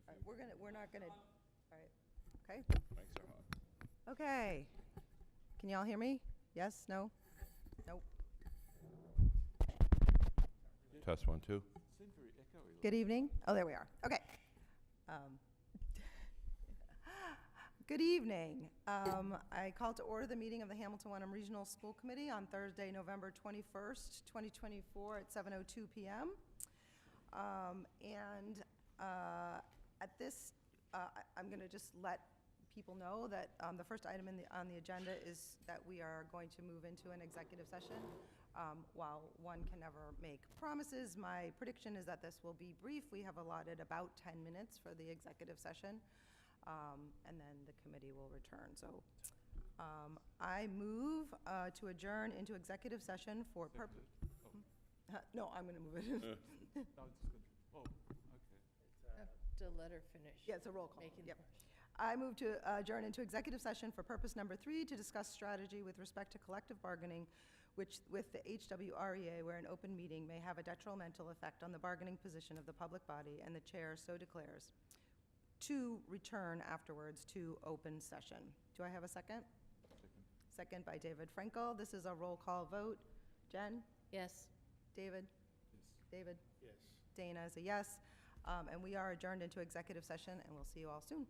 All right, we're not gonna, all right, okay, Mics are hot. okay. Can y'all hear me? Yes, no? Nope. Test 1, 2. Seemed very echoey. Good evening. Oh, there we are. Okay. Um, Good evening. I call to order the meeting of the Hamilton Wenham Regional School Committee on Thursday, November 21st, 2024 at 7:02 PM. And at this, I'm going to just let people know that the first item on the agenda is that we are going to move into an executive session. While one can never make promises, my prediction is that this will be brief. We have allotted about 10 minutes for the executive session, and then the committee will return. So I move to adjourn into executive session for purpose. No, I'm going to move it. No, it's good. Oh, okay. To let her finish. Yeah, it's a roll call. Making Yep. the motion. I move to adjourn into executive session for purpose number 3, to discuss strategy with respect to collective bargaining, which with the HWREA, where an open meeting may have a detrimental effect on the bargaining position of the public body, and the chair so declares, to return afterwards to open session. Do I have a second? Second by David Frankel. This is a roll call vote. Jen? Yes. David? Yes. David? Yes. Dana is a yes. And we are adjourned into executive session, and we'll see you all soon.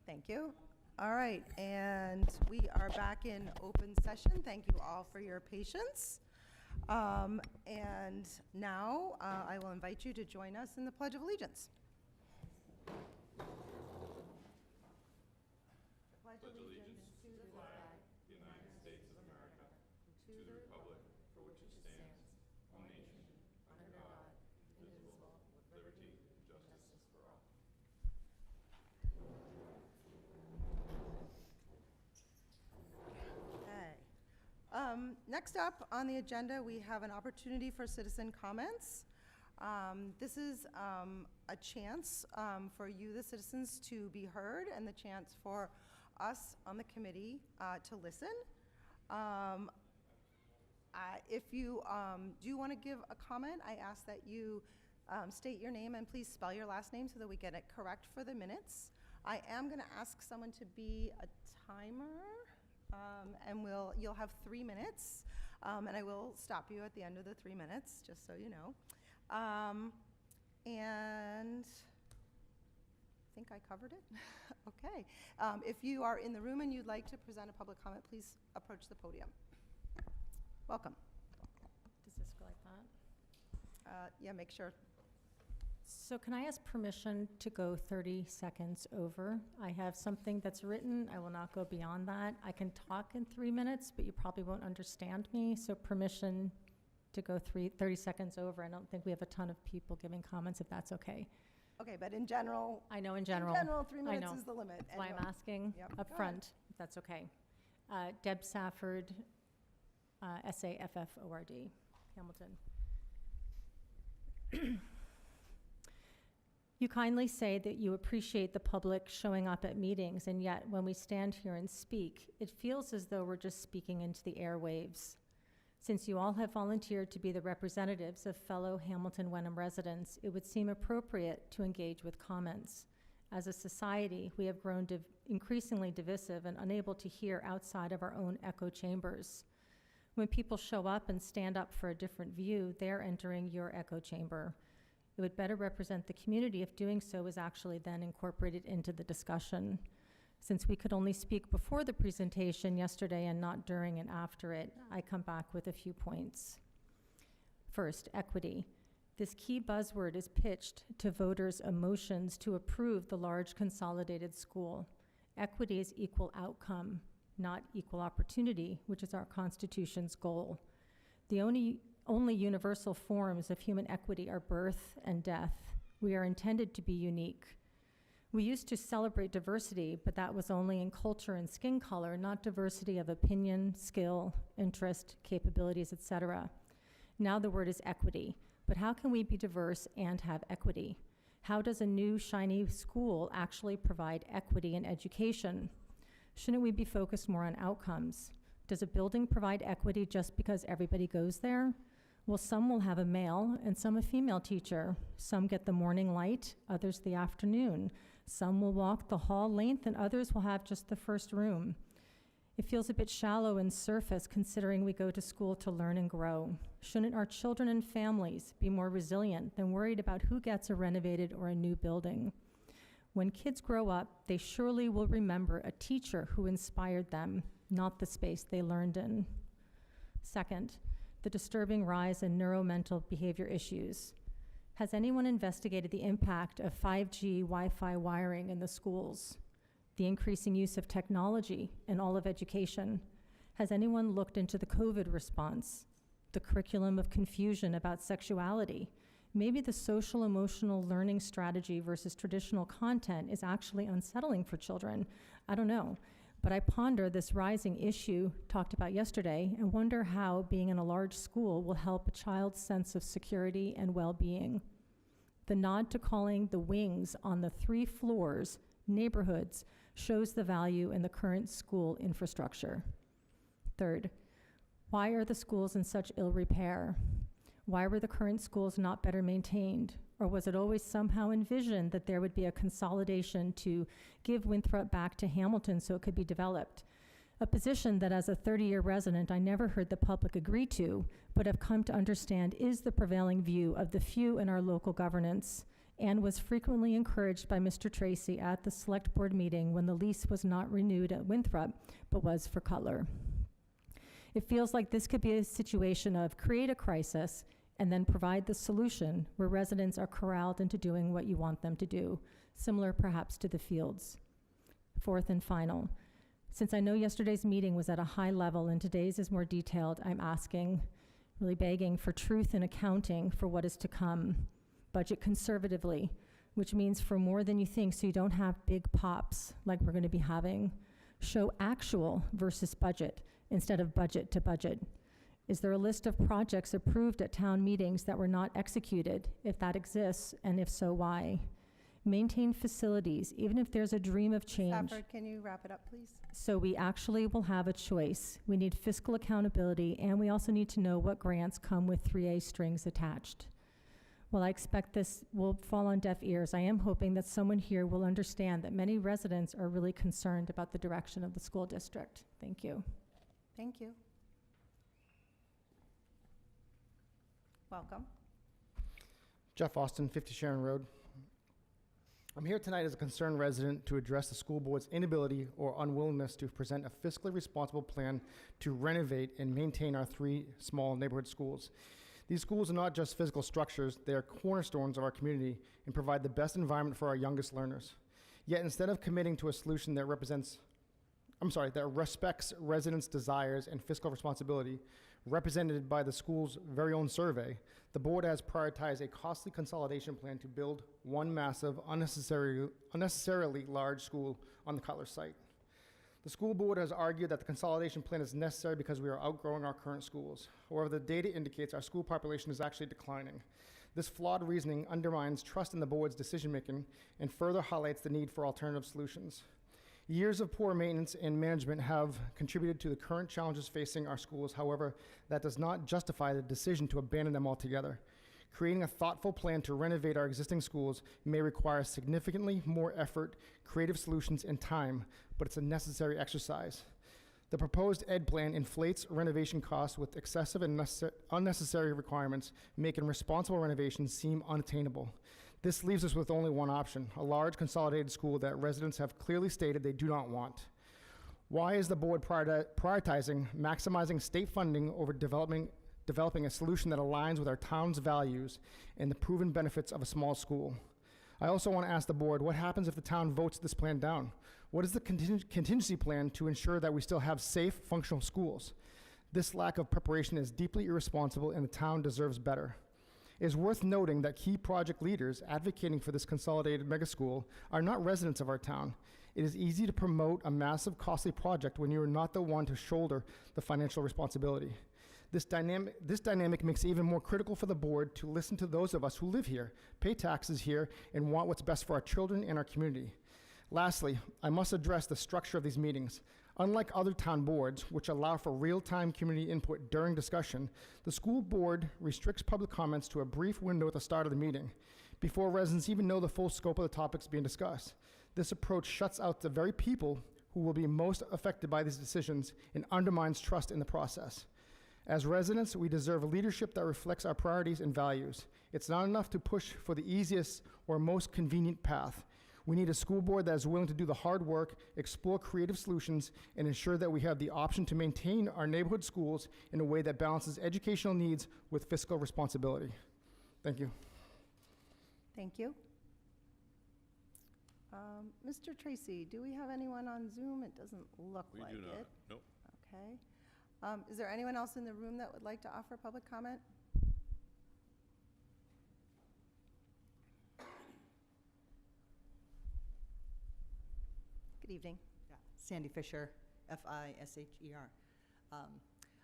Thank you. All right, and we are back in open session. Thank you all for your patience. And now I will invite you to join us in the Pledge of Allegiance. Pledge allegiance to the flag, United States of America, to the republic for which it stands, one nation, under God, indivisible, with liberty and justice for all. Okay. Next up on the agenda, we have an opportunity for citizen comments. This is a chance for you, the citizens, to be heard, and the chance for us on the committee to listen. If you do want to give a comment, I ask that you state your name and please spell your last name so that we get it correct for the minutes. I am going to ask someone to be a timer, and you'll have 3 minutes, and I will stop you at the end of the 3 minutes, just so you know. And I think I covered it. Okay. If you are in the room and you'd like to present a public comment, please approach the podium. Welcome. Does this go like that? Yeah, make sure. So can I ask permission to go 30 seconds over? I have something that's written. I will not go beyond that. I can talk in 3 minutes, but you probably won't understand me. So permission to go 30 seconds over. I don't think we have a ton of people giving comments, if that's okay. Okay, but in general, I know in general. 3 minutes know. is the limit. That's why I'm asking Yep, up go ahead. front, if that's okay. Deb Safford, SAFFORD, Hamilton. You kindly say that you appreciate the public showing up at meetings, and yet when we stand here and speak, it feels as though we're just speaking into the airwaves. Since you all have volunteered to be the representatives of fellow Hamilton Wenham residents, it would seem appropriate to engage with comments. As a society, we have grown increasingly divisive and unable to hear outside of our own echo chambers. When people show up and stand up for a different view, they're entering your echo chamber. It would better represent the community if doing so was actually then incorporated into the discussion. Since we could only speak before the presentation yesterday and not during and after it, I come back with a few points. First, equity. This key buzzword is pitched to voters' emotions to approve the large consolidated school. Equity is equal outcome, not equal opportunity, which is our Constitution's goal. The only universal forms of human equity are birth and death. We are intended to be unique. We used to celebrate diversity, but that was only in culture and skin color, not diversity of opinion, skill, interest, capabilities, etc. Now the word is equity. But how can we be diverse and have equity? How does a new, shiny school actually provide equity in education? Shouldn't we be focused more on outcomes? Does a building provide equity just because everybody goes there? Well, some will have a male and some a female teacher. Some get the morning light, others the afternoon. Some will walk the hall length and others will have just the first room. It feels a bit shallow and surface considering we go to school to learn and grow. Shouldn't our children and families be more resilient than worried about who gets a renovated or a new building? When kids grow up, they surely will remember a teacher who inspired them, not the space they learned in. Second, the disturbing rise in neuromental behavior issues. Has anyone investigated the impact of 5G Wi-Fi wiring in the schools? The increasing use of technology in all of education? Has anyone looked into the COVID response? The curriculum of confusion about sexuality? Maybe the social emotional learning strategy versus traditional content is actually unsettling for children. I don't know. But I ponder this rising issue talked about yesterday and wonder how being in a large school will help a child's sense of security and well-being. The nod to calling the wings on the 3 floors neighborhoods shows the value in the current school infrastructure. Third, why are the schools in such ill repair? Why were the current schools not better maintained? Or was it always somehow envisioned that there would be a consolidation to give Winthrop back to Hamilton so it could be developed? A position that as a 30-year resident I never heard the public agree to, but have come to understand is the prevailing view of the few in our local governance. and was frequently encouraged by Mr. Tracy at the select board meeting when the lease was not renewed at Winthrop, but was for Cutler. It feels like this could be a situation of create a crisis and then provide the solution where residents are corralled into doing what you want them to do, similar perhaps to the fields. Fourth and final, since I know yesterday's meeting was at a high level and today's is more detailed, I'm asking, really begging for truth and accounting for what is to come. Budget conservatively, which means for more than you think so you don't have big pops like we're going to be having. Show actual versus budget instead of budget to budget. Is there a list of projects approved at town meetings that were not executed? If that exists, and if so, why? Maintain facilities, even if there's a dream of change. Stafford, can you wrap it up, please? So we actually will have a choice. We need fiscal accountability, and we also need to know what grants come with 3A strings attached. While I expect this will fall on deaf ears, I am hoping that someone here will understand that many residents are really concerned about the direction of the school district. Thank you. Thank you. Welcome. Jeff Austin, 50 Sharon Road. I'm here tonight as a concerned resident to address the school board's inability or unwillingness to present a fiscally responsible plan to renovate and maintain our 3 small neighborhood schools. These schools are not just physical structures, they are cornerstones of our community and provide the best environment for our youngest learners. Yet instead of committing to a solution that respects residents' desires and fiscal responsibility, represented by the school's very own survey, the board has prioritized a costly consolidation plan to build one massive, unnecessarily large school on the Cutler site. The school board has argued that the consolidation plan is necessary because we are outgrowing our current schools. However, the data indicates our school population is actually declining. This flawed reasoning undermines trust in the board's decision-making and further highlights the need for alternative solutions. Years of poor maintenance and management have contributed to the current challenges facing our schools. However, that does not justify the decision to abandon them altogether. Creating a thoughtful plan to renovate our existing schools may require significantly more effort, creative solutions, and time, but it's a necessary exercise. The proposed ED plan inflates renovation costs with excessive and unnecessary requirements, making responsible renovations seem unattainable. This leaves us with only one option, a large consolidated school that residents have clearly stated they do not want. Why is the board prioritizing maximizing state funding over developing a solution that aligns with our town's values and the proven benefits of a small school? I also want to ask the board, what happens if the town votes this plan down? What is the contingency plan to ensure that we still have safe, functional schools? This lack of preparation is deeply irresponsible and the town deserves better. It is worth noting that key project leaders advocating for this consolidated mega school are not residents of our town. It is easy to promote a massive, costly project when you are not the one to shoulder the financial responsibility. This dynamic makes it even more critical for the board to listen to those of us who live here, pay taxes here, and want what's best for our children and our community. Lastly, I must address the structure of these meetings. Unlike other town boards, which allow for real-time community input during discussion, the school board restricts public comments to a brief window at the start of the meeting, before residents even know the full scope of the topics being discussed. This approach shuts out the very people who will be most affected by these decisions and undermines trust in the process. As residents, we deserve leadership that reflects our priorities and values. It's not enough to push for the easiest or most convenient path. We need a school board that is willing to do the hard work, explore creative solutions, and ensure that we have the option to maintain our neighborhood schools in a way that balances educational needs with fiscal responsibility. Thank you. Thank you. Mr. Tracy, do we have anyone on Zoom? It doesn't look like it. We do not, nope. Okay. Is there anyone else in the room that would like to offer public comment? Good evening. Yeah, Sandy Fisher, Fisher.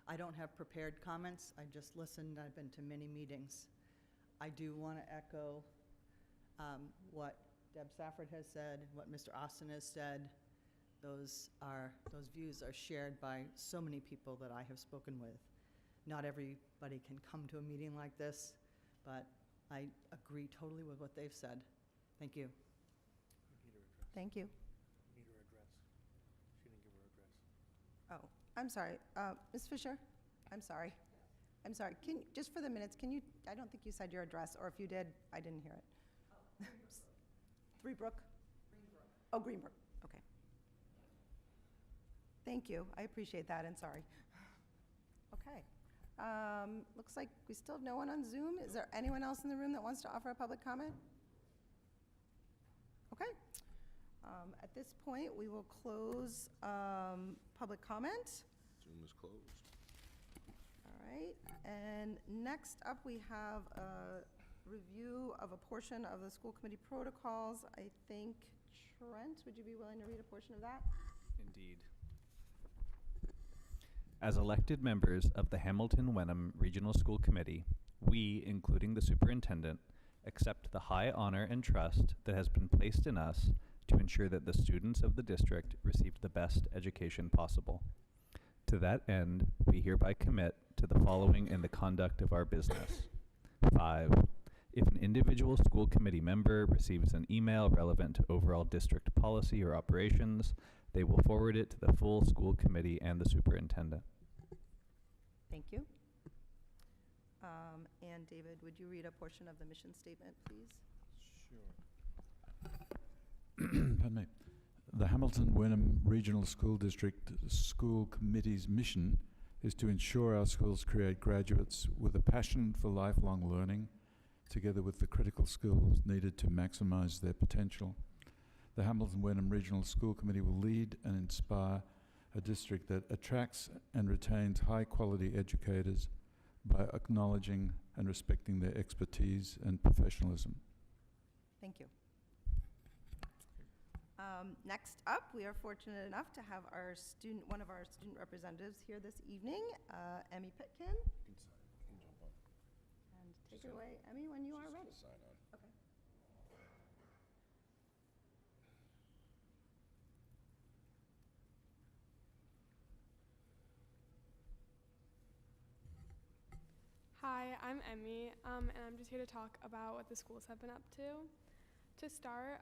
I don't have prepared comments. I just listened. I've been to many meetings. I do want to echo what Deb Safford has said, what Mr. Austin has said. Those views are shared by so many people that I have spoken with. Not everybody can come to a meeting like this, but I agree totally with what they've said. Thank you. Thank you. Need her address. She didn't give her address. Oh, I'm sorry. Ms. Fisher? I'm sorry. I'm sorry. Just for the minutes, I don't think you said your address, or if you did, I didn't hear it. Three Brook? Oh, Greenbrook, okay. Thank you, I appreciate that, and sorry. Okay. Looks like we still have no one on Zoom. Is there anyone else in the room that wants to offer a public comment? Okay. At this point, we will close public comment. Zoom is closed. All right, and next up, we have a review of a portion of the school committee protocols. I think, Trent, would you be willing to read a portion of that? Indeed. As elected members of the Hamilton Wenham Regional School Committee, we, including the superintendent, accept the high honor and trust that has been placed in us to ensure that the students of the district received the best education possible. To that end, we hereby commit to the following in the conduct of our business. 5. If an individual school committee member receives an email relevant to overall district policy or operations, they will forward it to the full school committee and the superintendent. Thank you. And David, would you read a portion of the mission statement, please? Pardon me. The Hamilton Wenham Regional School District School Committee's mission is to ensure our schools create graduates with a passion for lifelong learning, together with the critical skills needed to maximize their potential. The Hamilton Wenham Regional School Committee will lead and inspire a district that attracts and retains high-quality educators by acknowledging and respecting their expertise and professionalism. Thank you. Next up, we are fortunate enough to have our one of our student representatives here this evening, Emmy Pitkin. And take it away, Emmy, when you are ready. Sign on. Okay. Hi, I'm Emmy, and I'm just here to talk about what the schools have been up to. To start,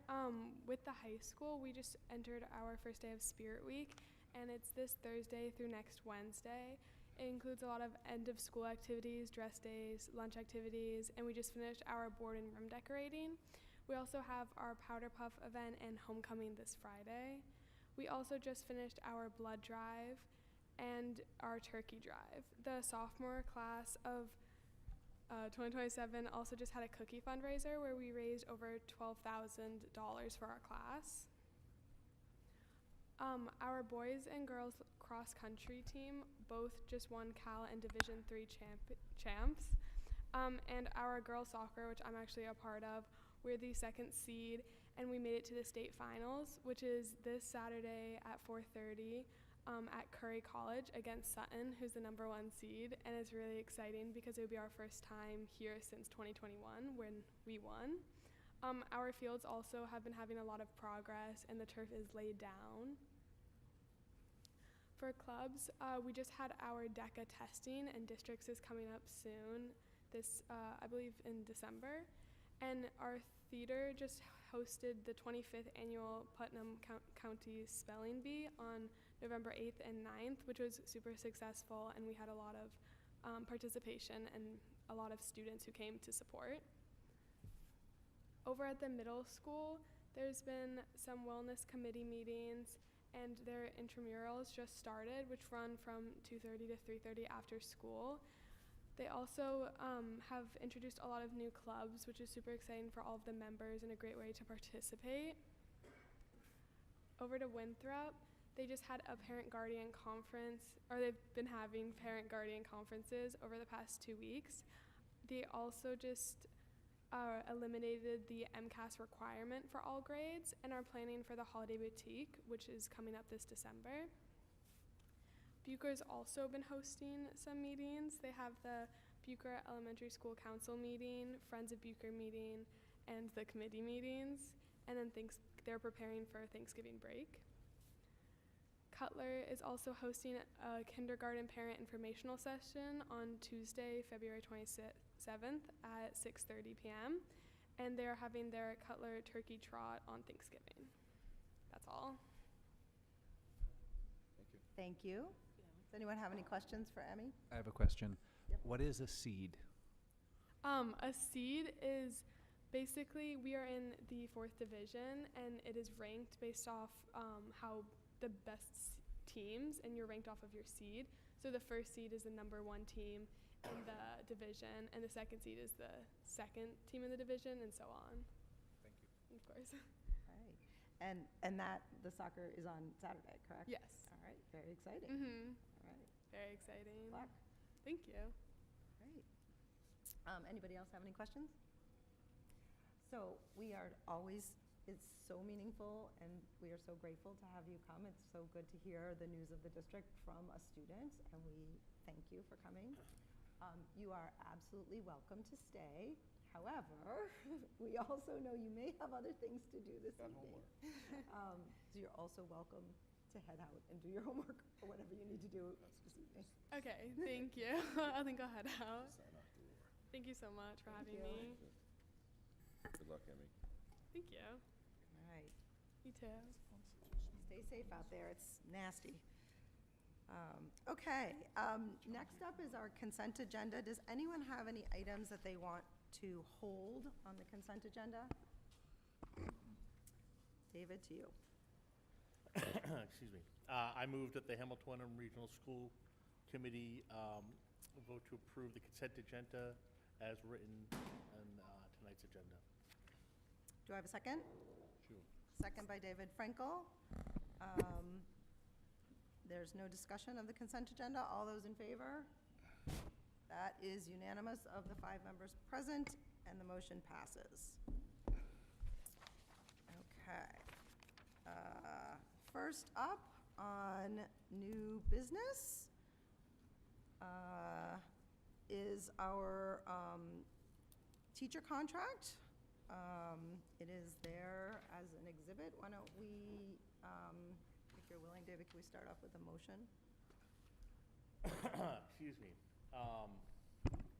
with the high school, we just entered our first day of Spirit Week, and it's this Thursday through next Wednesday. It includes a lot of end-of-school activities, dress days, lunch activities, and we just finished our board and room decorating. We also have our Powder Puff event and homecoming this Friday. We also just finished our blood drive and our turkey drive. The sophomore class of 2027 also just had a cookie fundraiser where we raised over $12,000 for our class. Our boys and girls cross country team both just won Cal and Division III champs. And our girls soccer, which I'm actually a part of, we're the 2nd seed, and we made it to the state finals, which is this Saturday at 4:30. At Curry College against Sutton, who's the #1 seed, and it's really exciting because it would be our first time here since 2021 when we won. Our fields also have been having a lot of progress, and the turf is laid down. For clubs, we just had our DECA testing, and districts is coming up soon, this I believe in December, and our theater just hosted the 25th annual Putnam County Spelling Bee on November 8th and 9th, which was super successful, and we had a lot of participation and a lot of students who came to support. Over at the middle school, there's been some wellness committee meetings, and their intramurals just started, which run from 2:30 to 3:30 after school. They also have introduced a lot of new clubs, which is super exciting for all of the members and a great way to participate. Over to Winthrop, they just had a parent-guardian conference, or they've been having parent-guardian conferences over the past 2 weeks. They also just eliminated the MCAS requirement for all grades and are planning for the Holiday Boutique, which is coming up this December. Bucher's also been hosting some meetings. They have the Bucher Elementary School Council meeting, Friends of Bucher meeting, and the committee meetings, and then they're preparing for Thanksgiving break. Cutler is also hosting a kindergarten parent informational session on Tuesday, February 27th at 6:30 p.m. And they're having their Cutler turkey trot on Thanksgiving. That's all. Thank you. Does anyone have any questions for Emmy? I have a question. Yep. What is a seed? A seed is basically, we are in the 4th division, and it is ranked based off how the best teams, and you're ranked off of your seed. So the first seed is the number 1 team in the division, and the second seed is the second team in the division, and so on. Thank you. Of course. Right. And that, the soccer is on Saturday, correct? Yes. All right, very exciting. Mm-hmm. All right, Very exciting. good luck. Thank you. Great. Anybody else have any questions? So we are always, it's so meaningful, and we are so grateful to have you come. It's so good to hear the news of the district from a student, and we thank you for coming. You are absolutely welcome to stay. However, we also know you may have other things to do this evening. So you're also welcome to head out and do your homework or whatever you need to do this evening. Okay, thank you. I think I'll head out. Thank you so much for having you. me. Good luck, Emmy. Thank you. All right. You too. Stay safe out there. It's nasty. Okay, next up is our consent agenda. Does anyone have any items that they want to hold on the consent agenda? David, to you. Excuse me. I move that the Hamilton Wenham Regional School Committee vote to approve the consent agenda as written in tonight's agenda. Do I have a second? Sure. Second by David Frankel. There's no discussion of the consent agenda. All those in favor? That is unanimous of the 5 members present, and the motion passes. Okay. First up on new business is our teacher contract. It is there as an exhibit. Why don't we, if you're willing, David, can we start off with a motion? Excuse me.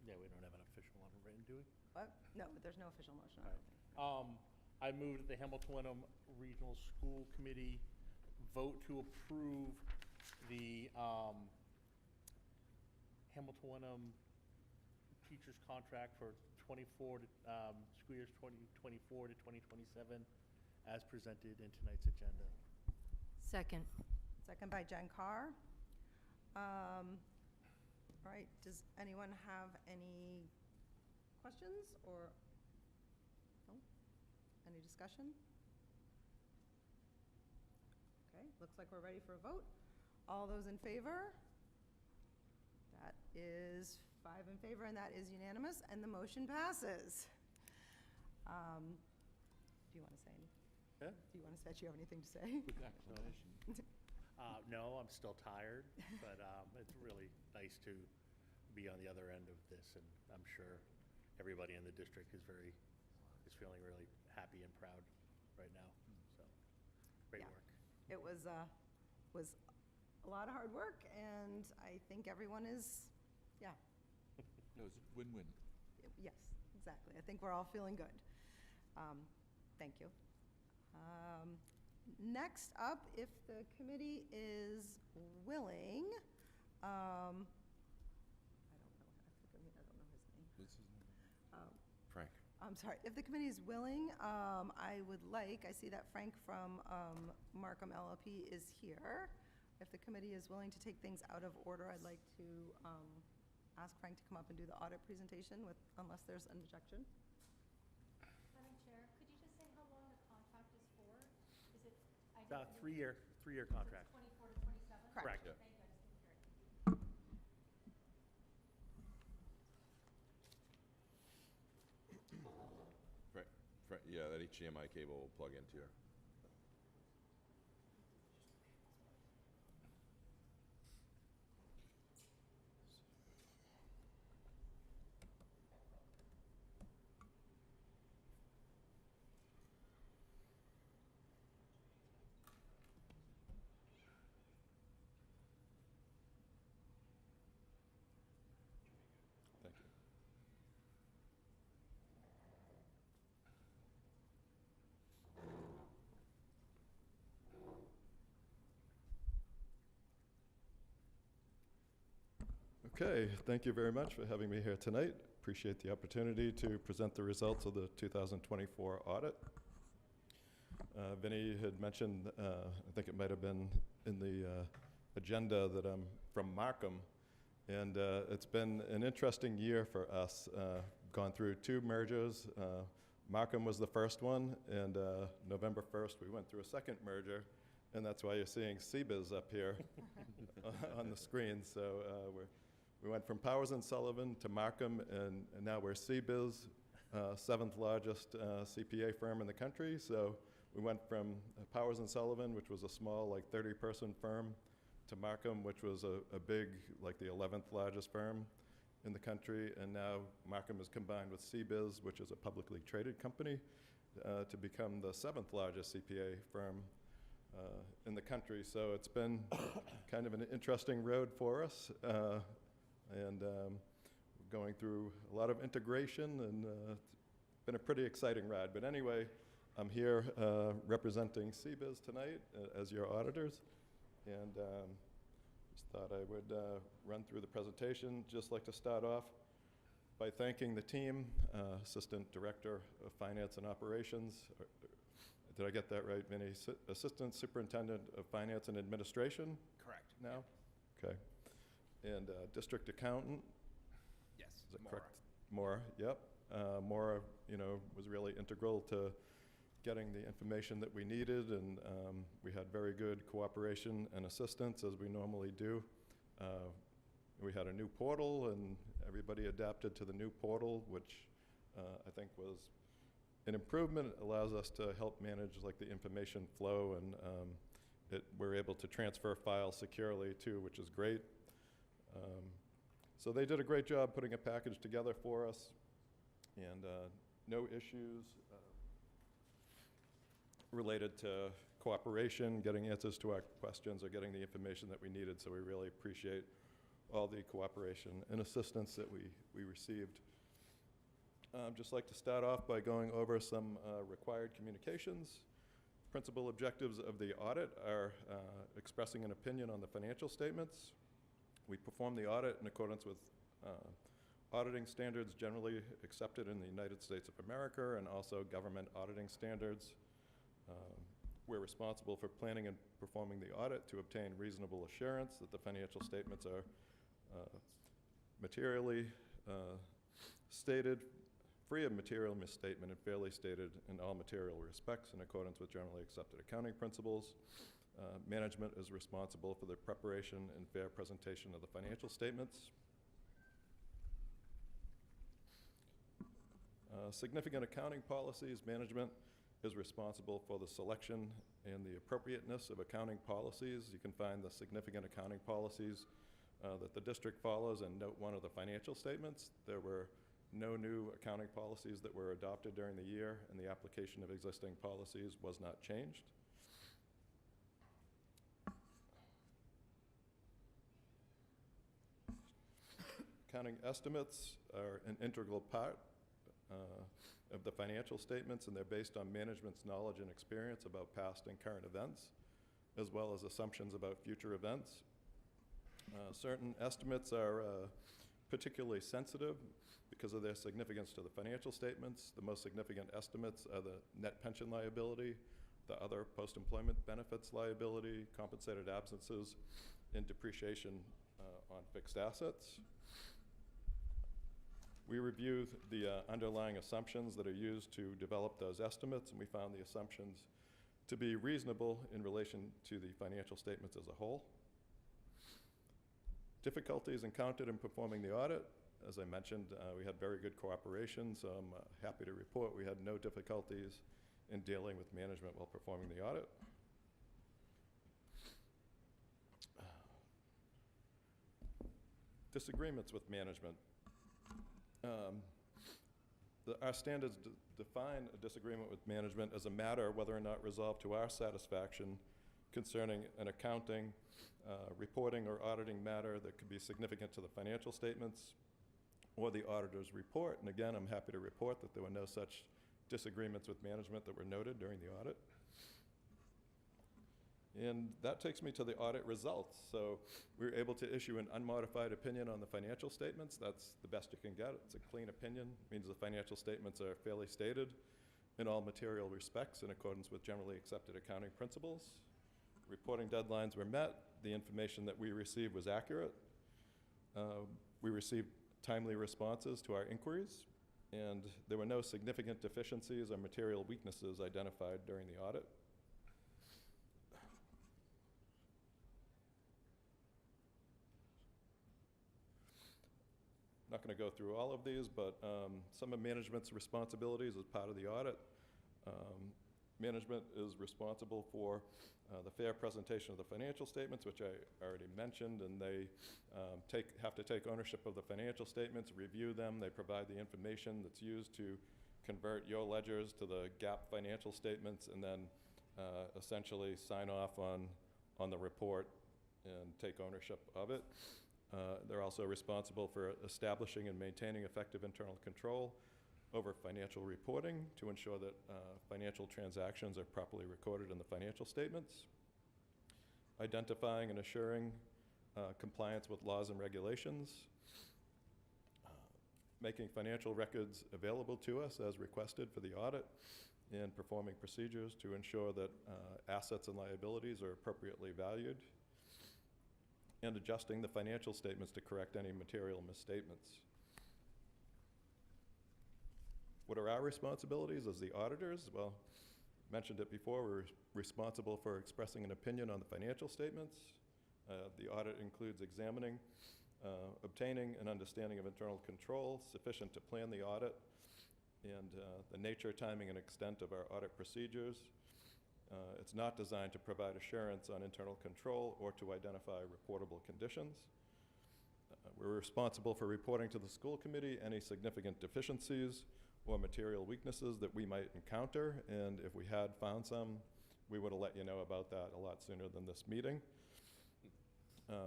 Yeah, we don't have an official one written, do we? What? No, there's no official motion, I don't think. I move that the Hamilton Wenham Regional School Committee vote to approve the Hamilton Wenham teacher's contract for 24 to, school years 2024 to 2027 as presented in tonight's agenda. Second. Second by Jen Carr. All right, does anyone have any questions or, no? Any discussion? Okay, looks like we're ready for a vote. All those in favor? That is 5 in favor, and that is unanimous, and the motion passes. Do you want to say anything? Yeah? Do you want to say, do you have anything to say? No, I'm still tired, but it's really nice to be on the other end of this, and I'm sure everybody in the district is feeling really happy and proud right now. So, great Yeah. work. It was a lot of hard work, and I think everyone is, yeah, No, it's a win-win. yes, exactly. I think we're all feeling good. Thank you. Next up, if the committee is willing, I don't know his name. What's his name? Frank. I'm sorry, if the committee is willing, I would like, I see that Frank from Markham LLP is here. If the committee is willing to take things out of order, I'd like to ask Frank to come up and do the audit presentation unless there's an objection. Madam Chair, could you just say how long the contract is for? Is it? About a three-year contract. 24 to 27? Correct. Yeah. Thank you, I just didn't hear it. Yeah, that HDMI cable will plug into here. Thank you. Okay, thank you very much for having me here tonight. appreciate the opportunity to present the results of the 2024 audit. Vinny had mentioned, I think it might have been in the agenda, that I'm from Markham, and it's been an interesting year for us. Gone through 2 mergers. Markham was the first one, and November 1st we went through a second merger, and that's why you're seeing CBIZ up here on the screen. So we went from Powers & Sullivan to Markham, and now we're CBIZ, 7th largest CPA firm in the country. So we went from Powers & Sullivan, which was a small, like 30-person firm, to Markham, which was a big, like the 11th largest firm in the country. And now Markham is combined with CBIZ, which is a publicly traded company, to become the 7th largest CPA firm in the country. So it's been kind of an interesting road for us, and going through a lot of integration, and it's been a pretty exciting ride. But anyway, I'm here representing CBIZ tonight as your auditors, and just thought I would run through the presentation. Just like to start off by thanking the team, Assistant Director of Finance and Operations. Did I get that right, Vinny? Assistant Superintendent of Finance and Administration? Correct. Now? Okay. And District Accountant? Yes. Is that correct? Maura, yep. Maura, was really integral to getting the information that we needed, and we had very good cooperation and assistance, as we normally do. We had a new portal, and everybody adapted to the new portal, which I think was an improvement. It allows us to help manage like the information flow, and we're able to transfer files securely too, which is great. So they did a great job putting a package together for us, and no issues related to cooperation, getting answers to our questions, or getting the information that we needed. So we really appreciate all the cooperation and assistance that we received. Just like to start off by going over some required communications. Principal objectives of the audit are expressing an opinion on the financial statements. We perform the audit in accordance with auditing standards generally accepted in the United States of America, and also government auditing standards. We're responsible for planning and performing the audit to obtain reasonable assurance that the financial statements are materially stated, free of material misstatement, and fairly stated in all material respects in accordance with generally accepted accounting principles. Management is responsible for the preparation and fair presentation of the financial statements. Significant accounting policies. Management is responsible for the selection and the appropriateness of accounting policies. You can find the significant accounting policies that the district follows in note 1 of the financial statements. There were no new accounting policies that were adopted during the year, and the application of existing policies was not changed. Accounting estimates are an integral part of the financial statements, and they're based on management's knowledge and experience about past and current events, as well as assumptions about future events. Certain estimates are particularly sensitive because of their significance to the financial statements. The most significant estimates are the net pension liability, the other post-employment benefits liability, compensated absences, and depreciation on fixed assets. We review the underlying assumptions that are used to develop those estimates, and we found the assumptions to be reasonable in relation to the financial statements as a whole. Difficulties encountered in performing the audit. As I mentioned, we had very good cooperation, so I'm happy to report we had no difficulties in dealing with management while performing the audit. Disagreements with management. Our standards define a disagreement with management as a matter whether or not resolved to our satisfaction concerning an accounting, reporting, or auditing matter that could be significant to the financial statements or the auditor's report. And again, I'm happy to report that there were no such disagreements with management that were noted during the audit. And that takes me to the audit results. So we were able to issue an unmodified opinion on the financial statements. That's the best you can get. It's a clean opinion. It means the financial statements are fairly stated in all material respects in accordance with generally accepted accounting principles. Reporting deadlines were met. The information that we received was accurate. We received timely responses to our inquiries, and there were no significant deficiencies or material weaknesses identified during the audit. Not going to go through all of these, but some of management's responsibilities as part of the audit. Management is responsible for the fair presentation of the financial statements, which I already mentioned, and they have to take ownership of the financial statements, review them. They provide the information that's used to convert your ledgers to the GAAP financial statements, and then essentially sign off on the report and take ownership of it. They're also responsible for establishing and maintaining effective internal control over financial reporting to ensure that financial transactions are properly recorded in the financial statements, identifying and assuring compliance with laws and regulations, making financial records available to us as requested for the audit, and performing procedures to ensure that assets and liabilities are appropriately valued, and adjusting the financial statements to correct any material misstatements. What are our responsibilities as the auditors? Well, mentioned it before, we're responsible for expressing an opinion on the financial statements. The audit includes examining, obtaining an understanding of internal control sufficient to plan the audit, and the nature, timing, and extent of our audit procedures. It's not designed to provide assurance on internal control or to identify reportable conditions. We're responsible for reporting to the school committee any significant deficiencies or material weaknesses that we might encounter, and if we had found some, we would have let you know about that a lot sooner than this meeting.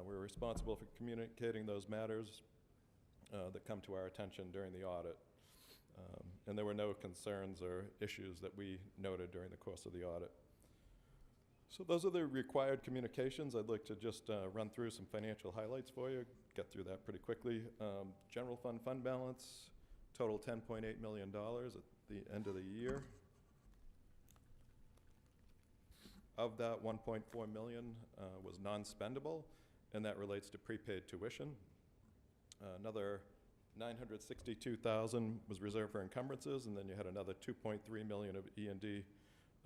We're responsible for communicating those matters that come to our attention during the audit. And there were no concerns or issues that we noted during the course of the audit. So those are the required communications. I'd like to just run through some financial highlights for you, get through that pretty quickly. General fund balance, total $10.8 million at the end of the year. Of that, $1.4 million was non-spendable, and that relates to prepaid tuition. Another $962,000 was reserved for encumbrances, and then you had another $2.3 million of E&D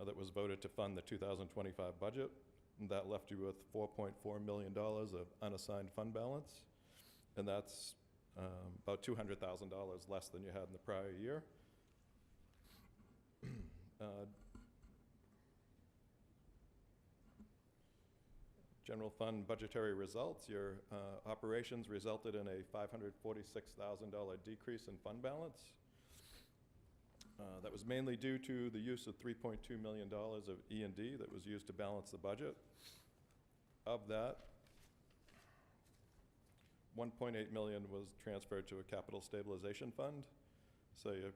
that was voted to fund the 2025 budget. And that left you with $4.4 million of unassigned fund balance, and that's about $200,000 less than you had in the prior year. General fund budgetary results, your operations resulted in a $546,000 decrease in fund balance. That was mainly due to the use of $3.2 million of E&D that was used to balance the budget. Of that, $1.8 million was transferred to a capital stabilization fund. So you're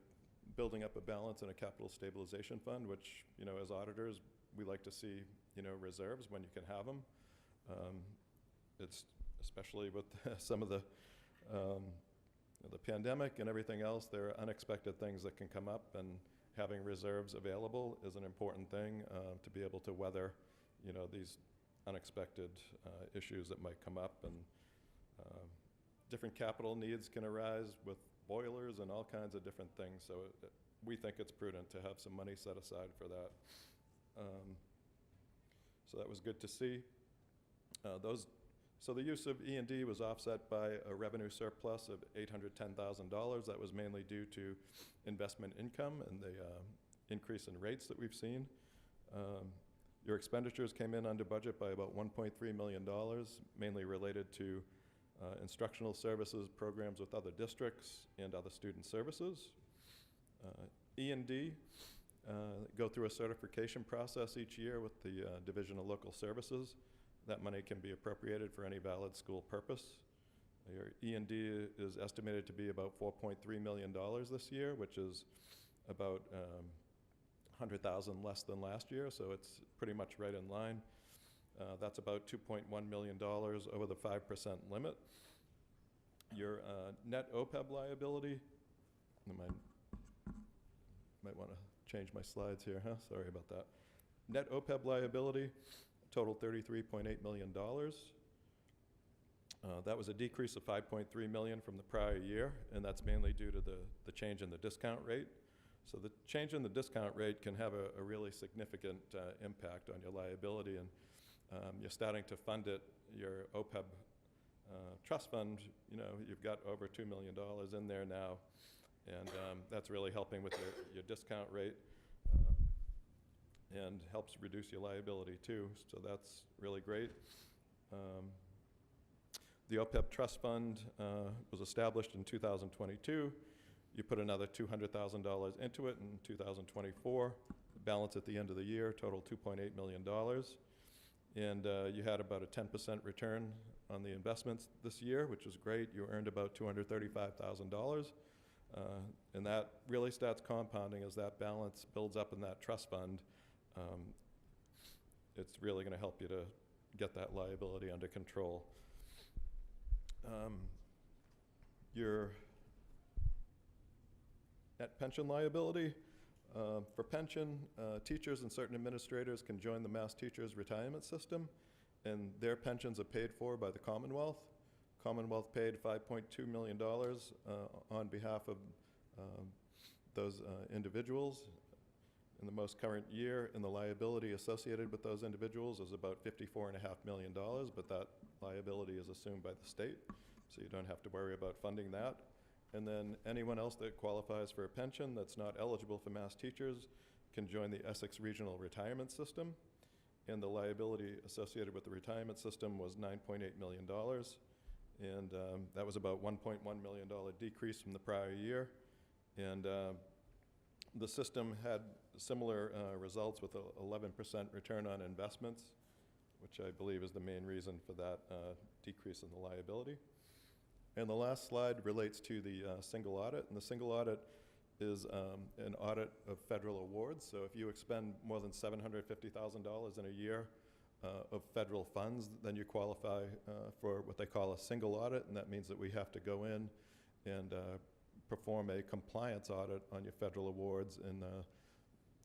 building up a balance in a capital stabilization fund, which, as auditors, we like to see, reserves when you can have them. It's especially with some of the pandemic and everything else, there are unexpected things that can come up, and having reserves available is an important thing to be able to weather, these unexpected issues that might come up. And different capital needs can arise with boilers and all kinds of different things. So we think it's prudent to have some money set aside for that. So that was good to see. So the use of E&D was offset by a revenue surplus of $810,000. That was mainly due to investment income and the increase in rates that we've seen. Your expenditures came in under budget by about $1.3 million, mainly related to instructional services programs with other districts and other student services. E&D go through a certification process each year with the Division of Local Services. That money can be appropriated for any valid school purpose. Your E&D is estimated to be about $4.3 million this year, which is about $100,000 less than last year, so it's pretty much right in line. That's about $2.1 million over the 5% limit. Your net OPEB liability, might want to change my slides here, huh? Sorry about that. Net OPEB liability totaled $33.8 million. That was a decrease of $5.3 million from the prior year, and that's mainly due to the change in the discount rate. So the change in the discount rate can have a really significant impact on your liability, and you're starting to fund it, your OPEB trust fund, you've got over $2 million in there now, and that's really helping with your discount rate and helps reduce your liability too, so that's really great. The OPEB trust fund was established in 2022. You put another $200,000 into it in 2024. The balance at the end of the year totaled $2.8 million. And you had about a 10% return on the investments this year, which was great. You earned about $235,000. And that really starts compounding as that balance builds up in that trust fund. It's really going to help you to get that liability under control. Your net pension liability. For pension, teachers and certain administrators can join the Mass Teachers Retirement System, and their pensions are paid for by the Commonwealth. Commonwealth paid $5.2 million on behalf of those individuals in the most current year, and the liability associated with those individuals is about $54.5 million, but that liability is assumed by the state, so you don't have to worry about funding that. And then anyone else that qualifies for a pension that's not eligible for Mass Teachers can join the Essex Regional Retirement System, and the liability associated with the retirement system was $9.8 million, and that was about $1.1 million decrease from the prior year. And the system had similar results with an 11% return on investments, which I believe is the main reason for that decrease in the liability. And the last slide relates to the single audit. And the single audit is an audit of federal awards. So if you expend more than $750,000 in a year of federal funds, then you qualify for what they call a single audit. And that means that we have to go in and perform a compliance audit on your federal awards. And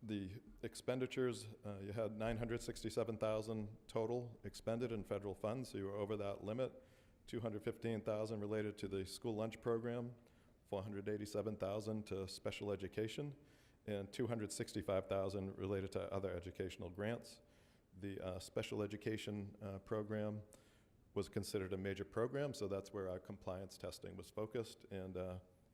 the expenditures, you had $967,000 total expended in federal funds, so you were over that limit. $215,000 related to the school lunch program, $487,000 to special education, and $265,000 related to other educational grants. The special education program was considered a major program, so that's where our compliance testing was focused, and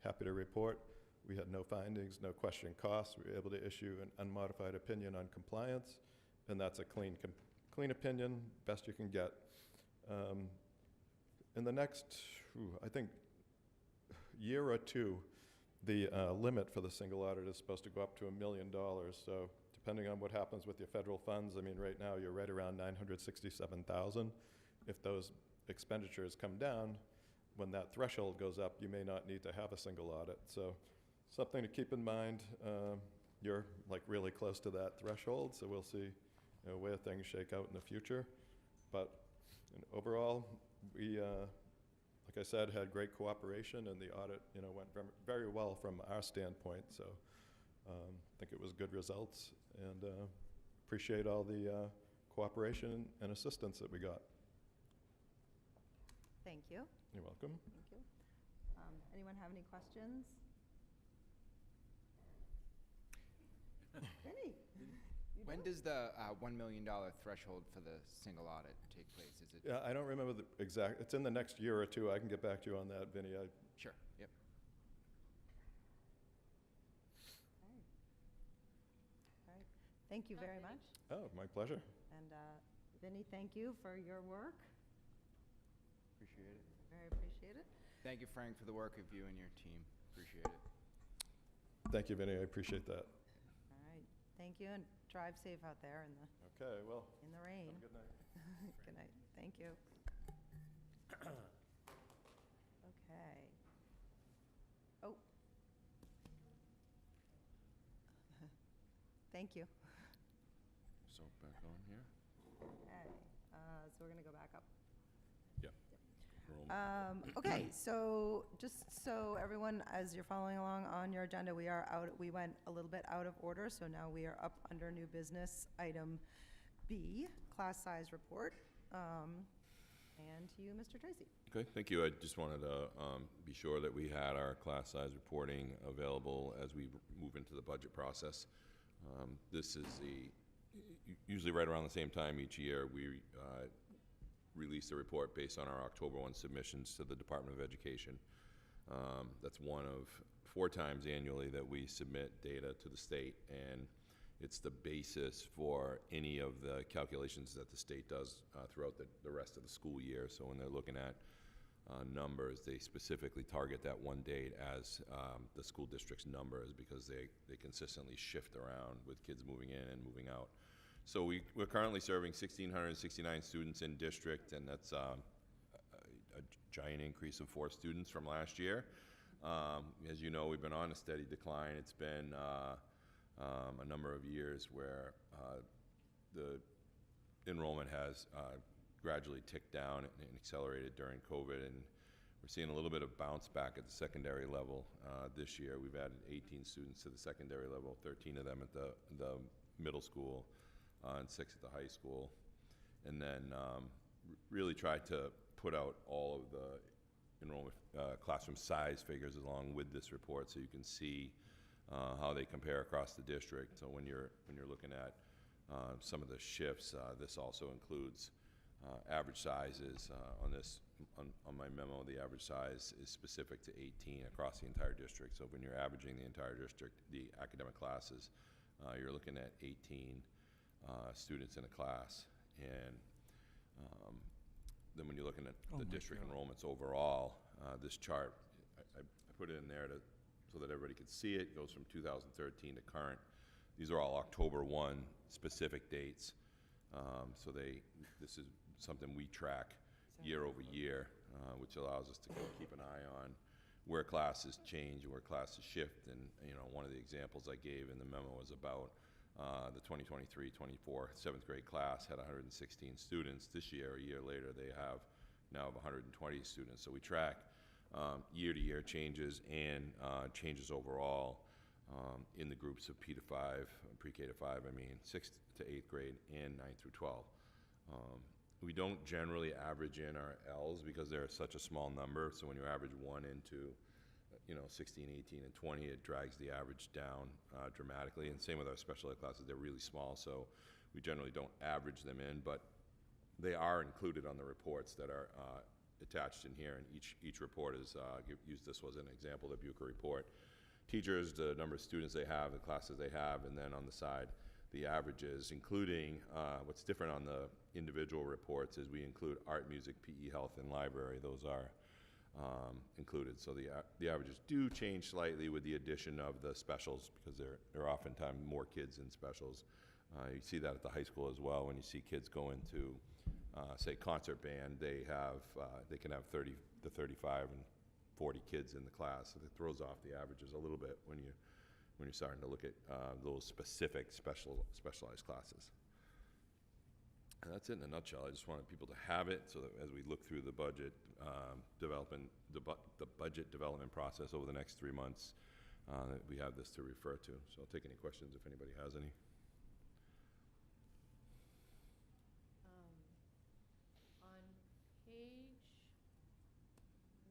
happy to report we had no findings, no question costs. We were able to issue an unmodified opinion on compliance, and that's a clean opinion, best you can get. In the next, I think, year or two, the limit for the single audit is supposed to go up to $1 million. So depending on what happens with your federal funds, I mean, right now you're right around $967,000. If those expenditures come down, when that threshold goes up, you may not need to have a single audit. So something to keep in mind. You're like really close to that threshold, so we'll see where things shake out in the future. But overall, we, like I said, had great cooperation, and the audit, went very well from our standpoint. So I think it was good results, and appreciate all the cooperation and assistance that we got. Thank you. You're welcome. Thank you. Anyone have any questions? Vinny? When does the $1 million threshold for the single audit take place? Is it? Yeah, I don't remember the exact, it's in the next year or two. I can get back to you on that, Vinny. Sure, yep. Okay. All right. Thank you very much. Oh, my pleasure. And Vinny, thank you for your work. Appreciate it. Very appreciate it. Thank you, Frank, for the work of you and your team. Appreciate it. Thank you, Vinny. I appreciate that. All right. Thank you, and drive safe out there in the Okay, well, rain. have a good night. Good night. Thank you. Okay. Oh. Thank you. So back on here. Okay. So we're going to go back up. Yep. Enrollment. Okay, so just so everyone, as you're following along on your agenda, we went a little bit out of order, so now we are up under new business, item B, class size report. And to you, Mr. Tracy. Okay, thank you. I just wanted to be sure that we had our class size reporting available as we move into the budget process. This is usually right around the same time each year, we release a report based on our October 1 submissions to the Department of Education. That's one of 4 times annually that we submit data to the state, and it's the basis for any of the calculations that the state does throughout the rest of the school year. So when they're looking at numbers, they specifically target that one date as the school district's numbers, because they consistently shift around with kids moving in and moving out. So we're currently serving 1,669 students in district, and that's a giant increase of 4 students from last year. As you know, we've been on a steady decline. It's been a number of years where the enrollment has gradually ticked down and accelerated during COVID, and we're seeing a little bit of bounce back at the secondary level. This year we've added 18 students to the secondary level, 13 of them at the middle school, and 6 at the high school, and then really tried to put out all of the enrollment classroom size figures along with this report, so you can see how they compare across the district. So when you're looking at some of the shifts, this also includes average sizes. On my memo, the average size is specific to 18 across the entire district. So when you're averaging the entire district, the academic classes, you're looking at 18 students in a class. And then when you're looking at the district enrollments overall, this chart, I put it in there so that everybody could see it. It goes from 2013 to current. These are all October 1 specific dates. So this is something we track year over year, which allows us to keep an eye on where classes change and where classes shift. And one of the examples I gave in the memo was about the 2023-24 7th grade class had 116 students. This year, a year later, they now have 120 students. So we track year-to-year changes and changes overall in the groups of P to 5, pre-K to 5, 6th to 8th grade, and 9th through 12. We don't generally average in our L's because they're such a small number. So when you average 1 into 16, 18, and 20, it drags the average down dramatically. And same with our special ed classes. They're really small, so we generally don't average them in, but they are included on the reports that are attached in here, and each report is, use this was an example, the Bucher report. Teachers, the number of students they have, the classes they have, and then on the side, the averages, including what's different on the individual reports is we include art, music, PE, health, and library. Those are included. So the averages do change slightly with the addition of the specials, because there are oftentimes more kids in specials. You see that at the high school as well. When you see kids go into, say, concert band, they can have 30 to 35 and 40 kids in the class. So it throws off the averages a little bit when you're starting to look at those specific specialized classes. And that's it in a nutshell. I just wanted people to have it so that as we look through the budget development, the budget development process over the next 3 months, that we have this to refer to. So I'll take any questions if anybody has any. On page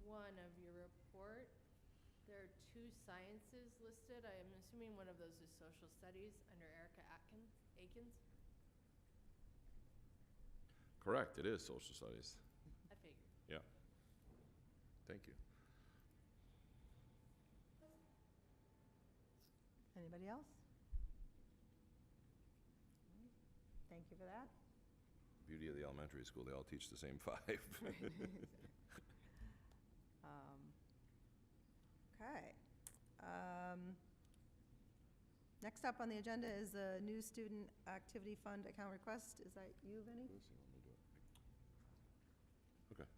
1 of your report, there are 2 sciences listed. I am assuming one of those is social studies under Erica Akins. Correct, it is social studies. I figured. Yeah. Thank you. Anybody else? Thank you for that. Beauty of the elementary school, they all teach the same 5. Okay. Next up on the agenda is a new student activity fund account request. Is that you, Vinny? Okay.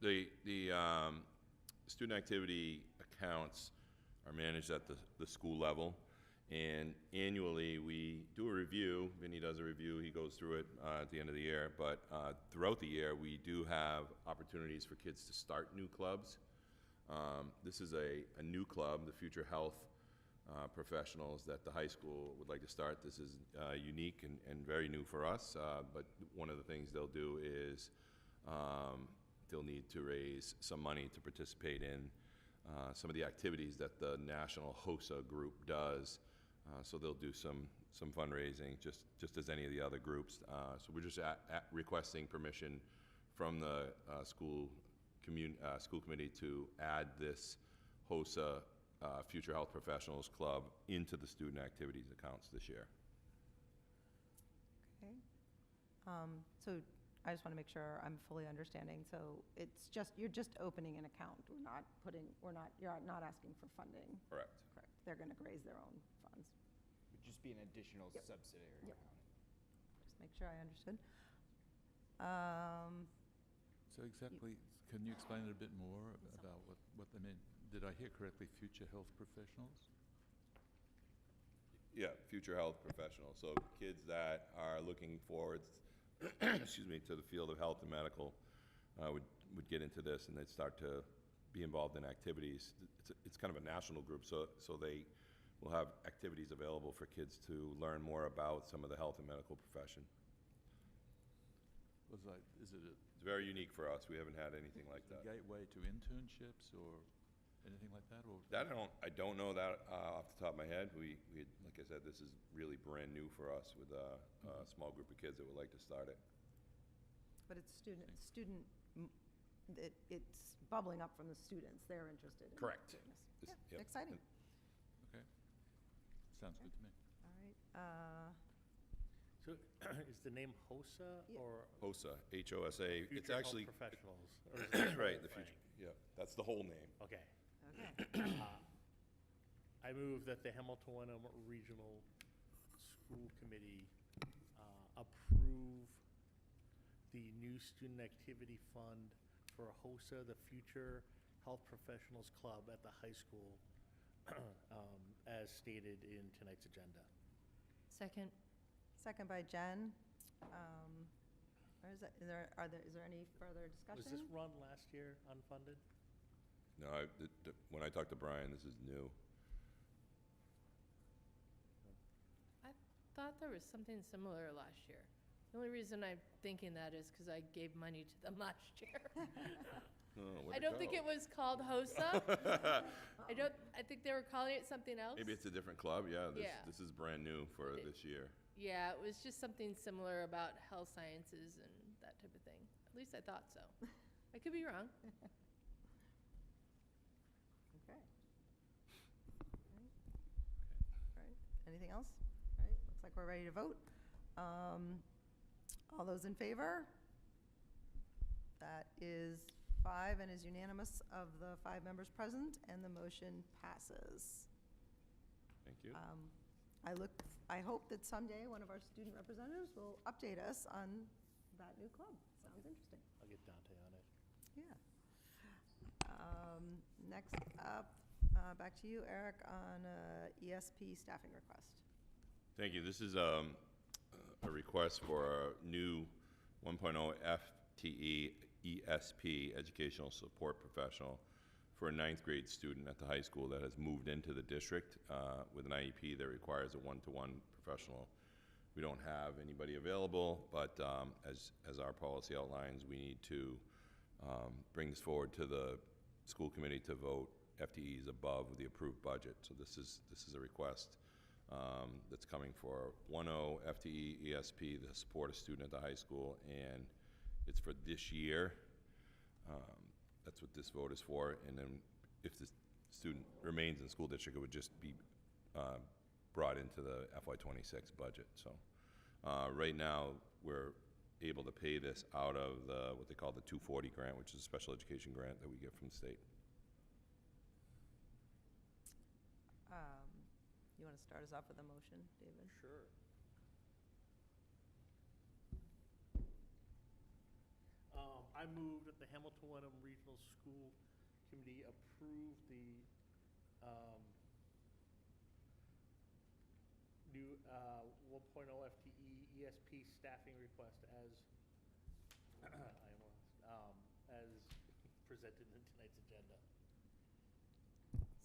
The student activity accounts are managed at the school level, And annually, we do a review. Vinny does a review. He goes through it at the end of the year. But throughout the year, we do have opportunities for kids to start new clubs. This is a new club, the Future Health Professionals, that the high school would like to start. This is unique and very new for us. But one of the things they'll do is they'll need to raise some money to participate in some of the activities that the National HOSA group does. So they'll do some fundraising, just as any of the other groups. So we're just requesting permission from the school committee to add this HOSA Future Health Professionals Club into the student activities accounts this year. Okay. So I just want to make sure I'm fully understanding. So it's just, you're just opening an account. You're not asking for funding. Correct. Correct. They're going to raise their own funds. Would just be an additional Yep. subsidiary Yep. account. Just make sure I understood. So exactly, can you explain it a bit more about what they mean? Did I hear correctly, future health professionals? Yeah, future health professionals. So kids that are looking forward, excuse me, to the field of health and medical would get into this, and they'd start to be involved in activities. It's kind of a national group, so they will have activities available for kids to learn more about some of the health and medical profession. Was like, is it It's very unique for us. We haven't had anything like a that. gateway to internships or anything like that, or? That I don't know that off the top of my head. We like I said, this is really brand new for us with a small group of kids that would like to start it. But it's it's bubbling up from the students. They're interested in Correct. doing this. This- Yeah, yep. exciting. Okay, sounds good to me. All right. So is the name HOSA Yeah. or HOSA, H-O-S-A. It's Future Health actually, Professionals? Or is that right, whole the future, thing? yeah, that's the whole name. Okay. Okay. I move that the Hamilton Wenham Regional School Committee approve the new student activity fund for HOSA, the Future Health Professionals Club at the high school, as stated in tonight's agenda. Second. Second by Jen. Is there any further Was discussion? this run last year unfunded? No, when I talked to Brian, this is new. I thought there was something similar last year. The only reason I'm thinking that is because I gave money to them last year. Oh, where'd I don't think go? it was called HOSA. I think they were calling it something else. Maybe it's a different club, yeah. Yeah. This is brand new for It- this year. Yeah, it was just something similar about health sciences and that type of thing. At least I thought so. I could be wrong. Okay. All right. Anything else? All right, looks like we're ready to vote. All those in favor? That is 5 and is unanimous of the 5 members present, and the motion passes. Thank you. I hope that someday one of our student representatives will update us on that new club. Sounds interesting. I'll get Dante on it. Yeah. Next up, back to you, Eric, on ESP staffing request. Thank you. This is a request for a new 1.0 FTE ESP, Educational Support Professional, for a 9th grade student at the high school that has moved into the district with an IEP that requires a one-to-one professional. We don't have anybody available, but as our policy outlines, we need to bring this forward to the school committee to vote FTEs above the approved budget. So this is a request that's coming for 1.0 FTE ESP to support a student at the high school, and it's for this year. That's what this vote is for, and then if the student remains in the school district, it would just be brought into the FY26 budget. So right now, we're able to pay this out of what they call the 240 grant, which is a special education grant that we get from the state. You want to start us off with a motion, David? Sure. I move that the Hamilton Wenham Regional School Committee approve the new 1.0 FTE ESP staffing request as as presented in tonight's agenda.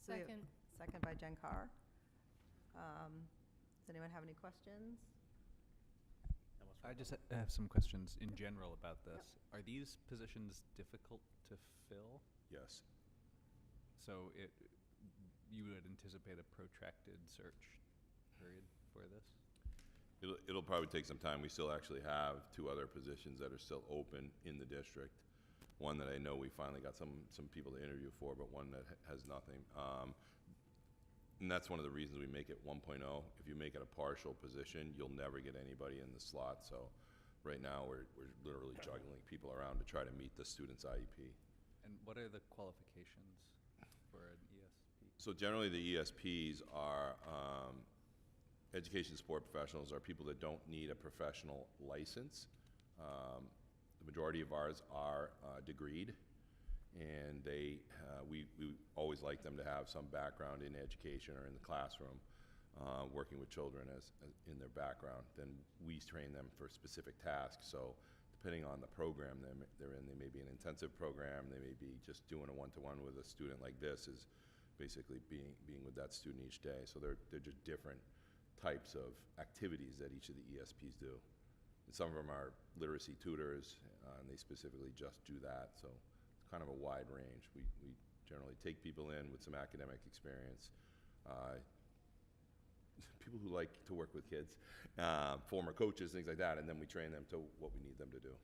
So we have- Second. Second by Jen Carr. Does anyone have any questions? That was I from- just have some questions in general about this. Are these positions difficult to fill? Yes. So you would anticipate a protracted search period for this? It'll probably take some time. We still actually have 2 other positions that are still open in the district. One that I know we finally got some people to interview for, but one that has nothing. And that's one of the reasons we make it 1.0. If you make it a partial position, you'll never get anybody in the slot. So right now, we're literally juggling people around to try to meet the student's IEP. And what are the qualifications for an ESP? So generally, the ESPs are education support professionals, are people that don't need a professional license. The majority of ours are degreed, and we always like them to have some background in education or in the classroom, working with children as in their background. Then we train them for specific tasks. So depending on the program they're in, they may be an intensive program, they may be just doing a one-to-one with a student like this, is basically being with that student each day. So they're just different types of activities that each of the ESPs do. And some of them are literacy tutors, and they specifically just do that. So it's kind of a wide range. We generally take people in with some academic experience, people who like to work with kids, former coaches, things like that, and then we train them to what we need them to do.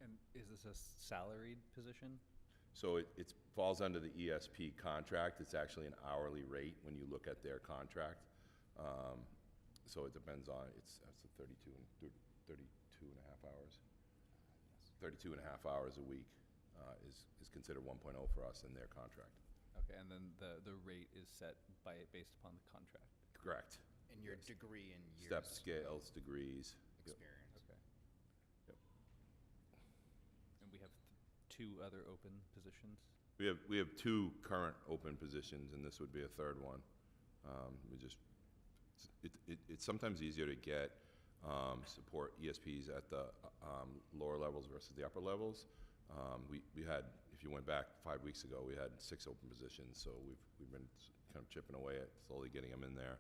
And is this a salaried position? So it falls under the ESP contract. It's actually an hourly rate when you look at their contract. So it depends on, it's 32 and a half hours. 32 and a half hours a week is considered 1.0 for us in their contract. Okay, and then the rate is set based upon the contract? Correct. And your Yes. degree in years. Step scales, degrees. Yep. Experience. Okay. Yep. And we have 2 other open positions? We have 2 current open positions, and this would be a 3rd one. It's sometimes easier to get support ESPs at the lower levels versus the upper levels. We had, if you went back 5 weeks ago, we had 6 open positions, so we've been kind of chipping away at slowly getting them in there.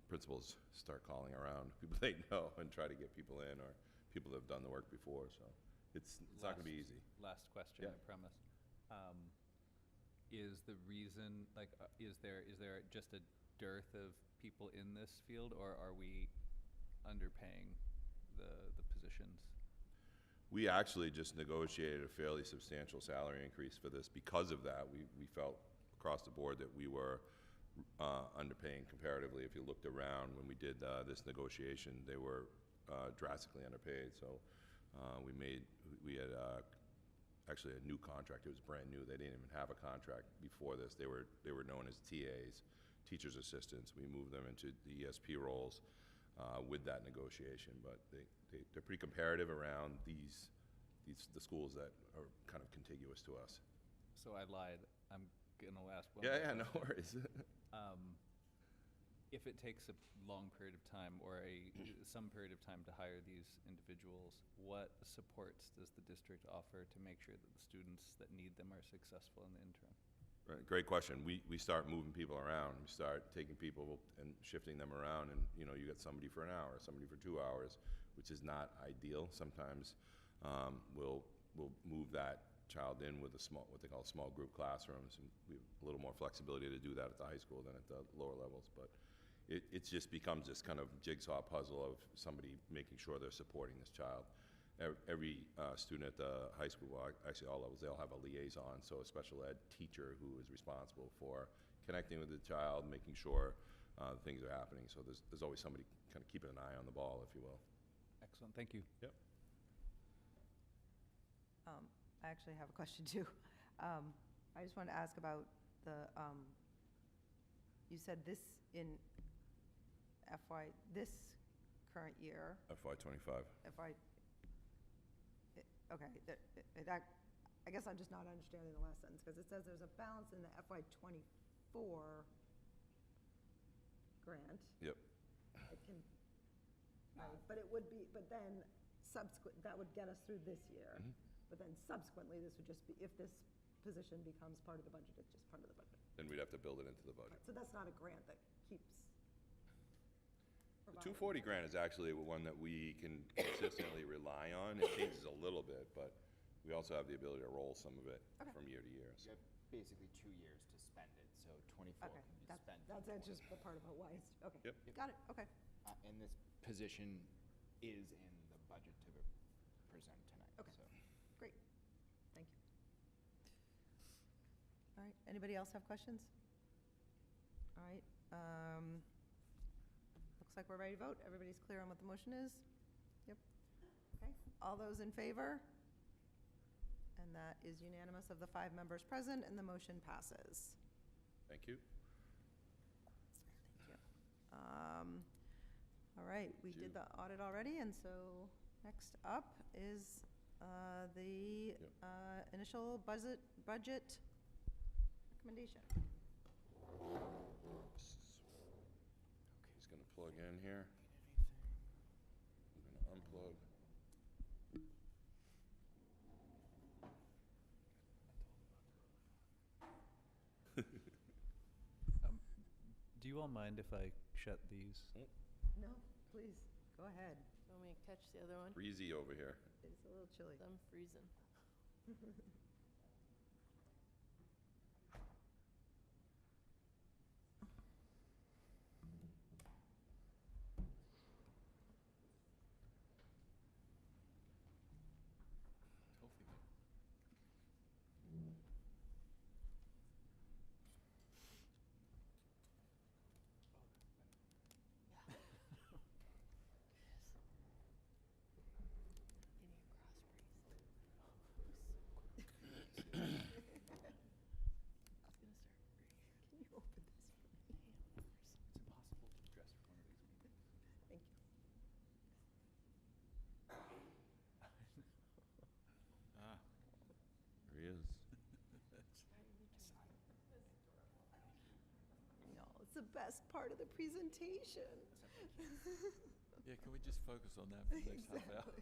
Principals start calling around people they know and try to get people in, or people that have done the work before. So it's not going to be easy. Last question, Yeah. I promise. Is the reason, like, is there just a dearth of people in this field, or are we underpaying the positions? We actually just negotiated a fairly substantial salary increase for this. Because of that, we felt across the board that we were underpaying comparatively. If you looked around when we did this negotiation, they were drastically underpaid. So we had actually a new contract. It was brand new. They didn't even have a contract before this. They were known as TAs, teachers assistants. We moved them into the ESP roles with that negotiation. But they're pretty comparative around the schools that are kind of contiguous to us. So I lied. I'm gonna ask one. Yeah, more no question. worries. If it takes a long period of time or some period of time to hire these individuals, what supports does the district offer to make sure that the students that need them are successful in the interim? Right, great question. We start moving people around. We start taking people and shifting them around, and you get somebody for an hour, somebody for 2 hours, which is not ideal. Sometimes we'll move that child in with what they call small group classrooms, and we have a little more flexibility to do that at the high school than at the lower levels. But it just becomes this kind of jigsaw puzzle of somebody making sure they're supporting this child. Every student at the high school, well, actually all levels, they all have a liaison, so a special ed teacher who is responsible for connecting with the child, making sure things are happening. So there's always somebody kind of keeping an eye on the ball, if you will. Excellent, thank you. Yep. I actually have a question too. I just wanted to ask about you said this in this current year, FY '25. Okay, I guess I'm just not understanding the last sentence, because it says there's a balance in the FY '24 grant. Yep. it can, right, but it would be, but then subsequent, that would get us through this year. Mhm. But then subsequently, this would just be, if this position becomes part of the budget, it's just part of the budget. Then we'd have to build it into the budget. So that's not a grant that keeps. The providing. 240 grant is actually one that we can consistently rely on. It changes a little bit, but we also have the ability to roll some of it Okay. from year to year. You have basically 2 years to spend it, so 24 Okay, can be that, spent. that's just the part about why it's, okay. Yep. Got it, okay. And this position is in the budget to present tonight, Okay. so. Great, thank you. All right, anybody else have questions? All right, looks like we're ready to vote. Everybody's clear on what the motion is? Yep. Okay, all those in favor? And that is unanimous of the 5 members present, and the motion passes. Thank you. Thank you. All right, we did the audit already, and so next up is the initial budget recommendation. Okay, he's gonna plug in here. I'm gonna unplug. Do you all mind if I shut these? No, please, go ahead. Want me to catch the other one? Breezy over here. It's a little chilly. I'm freezing. Can you open this for me? It's impossible to dress for one of these meetings. Thank you. There he is. No, it's the best part of the presentation. Yeah, can we just focus on that for the next half hour? Exactly.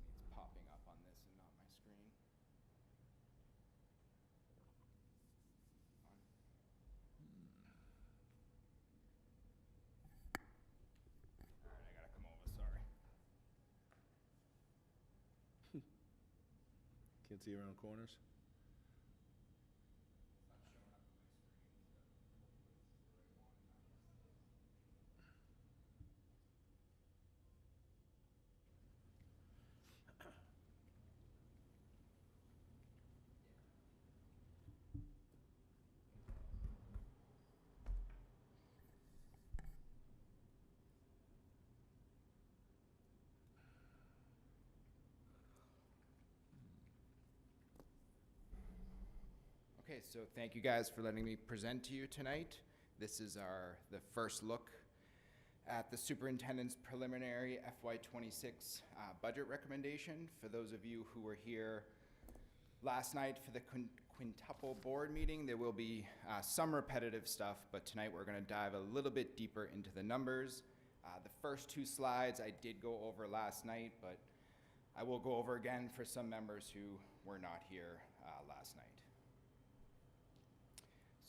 It's popping up on this and not my screen. On. All right, I gotta come over, sorry. Can't see around corners? Okay, so thank you guys for letting me present to you tonight. This is the first look at the superintendent's preliminary FY26 budget recommendation. For those of you who were here last night for the quintuple board meeting, there will be some repetitive stuff, but tonight we're going to dive a little bit deeper into the numbers. The first 2 slides I did go over last night, but I will go over again for some members who were not here last night.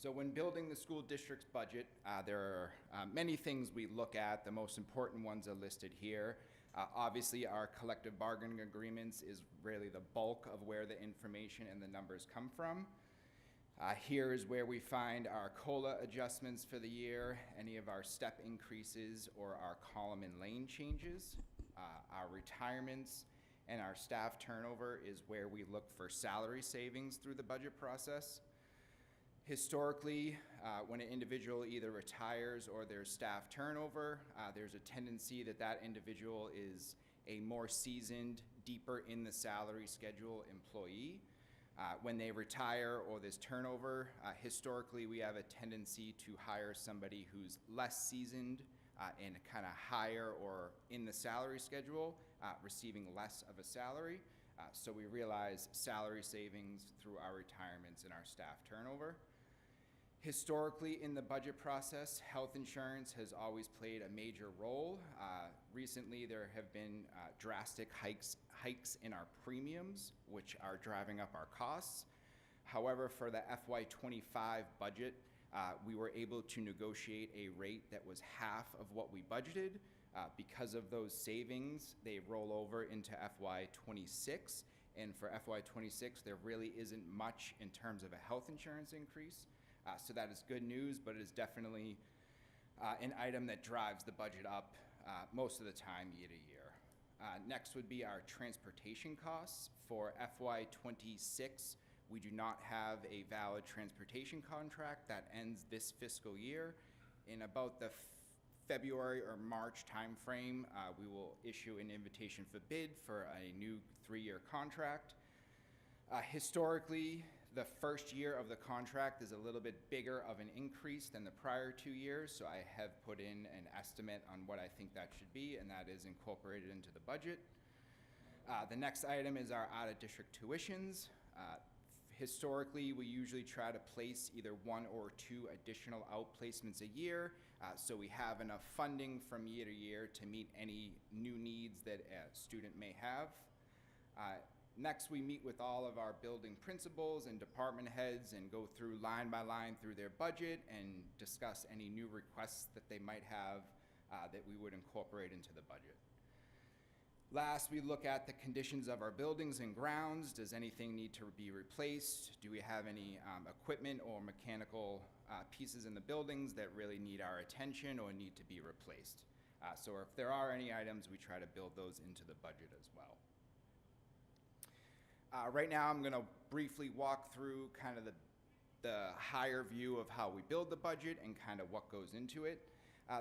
So when building the school district's budget, there are many things we look at. The most important ones are listed here. Obviously, our collective bargaining agreements is really the bulk of where the information and the numbers come from. Here is where we find our COLA adjustments for the year, any of our step increases or our column and lane changes. Our retirements and our staff turnover is where we look for salary savings through the budget process. Historically, when an individual either retires or there's staff turnover, there's a tendency that that individual is a more seasoned, deeper in the salary schedule employee. When they retire or there's turnover, historically we have a tendency to hire somebody who's less seasoned and kind of higher or in the salary schedule, receiving less of a salary. So we realize salary savings through our retirements and our staff turnover. Historically, in the budget process, health insurance has always played a major role. Recently, there have been drastic hikes in our premiums, which are driving up our costs. However, for the FY25 budget, we were able to negotiate a rate that was half of what we budgeted. Because of those savings, they roll over into FY26. And for FY26, there really isn't much in terms of a health insurance increase. So that is good news, but it is definitely an item that drives the budget up most of the time year to year. Next would be our transportation costs. For FY26, we do not have a valid transportation contract that ends this fiscal year. In about the February or March timeframe, we will issue an invitation for bid for a new 3-year contract. Historically, the first year of the contract is a little bit bigger of an increase than the prior 2 years, so I have put in an estimate on what I think that should be, and that is incorporated into the budget. The next item is our out-of-district tuitions. Historically, we usually try to place either 1 or 2 additional outplacements a year, so we have enough funding from year to year to meet any new needs that a student may have. Next, we meet with all of our building principals and department heads and go through line by line through their budget and discuss any new requests that they might have that we would incorporate into the budget. Last, we look at the conditions of our buildings and grounds. Does anything need to be replaced? Do we have any equipment or mechanical pieces in the buildings that really need our attention or need to be replaced? So if there are any items, we try to build those into the budget as well. Right now, I'm going to briefly walk through kind of the higher view of how we build the budget and kind of what goes into it.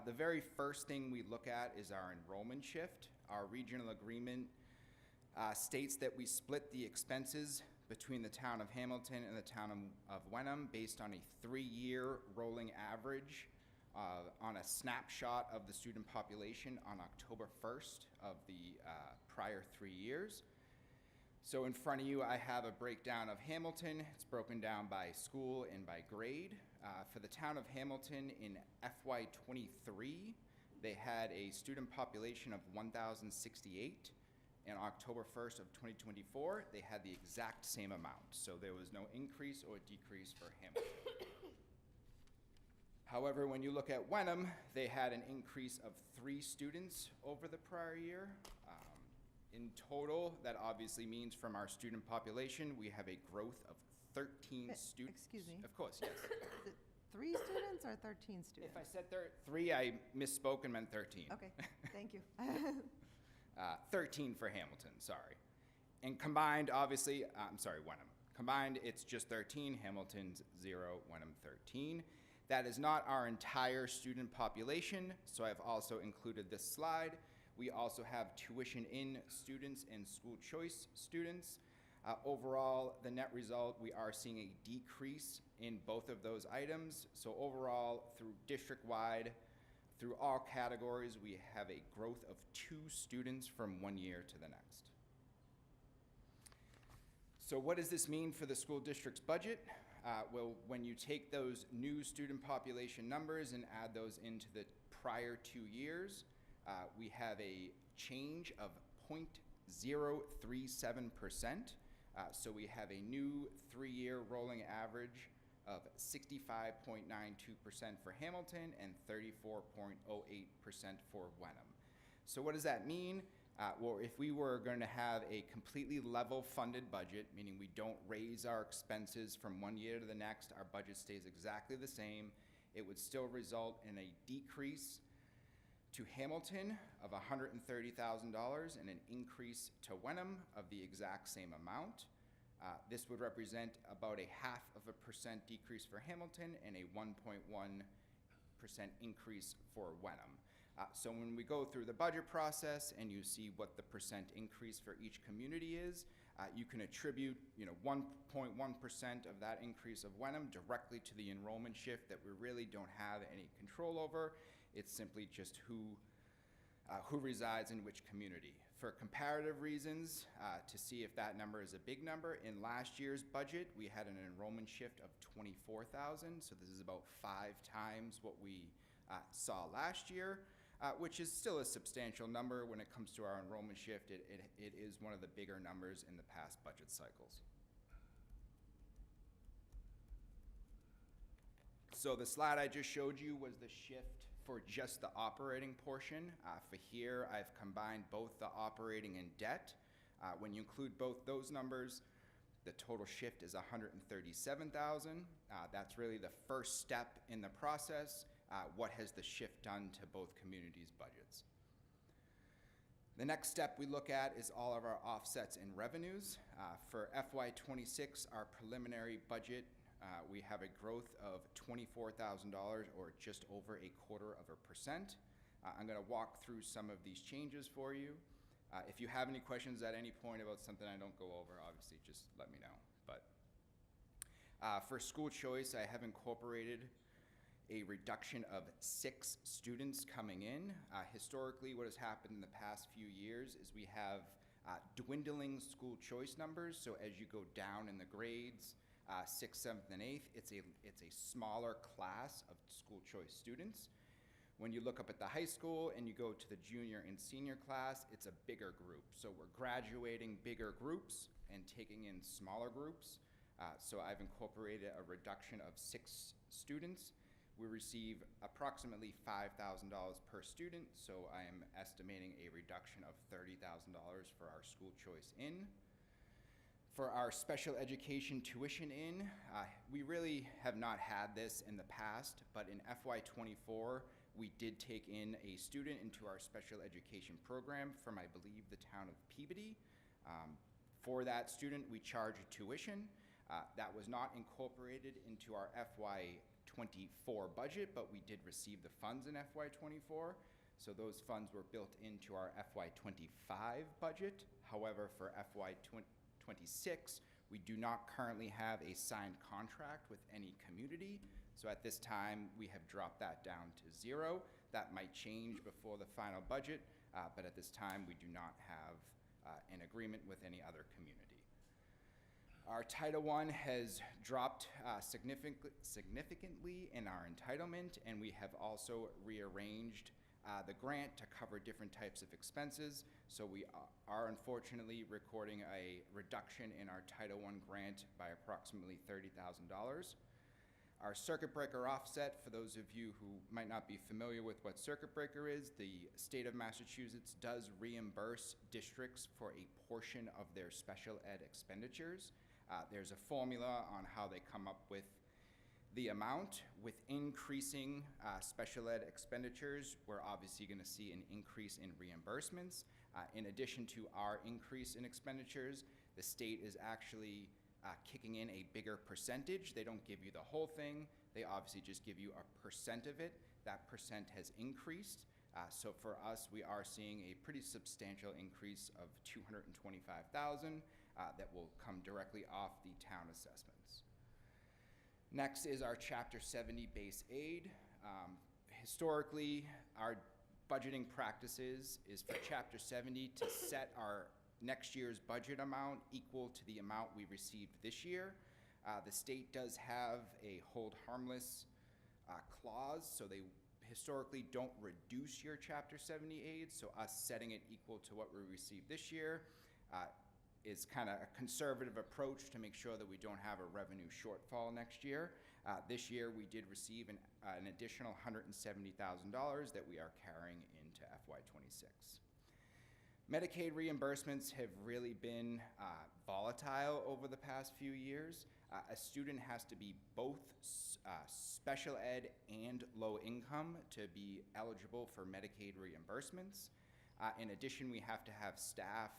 The very first thing we look at is our enrollment shift. Our regional agreement states that we split the expenses between the town of Hamilton and the town of Wenham based on a 3-year rolling average on a snapshot of the student population on October 1st of the prior 3 years. So in front of you, I have a breakdown of Hamilton. It's broken down by school and by grade. For the town of Hamilton in FY23, they had a student population of 1,068. And October 1st of 2024, they had the exact same amount. So there was no increase or decrease for Hamilton. However, when you look at Wenham, they had an increase of 3 students over the prior year. In total, that obviously means from our student population, we have a growth of 13 students. Excuse me. Of course, yes. Is it 3 students or 13 students? If I said 3, I misspoke and meant 13. Okay, thank you. 13 for Hamilton, sorry. And combined, obviously, Wenham. Combined, it's just 13, Hamilton's 0, Wenham 13. That is not our entire student population, so I've also included this slide. We also have tuition-in students and school choice students. Overall, the net result, we are seeing a decrease in both of those items. So overall, through district-wide, through all categories, we have a growth of 2 students from one year to the next. So what does this mean for the school district's budget? Well, when you take those new student population numbers and add those into the prior 2 years, we have a change of 0.037%. So we have a new 3-year rolling average of 65.92% for Hamilton and 34.08% for Wenham. So what does that mean? Well, if we were going to have a completely level funded budget, meaning we don't raise our expenses from one year to the next, our budget stays exactly the same, it would still result in a decrease to Hamilton of $130,000 and an increase to Wenham of the exact same amount. This would represent about a 0.5% decrease for Hamilton and a 1.1% increase for Wenham. So when we go through the budget process and you see what the percent increase for each community is, you can attribute 1.1% of that increase of Wenham directly to the enrollment shift that we really don't have any control over. It's simply just who resides in which community. For comparative reasons, to see if that number is a big number, in last year's budget, we had an enrollment shift of 24,000, so this is about 5 times what we saw last year, which is still a substantial number when it comes to our enrollment shift. It is one of the bigger numbers in the past budget cycles. So the slide I just showed you was the shift for just the operating portion. For here, I've combined both the operating and debt. When you include both those numbers, the total shift is 137,000. That's really the first step in the process. What has the shift done to both communities' budgets? The next step we look at is all of our offsets in revenues. For FY26, our preliminary budget, we have a growth of $24,000, or just over 0.25%. I'm going to walk through some of these changes for you. If you have any questions at any point about something I don't go over, obviously just let me know. But for school choice, I have incorporated a reduction of 6 students coming in. Historically, what has happened in the past few years is we have dwindling school choice numbers. So as you go down in the grades, 6th, 7th, and 8th, it's a smaller class of school choice students. When you look up at the high school and you go to the junior and senior class, it's a bigger group. So we're graduating bigger groups and taking in smaller groups. So I've incorporated a reduction of 6 students. We receive approximately $5,000 per student, so I am estimating a reduction of $30,000 for our school choice in. For our special education tuition in, we really have not had this in the past, but in FY24, we did take in a student into our special education program from, I believe, the town of Peabody. For that student, we charge a tuition. That was not incorporated into our FY24 budget, but we did receive the funds in FY24. So those funds were built into our FY25 budget. However, for FY26, we do not currently have a signed contract with any community. So at this time, we have dropped that down to 0. That might change before the final budget, but at this time, we do not have an agreement with any other community. Our Title I has dropped significantly in our entitlement, and we have also rearranged the grant to cover different types of expenses. So we are unfortunately recording a reduction in our Title I grant by approximately $30,000. Our circuit breaker offset, for those of you who might not be familiar with what circuit breaker is, the state of Massachusetts does reimburse districts for a portion of their special ed expenditures. There's a formula on how they come up with the amount. With increasing special ed expenditures, we're obviously going to see an increase in reimbursements. In addition to our increase in expenditures, the state is actually kicking in a bigger percentage. They don't give you the whole thing. They obviously just give you a percent of it. That percent has increased. So for us, we are seeing a pretty substantial increase of $225,000 that will come directly off the town assessments. Next is our Chapter 70 base aid. Historically, our budgeting practices is for Chapter 70 to set our next year's budget amount equal to the amount we received this year. The state does have a hold harmless clause, so they historically don't reduce your Chapter 70 aid, so us setting it equal to what we received this year is kind of a conservative approach to make sure that we don't have a revenue shortfall next year. This year, we did receive an additional $170,000 that we are carrying into FY26. Medicaid reimbursements have really been volatile over the past few years. A student has to be both special ed and low income to be eligible for Medicaid reimbursements. In addition, we have to have staff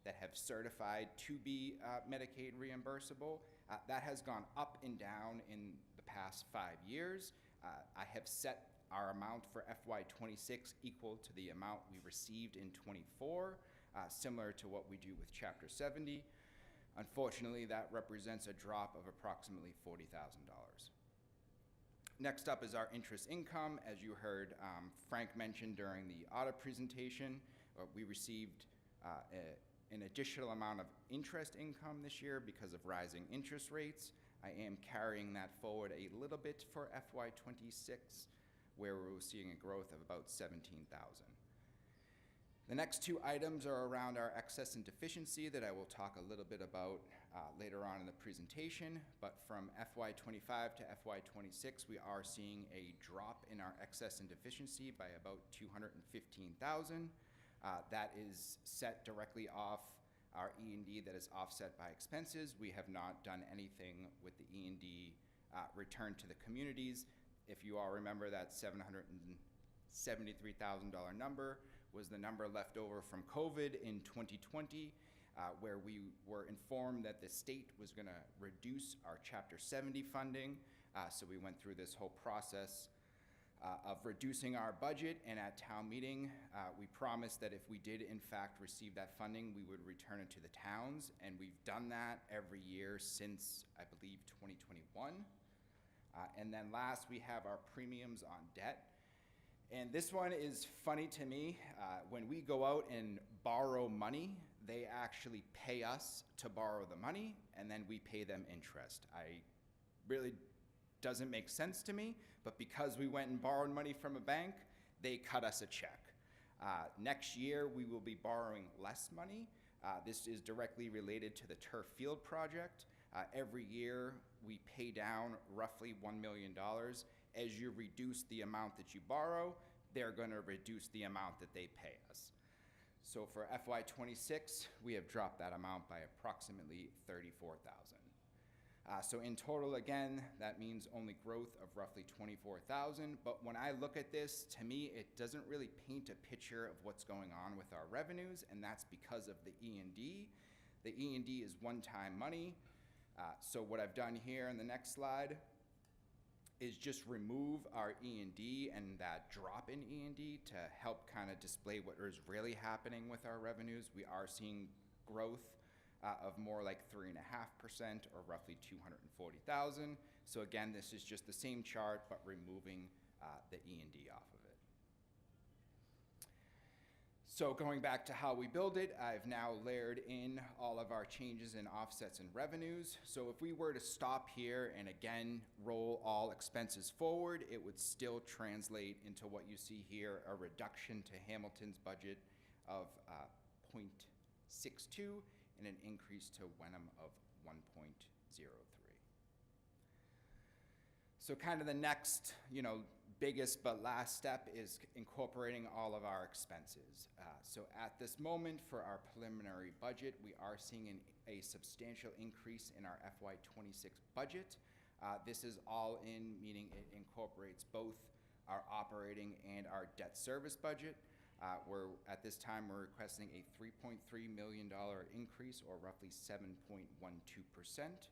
that have certified to be Medicaid reimbursable. That has gone up and down in the past 5 years. I have set our amount for FY26 equal to the amount we received in '24, similar to what we do with Chapter 70. Unfortunately, that represents a drop of approximately $40,000. Next up is our interest income. As you heard Frank mention during the audit presentation, we received an additional amount of interest income this year because of rising interest rates. I am carrying that forward a little bit for FY26, where we're seeing a growth of about 17,000. The next two items are around our excess and deficiency that I will talk a little bit about later on in the presentation. But from FY25 to FY26, we are seeing a drop in our excess and deficiency by about 215,000. That is set directly off our E&D that is offset by expenses. We have not done anything with the E&D return to the communities. If you all remember, that $773,000 number was the number left over from COVID in 2020, where we were informed that the state was going to reduce our Chapter 70 funding. So we went through this whole process of reducing our budget, and at town meeting, we promised that if we did in fact receive that funding, we would return it to the towns, and we've done that every year since, I believe, 2021. And then last, we have our premiums on debt. And this one is funny to me. When we go out and borrow money, they actually pay us to borrow the money, and then we pay them interest. Really doesn't make sense to me, but because we went and borrowed money from a bank, they cut us a check. Next year, we will be borrowing less money. This is directly related to the turf field project. Every year, we pay down roughly $1 million. As you reduce the amount that you borrow, they're going to reduce the amount that they pay us. So for FY26, we have dropped that amount by approximately $34,000. So in total, again, that means only growth of roughly $24,000. But when I look at this, to me, it doesn't really paint a picture of what's going on with our revenues, and that's because of the E&D. The E&D is one-time money. So what I've done here in the next slide is just remove our E&D and that drop in E&D to help kind of display what is really happening with our revenues. We are seeing growth of more like 3.5% or roughly 240,000. So again, this is just the same chart, but removing the E&D off of it. So going back to how we build it, I've now layered in all of our changes in offsets and revenues. So if we were to stop here and again roll all expenses forward, it would still translate into what you see here, a reduction to Hamilton's budget of 0.62 and an increase to Wenham of 1.03. So kind of the next, biggest but last step is incorporating all of our expenses. So at this moment for our preliminary budget, we are seeing a substantial increase in our FY26 budget. This is all in, meaning it incorporates both our operating and our debt service budget. At this time, we're requesting a $3.3 million increase, or roughly 7.12%.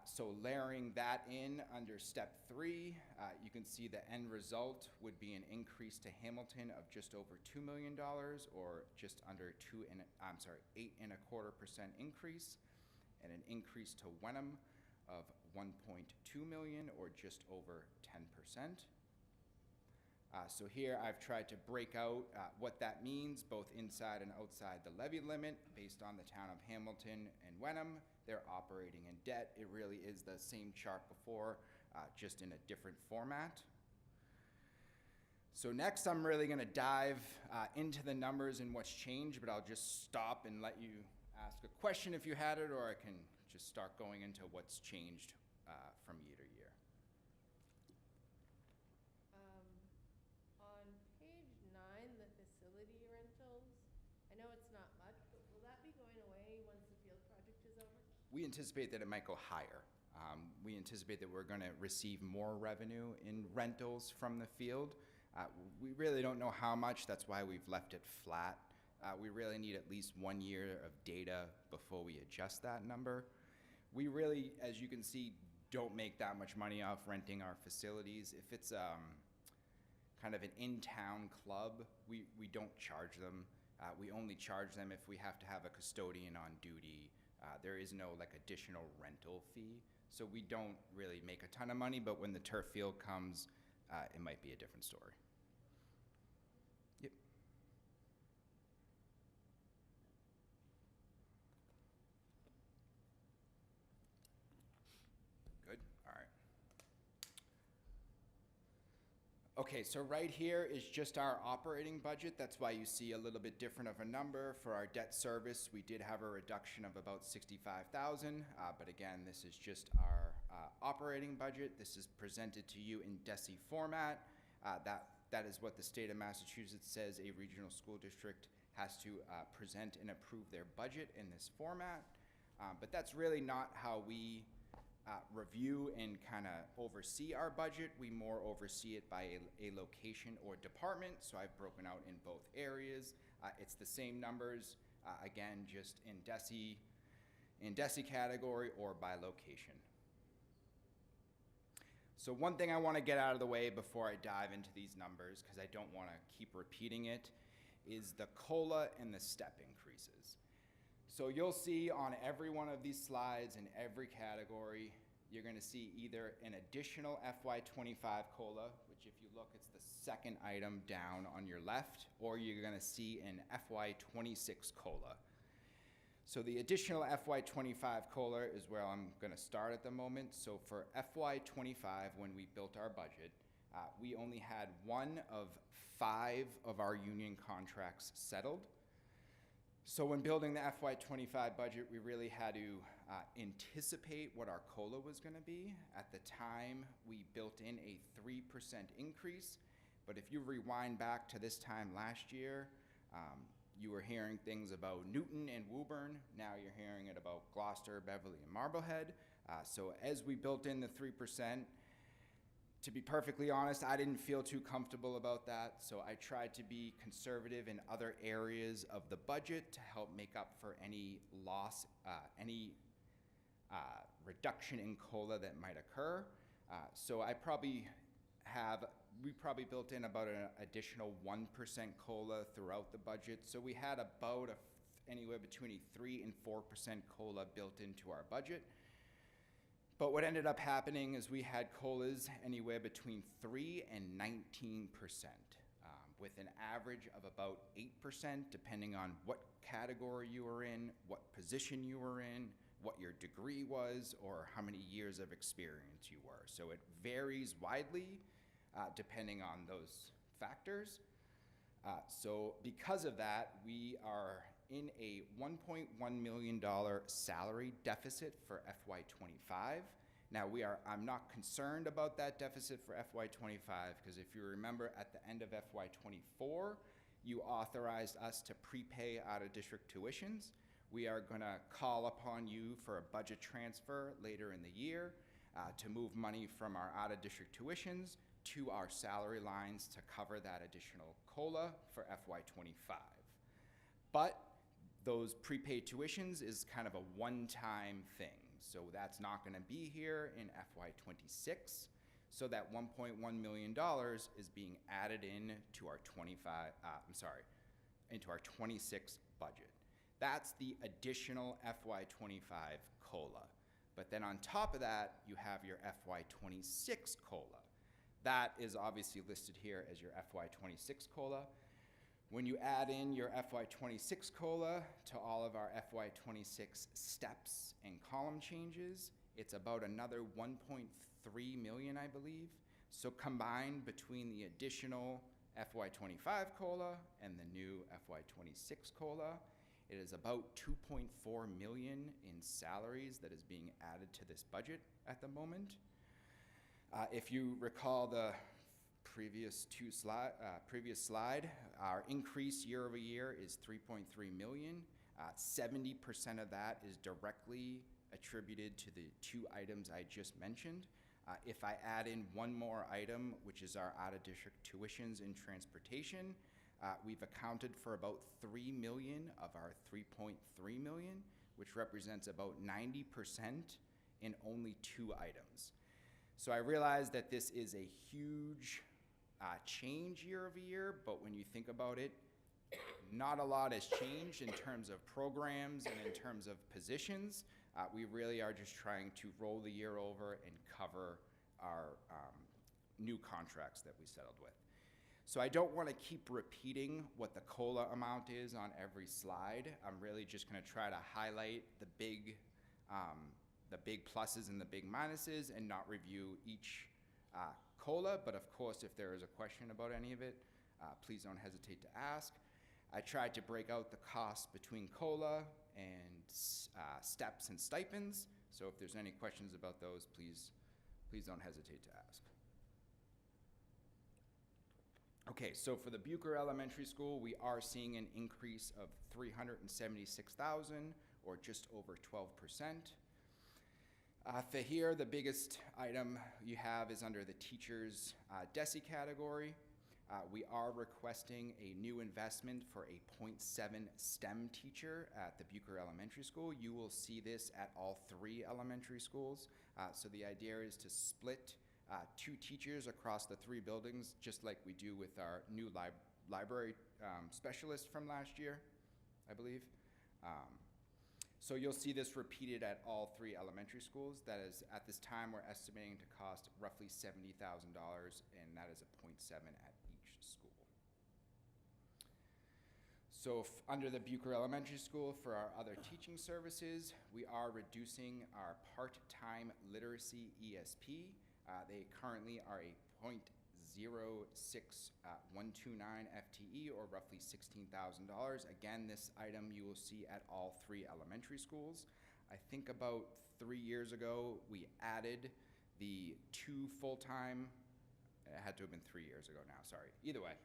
So layering that in under step 3, you can see the end result would be an increase to Hamilton of just over $2 million, or just under 8.25% increase, and an increase to Wenham of $1.2 million, or just over 10%. So here I've tried to break out what that means, both inside and outside the levy limit, based on the town of Hamilton and Wenham. They're operating in debt. It really is the same chart before, just in a different format. So next I'm really going to dive into the numbers and what's changed, but I'll just stop and let you ask a question if you had it, or I can just start going into what's changed from year to year. On page 9, the facility rentals, I know it's not much, but will that be going away once the field project is over? We anticipate that it might go higher. We anticipate that we're going to receive more revenue in rentals from the field. We really don't know how much. That's why we've left it flat. We really need at least 1 year of data before we adjust that number. We really, as you can see, don't make that much money off renting our facilities. If it's kind of an in-town club, we don't charge them. We only charge them if we have to have a custodian on duty. There is no additional rental fee. So we don't really make a ton of money, but when the turf field comes, it might be a different story. Yep. Okay, so right here is just our operating budget. That's why you see a little bit different of a number. For our debt service, we did have a reduction of about 65,000, but again, this is just our operating budget. This is presented to you in DESI format. That is what the state of Massachusetts says a regional school district has to present and approve their budget in this format. But that's really not how we review and kind of oversee our budget. We more oversee it by a location or department, so I've broken out in both areas. It's the same numbers, again, just in DESI category or by location. So one thing I want to get out of the way before I dive into these numbers, because I don't want to keep repeating it, is the COLA and the step increases. So you'll see on every one of these slides in every category, you're going to see either an additional FY25 COLA, which if you look, it's the second item down on your left, or you're going to see an FY26 COLA. So the additional FY25 COLA is where I'm going to start at the moment. So for FY25, when we built our budget, we only had one of 5 of our union contracts settled. So when building the FY25 budget, we really had to anticipate what our COLA was going to be. At the time, we built in a 3% increase. But if you rewind back to this time last year, you were hearing things about Newton and Woburn. Now you're hearing it about Gloucester, Beverly, and Marblehead. So as we built in the 3%, to be perfectly honest, I didn't feel too comfortable about that, so I tried to be conservative in other areas of the budget to help make up for any loss, any reduction in COLA that might occur. So we probably built in about an additional 1% COLA throughout the budget, so we had about anywhere between a 3 and 4% COLA built into our budget. But what ended up happening is we had COLAs anywhere between 3 and 19%, with an average of about 8%, depending on what category you were in, what position you were in, what your degree was, or how many years of experience you were. So it varies widely depending on those factors. So because of that, we are in a $1.1 million salary deficit for FY25. Now I'm not concerned about that deficit for FY25 because if you remember at the end of FY24, you authorized us to prepay out-of-district tuitions. We are going to call upon you for a budget transfer later in the year to move money from our out-of-district tuitions to our salary lines to cover that additional COLA for FY25. But those prepaid tuitions is kind of a one-time thing. So that's not going to be here in FY26. So that $1.1 million is being added in to our into our 26 budget. That's the additional FY25 COLA. But then on top of that, you have your FY26 COLA. That is obviously listed here as your FY26 COLA. When you add in your FY26 COLA to all of our FY26 steps and column changes, it's about another 1.3 million, I believe. So combined between the additional FY25 COLA and the new FY26 COLA, it is about 2.4 million in salaries that is being added to this budget at the moment. If you recall the previous slide, our increase year over year is 3.3 million. 70% of that is directly attributed to the 2 items I just mentioned. If I add in one more item, which is our out-of-district tuitions and transportation, we've accounted for about 3 million of our 3.3 million, which represents about 90% in only 2 items. So I realize that this is a huge change year over year, but when you think about it, not a lot has changed in terms of programs and in terms of positions. We really are just trying to roll the year over and cover our new contracts that we settled with. So I don't want to keep repeating what the COLA amount is on every slide. I'm really just going to try to highlight the big pluses and the big minuses and not review each COLA, but of course, if there is a question about any of it, please don't hesitate to ask. I tried to break out the cost between COLA and steps and stipends, so if there's any questions about those, please don't hesitate to ask. Okay, so for the Bucher Elementary School, we are seeing an increase of $376,000, or just over 12%. For here, the biggest item you have is under the teachers' DESI category. We are requesting a new investment for a .7 STEM teacher at the Bucher Elementary School. You will see this at all 3 elementary schools. So the idea is to split 2 teachers across the 3 buildings, just like we do with our new library specialist from last year, I believe. So you'll see this repeated at all 3 elementary schools. That is, at this time, we're estimating to cost roughly $70,000, and that is a .7 at each school. So under the Bucher Elementary School, for our other teaching services, we are reducing our part-time literacy ESP. They currently are a .06129 FTE, or roughly $16,000. Again, this item you will see at all 3 elementary schools. I think about 3 years ago, we added the 2 full-time, it had to have been 3 years ago now, sorry. Either way,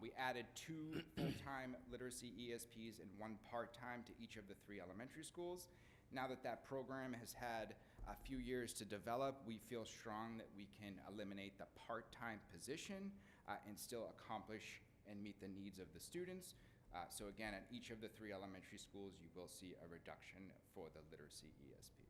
we added 2 full-time literacy ESPs and 1 part-time to each of the 3 elementary schools. Now that that program has had a few years to develop, we feel strong that we can eliminate the part-time position and still accomplish and meet the needs of the students. So again, at each of the 3 elementary schools, you will see a reduction for the literacy ESP.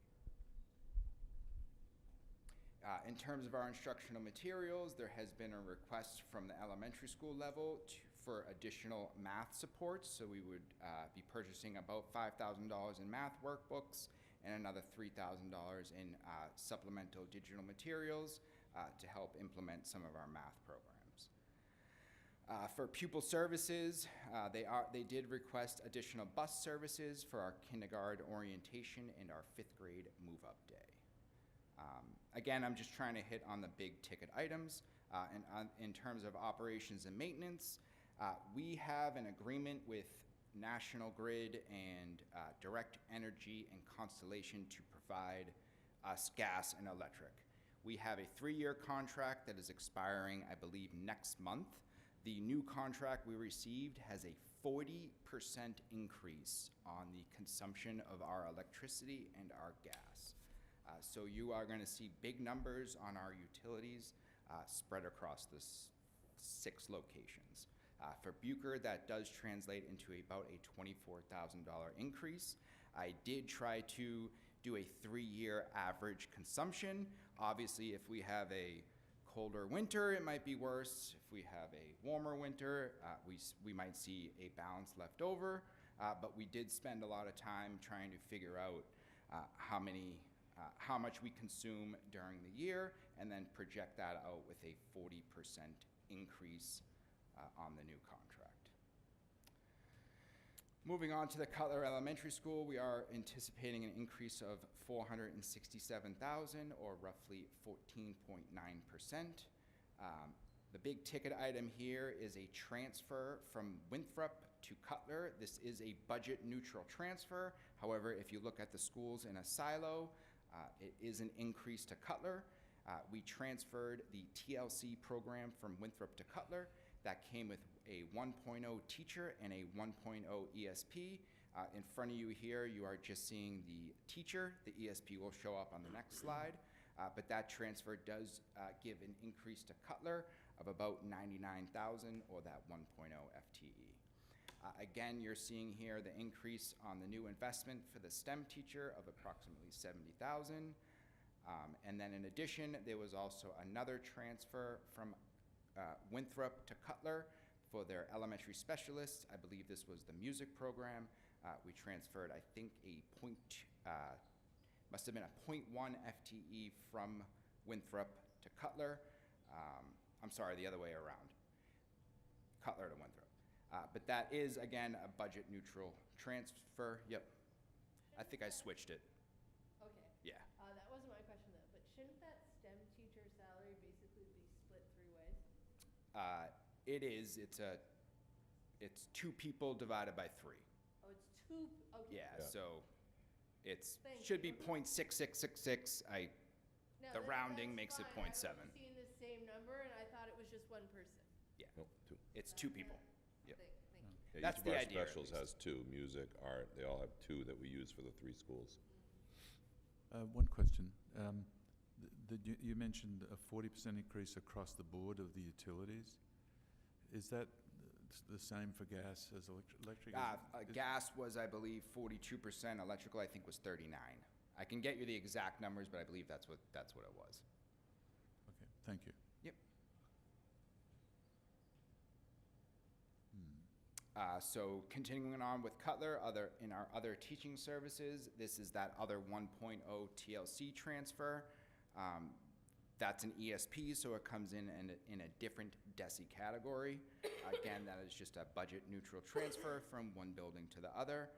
In terms of our instructional materials, there has been a request from the elementary school level for additional math support. So we would be purchasing about $5,000 in math workbooks and another $3,000 in supplemental digital materials to help implement some of our math programs. For pupil services, they did request additional bus services for our kindergarten orientation and our 5th grade move-up day. Again, I'm just trying to hit on the big ticket items. In terms of operations and maintenance, we have an agreement with National Grid and Direct Energy and Constellation to provide us gas and electric. We have a 3-year contract that is expiring, I believe, next month. The new contract we received has a 40% increase on the consumption of our electricity and our gas. So you are going to see big numbers on our utilities spread across the 6 locations. For Bucher, that does translate into about a $24,000 increase. I did try to do a 3-year average consumption. Obviously, if we have a colder winter, it might be worse. If we have a warmer winter, we might see a balance left over. But we did spend a lot of time trying to figure out how much we consume during the year, and then project that out with a 40% increase on the new contract. Moving on to the Cutler Elementary School, we are anticipating an increase of $467,000, or roughly 14.9%. The big ticket item here is a transfer from Winthrop to Cutler. This is a budget neutral transfer. However, if you look at the schools in a silo, it is an increase to Cutler. We transferred the TLC program from Winthrop to Cutler. That came with a 1.0 teacher and a 1.0 ESP. In front of you here, you are just seeing the teacher. The ESP will show up on the next slide. But that transfer does give an increase to Cutler of about $99,000, or that 1.0 FTE. Again, you're seeing here the increase on the new investment for the STEM teacher of approximately $70,000. And then in addition, there was also another transfer from Winthrop to Cutler for their elementary specialists. I believe this was the music program. We transferred, I think, must have been a 0.1 FTE from Winthrop to Cutler. I'm sorry, the other way around. Cutler to Winthrop. But that is, again, a budget neutral transfer. Yep. I think I switched it. Okay. Yeah. That wasn't my question though, but shouldn't that STEM teacher salary basically be split It is, it's 2 people divided by 3. Oh, it's two, okay. Yeah, Yeah. so it's, Thank should you. be .6666. No, The rounding that's makes it fine. 0.7. I was seeing the same number, and I thought it was just one person. Nope, two. It's 2 people. Yep. Thank you. Yeah, That's each the of our idea, at specials least. has 2, music, art, they all have 2 that we use for the 3 schools. One question. You mentioned a 40% increase across the board of the utilities. Is that the same for gas as electric? Gas was, I believe, 42%. Electrical, I think, was 39. I can get you the exact numbers, but I believe that's what it was. Okay, thank you. Yep. Hmm. So continuing on with Cutler, in our other teaching services, this is that other 1.0 TLC transfer. That's an ESP, so it comes in a different DESI category. Again, that is just a budget neutral transfer from one building to the other.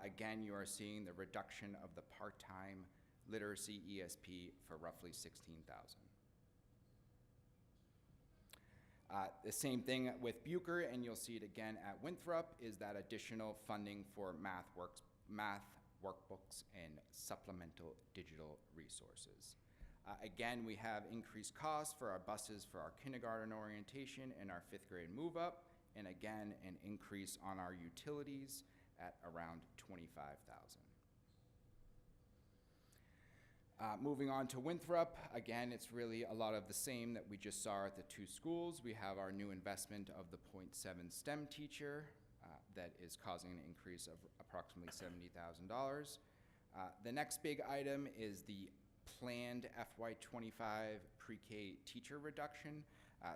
Again, you are seeing the reduction of the part-time literacy ESP for roughly $16,000. The same thing with Bucher, and you'll see it again at Winthrop, is that additional funding for math workbooks and supplemental digital resources. Again, we have increased costs for our buses for our kindergarten orientation and our 5th grade move up, and again, an increase on our utilities at around $25,000. Moving on to Winthrop, again, it's really a lot of the same that we just saw at the 2 schools. We have our new investment of the .7 STEM teacher that is causing an increase of approximately $70,000. The next big item is the planned FY25 pre-K teacher reduction.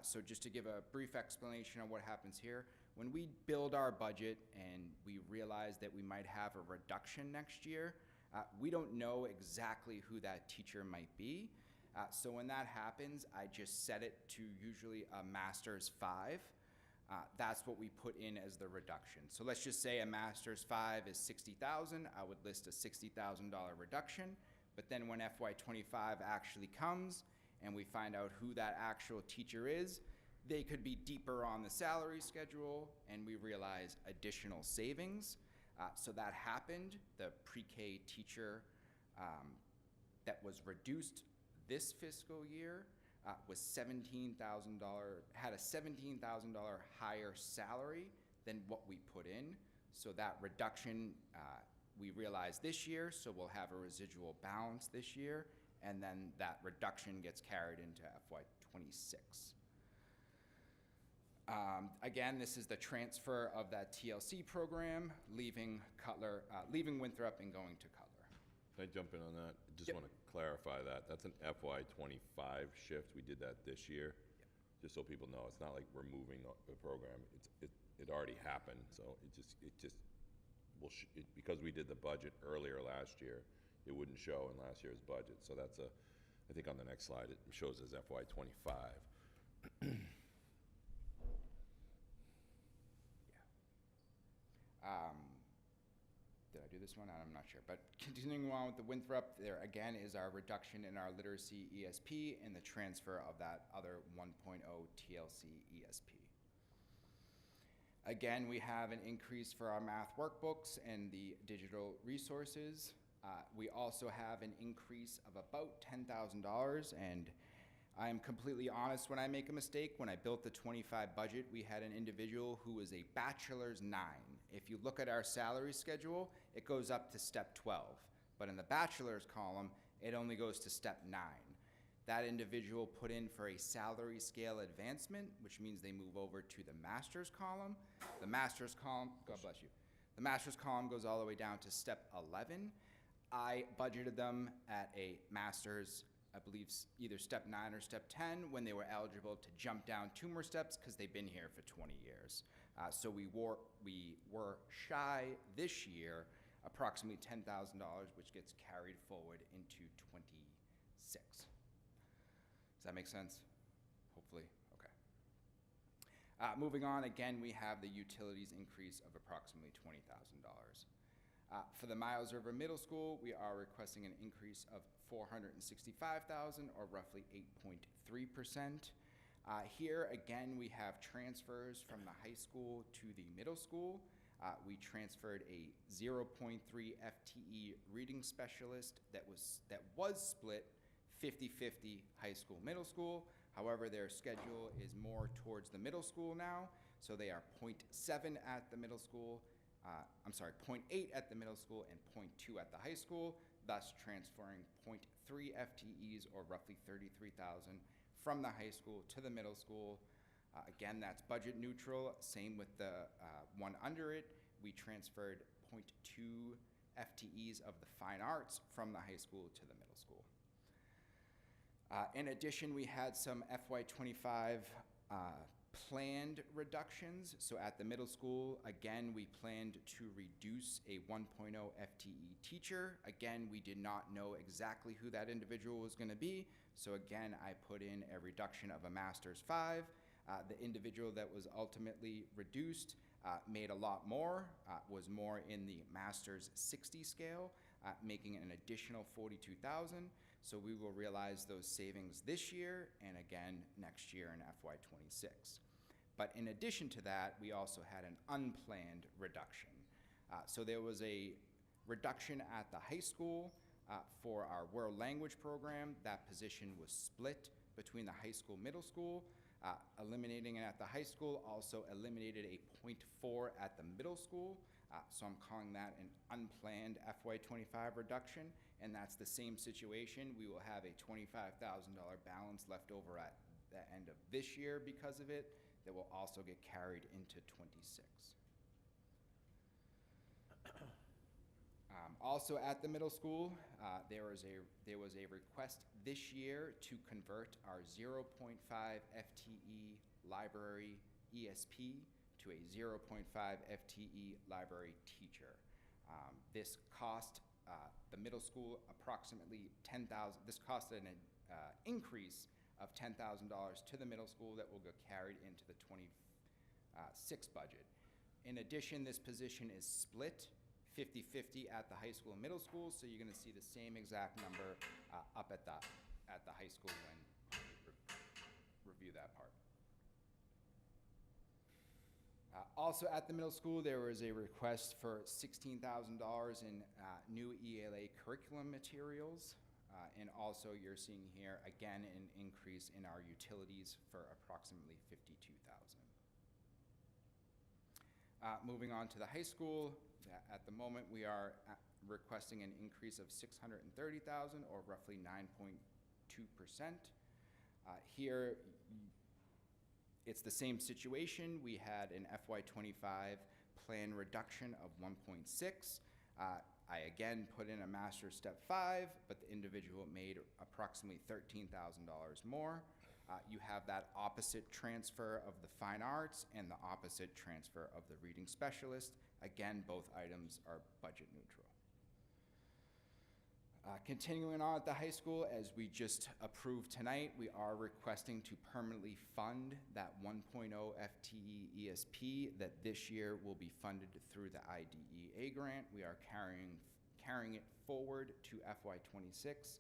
So just to give a brief explanation on what happens here, when we build our budget and we realize that we might have a reduction next year, we don't know exactly who that teacher might be. So when that happens, I just set it to usually a Master's 5. That's what we put in as the reduction. So let's just say a Master's 5 is $60,000. I would list a $60,000 reduction. But then when FY25 actually comes and we find out who that actual teacher is, they could be deeper on the salary schedule and we realize additional savings. So that happened. The pre-K teacher that was reduced this fiscal year was $17,000, had a $17,000 higher salary than what we put in. So that reduction we realized this year, so we'll have a residual balance this year, and then that reduction gets carried into FY26. Again, this is the transfer of that TLC program, leaving Winthrop and going to Cutler. Can I jump in on that? I just Yep. want to clarify that. That's an FY25 shift. We did that this year. Just so people know, it's not like we're moving the program. It already happened, so because we did the budget earlier last year, it wouldn't show in last year's budget. So that's I think on the next slide, it shows as FY25. Did I do this one? I'm not sure. But continuing on with the Winthrop, there again is our reduction in our literacy ESP and the transfer of that other 1.0 TLC ESP. Again, we have an increase for our math workbooks and the digital resources. We also have an increase of about $10,000, and I'm completely honest when I make a mistake. When I built the 25 budget, we had an individual who was a bachelor's 9. If you look at our salary schedule, it goes up to step 12. But in the bachelor's column, it only goes to step 9. That individual put in for a salary scale advancement, which means they move over to the master's column. The master's column, God bless you. The master's column goes all the way down to step 11. I budgeted them at a master's, I believe either step 9 or step 10, when they were eligible to jump down 2 more steps because they've been here for 20 years. So we were shy this year, approximately $10,000, which gets carried forward into 26. Does that make sense? Hopefully, okay. Moving on, again, we have the utilities increase of approximately $20,000. For the Miles River Middle School, we are requesting an increase of $465,000, or roughly 8.3%. Here, again, we have transfers from the high school to the middle school. We transferred a 0.3 FTE reading specialist that was split 50-50 high school, middle school. However, their schedule is more towards the middle school now, so they are 0.7 at the middle school, 0.8 at the middle school and 0.2 at the high school, thus transferring 0.3 FTEs, or roughly 33,000, from the high school to the middle school. Again, that's budget neutral. Same with the one under it. We transferred 0.2 FTEs of the fine arts from the high school to the middle school. In addition, we had some FY25 planned reductions. So at the middle school, again, we planned to reduce a 1.0 FTE teacher. Again, we did not know exactly who that individual was going to be. So again, I put in a reduction of a master's 5. The individual that was ultimately reduced made a lot more, was more in the master's 60 scale, making an additional 42,000. So we will realize those savings this year and again next year in FY26. But in addition to that, we also had an unplanned reduction. So there was a reduction at the high school for our world language program. That position was split between the high school, middle school. Eliminating it at the high school also eliminated a 0.4 at the middle school. So I'm calling that an unplanned FY25 reduction, and that's the same situation. We will have a $25,000 balance left over at the end of this year because of it that will also get carried into 26. Also at the middle school, there was a request this year to convert our 0.5 FTE library ESP to a 0.5 FTE library teacher. This cost the middle school approximately $10,000. This costed an increase of $10,000 to the middle school that will get carried into the 26 budget. In addition, this position is split 50-50 at the high school and middle school, so you're going to see the same exact number up at the high school when we review that part. Also at the middle school, there was a request for $16,000 in new ELA curriculum materials, and also you're seeing here again an increase in our utilities for approximately $52,000. Moving on to the high school, at the moment we are requesting an increase of $630,000, or roughly 9.2%. Here, it's the same situation. We had an FY25 plan reduction of 1.6. I again put in a master's step 5, but the individual made approximately $13,000 more. You have that opposite transfer of the fine arts and the opposite transfer of the reading specialist. Again, both items are budget neutral. Continuing on at the high school, as we just approved tonight, we are requesting to permanently fund that 1.0 FTE ESP that this year will be funded through the IDEA grant. We are carrying it forward to FY26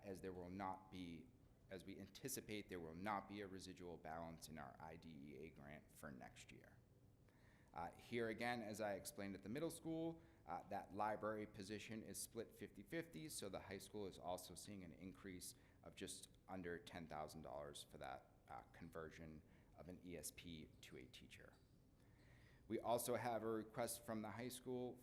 as there will not be, as we anticipate there will not be a residual balance in our IDEA grant for next year. Here again, as I explained at the middle school, that library position is split 50-50, so the high school is also seeing an increase of just under $10,000 for that conversion of an ESP to a teacher. We also have a request from the high school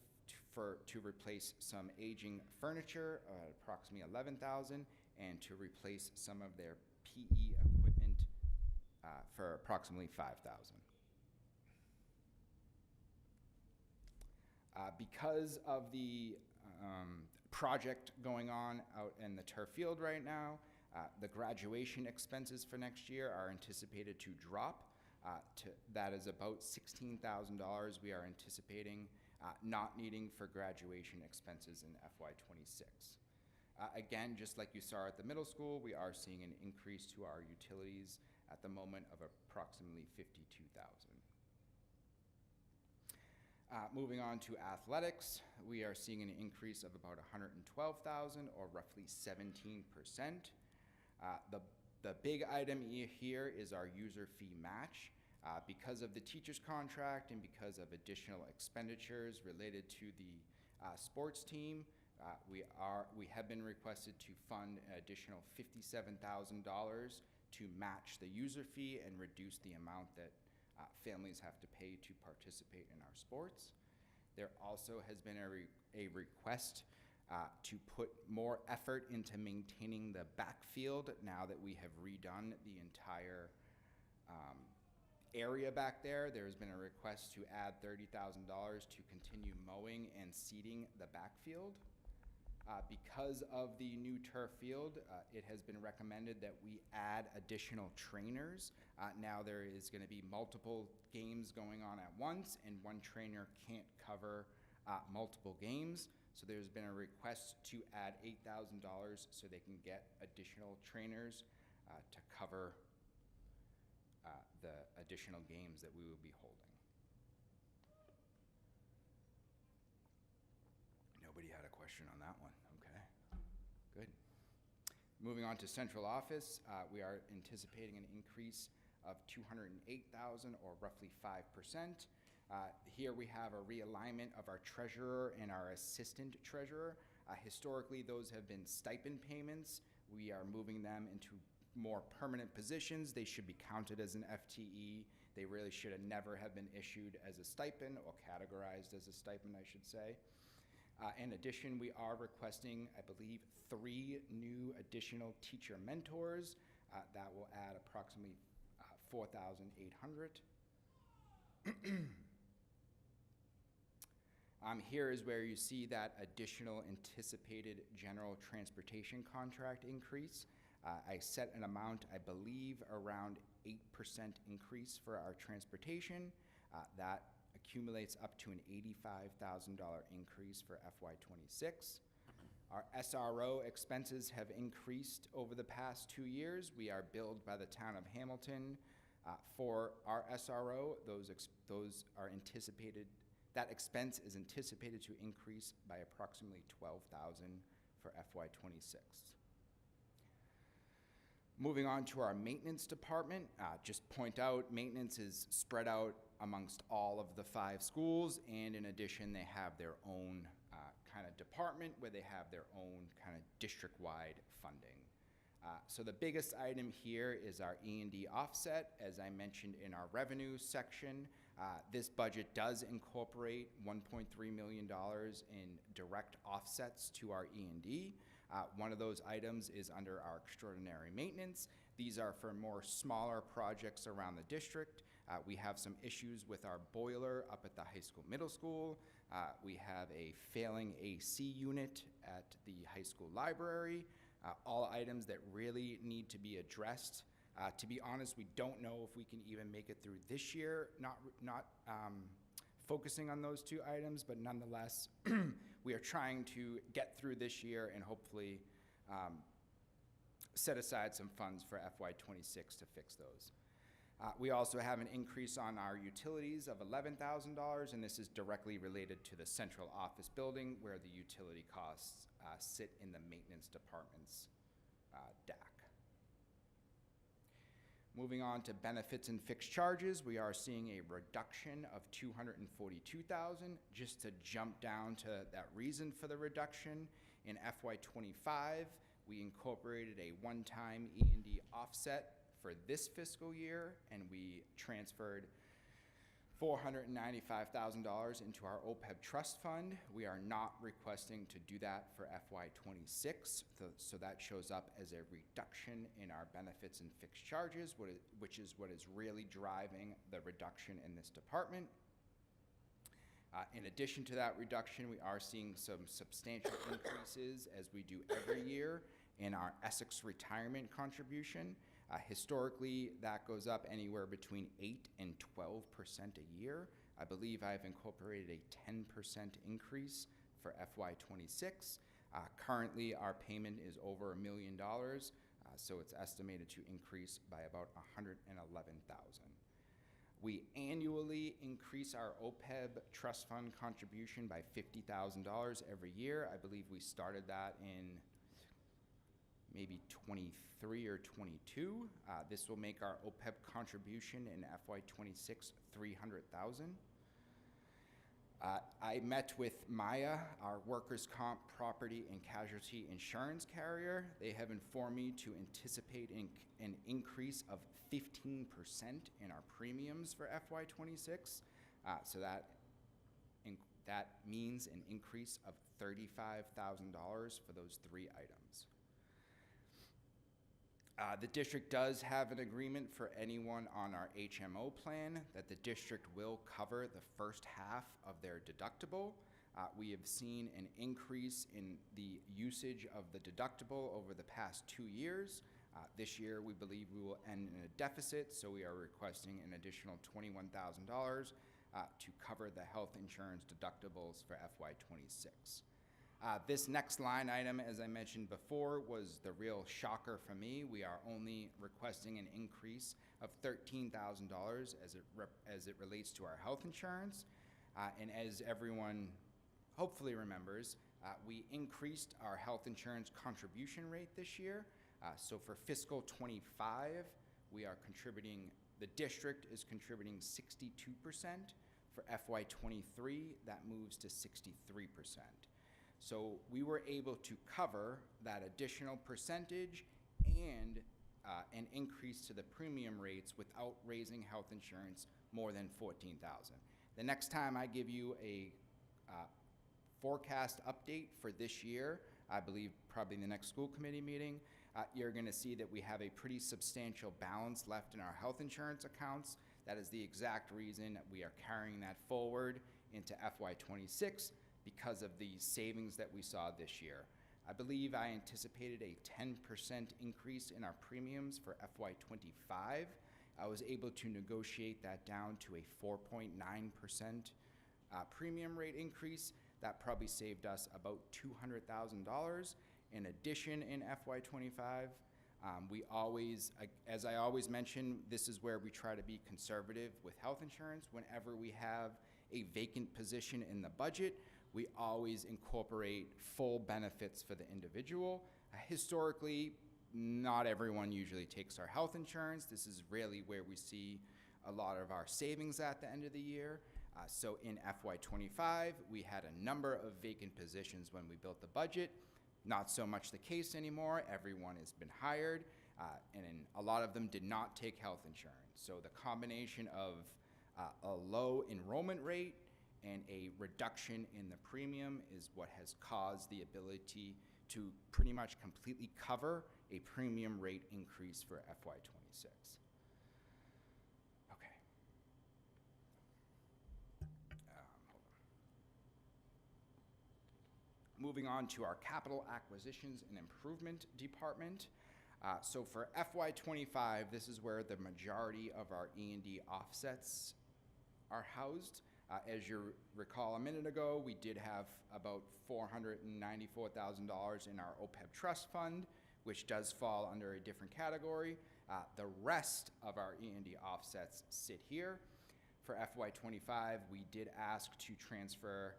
to replace some aging furniture, approximately $11,000, and to replace some of their PE equipment for approximately $5,000. Because of the project going on out in the turf field right now, the graduation expenses for next year are anticipated to drop. That is about $16,000 we are anticipating not needing for graduation expenses in FY26. Again, just like you saw at the middle school, we are seeing an increase to our utilities at the moment of approximately $52,000. Moving on to athletics, we are seeing an increase of about $112,000, or roughly 17%. The The big item here is our user fee match. Because of the teacher's contract and because of additional expenditures related to the sports team, we have been requested to fund an additional $57,000 to match the user fee and reduce the amount that families have to pay to participate in our sports. There also has been a request to put more effort into maintaining the backfield now that we have redone the entire area back there. There's been a request to add $30,000 to continue mowing and seeding the backfield. Because of the new turf field, it has been recommended that we add additional trainers. Now there is going to be multiple games going on at once, and one trainer can't cover multiple games. So there's been a request to add $8,000 so they can get additional trainers to cover the additional games that we will be holding. Nobody had a question on that one. Okay, good. Moving on to central office, we are anticipating an increase of $208,000 or roughly 5%. Here we have a realignment of our treasurer and our assistant treasurer. Historically, those have been stipend payments. We are moving them into more permanent positions. They should be counted as an FTE. They really should have never have been issued as a stipend or categorized as a stipend, I should say. In addition, we are requesting, I believe, 3 new additional teacher mentors. That will add approximately $4,800. Here is where you see that additional anticipated general transportation contract increase. I set an amount, I believe, around 8% increase for our transportation. That accumulates up to an $85,000 increase for FY26. Our SRO expenses have increased over the past 2 years. We are billed by the town of Hamilton for our SRO. Those are anticipated. That expense is anticipated to increase by approximately $12,000 for FY26. Moving on to our maintenance department, just point out maintenance is spread out amongst all of the 5 schools, and in addition, they have their own kind of department where they have their own kind of district-wide funding. So the biggest item here is our E&D offset. As I mentioned in our revenue section, this budget does incorporate $1.3 million in direct offsets to our E&D. One of those items is under our extraordinary maintenance. These are for more smaller projects around the district. We have some issues with our boiler up at the high school, middle school. We have a failing AC unit at the high school library. All items that really need to be addressed. To be honest, we don't know if we can even make it through this year, not focusing on those 2 items, but nonetheless, we are trying to get through this year and hopefully set aside some funds for FY26 to fix those. We also have an increase on our utilities of $11,000, and this is directly related to the central office building where the utility costs sit in the maintenance department's DAC. Moving on to benefits and fixed charges, we are seeing a reduction of $242,000. Just to jump down to that reason for the reduction, in FY25, we incorporated a one-time E&D offset for this fiscal year, and we transferred $495,000 into our OPEB trust fund. We are not requesting to do that for FY26, so that shows up as a reduction in our benefits and fixed charges, which is what is really driving the reduction in this department. In addition to that reduction, we are seeing some substantial increases, as we do every year, in our Essex retirement contribution. Historically, that goes up anywhere between 8 and 12% a year. I believe I've incorporated a 10% increase for FY26. Currently, our payment is over $1 million, so it's estimated to increase by about $111,000. We annually increase our OPEB trust fund contribution by $50,000 every year. I believe we started that in maybe 23 or 22. This will make our OPEB contribution in FY26 $300,000. I met with Maya, our workers' comp property and casualty insurance carrier. They have informed me to anticipate an increase of 15% in our premiums for FY26. So that means an increase of $35,000 for those three items. The district does have an agreement for anyone on our HMO plan that the district will cover the first half of their deductible. We have seen an increase in the usage of the deductible over the past 2 years. This year, we believe we will end in a deficit, so we are requesting an additional $21,000 to cover the health insurance deductibles for FY26. This next line item, as I mentioned before, was the real shocker for me. We are only requesting an increase of $13,000 as it relates to our health insurance. And as everyone hopefully remembers, we increased our health insurance contribution rate this year. So for fiscal 25, the district is contributing 62%. For FY23, that moves to 63%. So we were able to cover that additional percentage and an increase to the premium rates without raising health insurance more than $14,000. The next time I give you a forecast update for this year, I believe probably in the next school committee meeting, you're going to see that we have a pretty substantial balance left in our health insurance accounts. That is the exact reason that we are carrying that forward into FY26 because of the savings that we saw this year. I believe I anticipated a 10% increase in our premiums for FY25. I was able to negotiate that down to a 4.9% premium rate increase. That probably saved us about $200,000. In addition, in FY25, we always, as I always mention, this is where we try to be conservative with health insurance. Whenever we have a vacant position in the budget, we always incorporate full benefits for the individual. Historically, not everyone usually takes our health insurance. This is really where we see a lot of our savings at the end of the year. So in FY25, we had a number of vacant positions when we built the budget. Not so much the case anymore. Everyone has been hired, and a lot of them did not take health insurance. So the combination of a low enrollment rate and a reduction in the premium is what has caused the ability to pretty much completely cover a premium rate increase for FY26. Okay. Moving on to our capital acquisitions and improvement department. So for FY25, this is where the majority of our E&D offsets are housed. As you recall a minute ago, we did have about $494,000 in our OPEB trust fund, which does fall under a different category. The rest of our E&D offsets sit here. For FY25, we did ask to transfer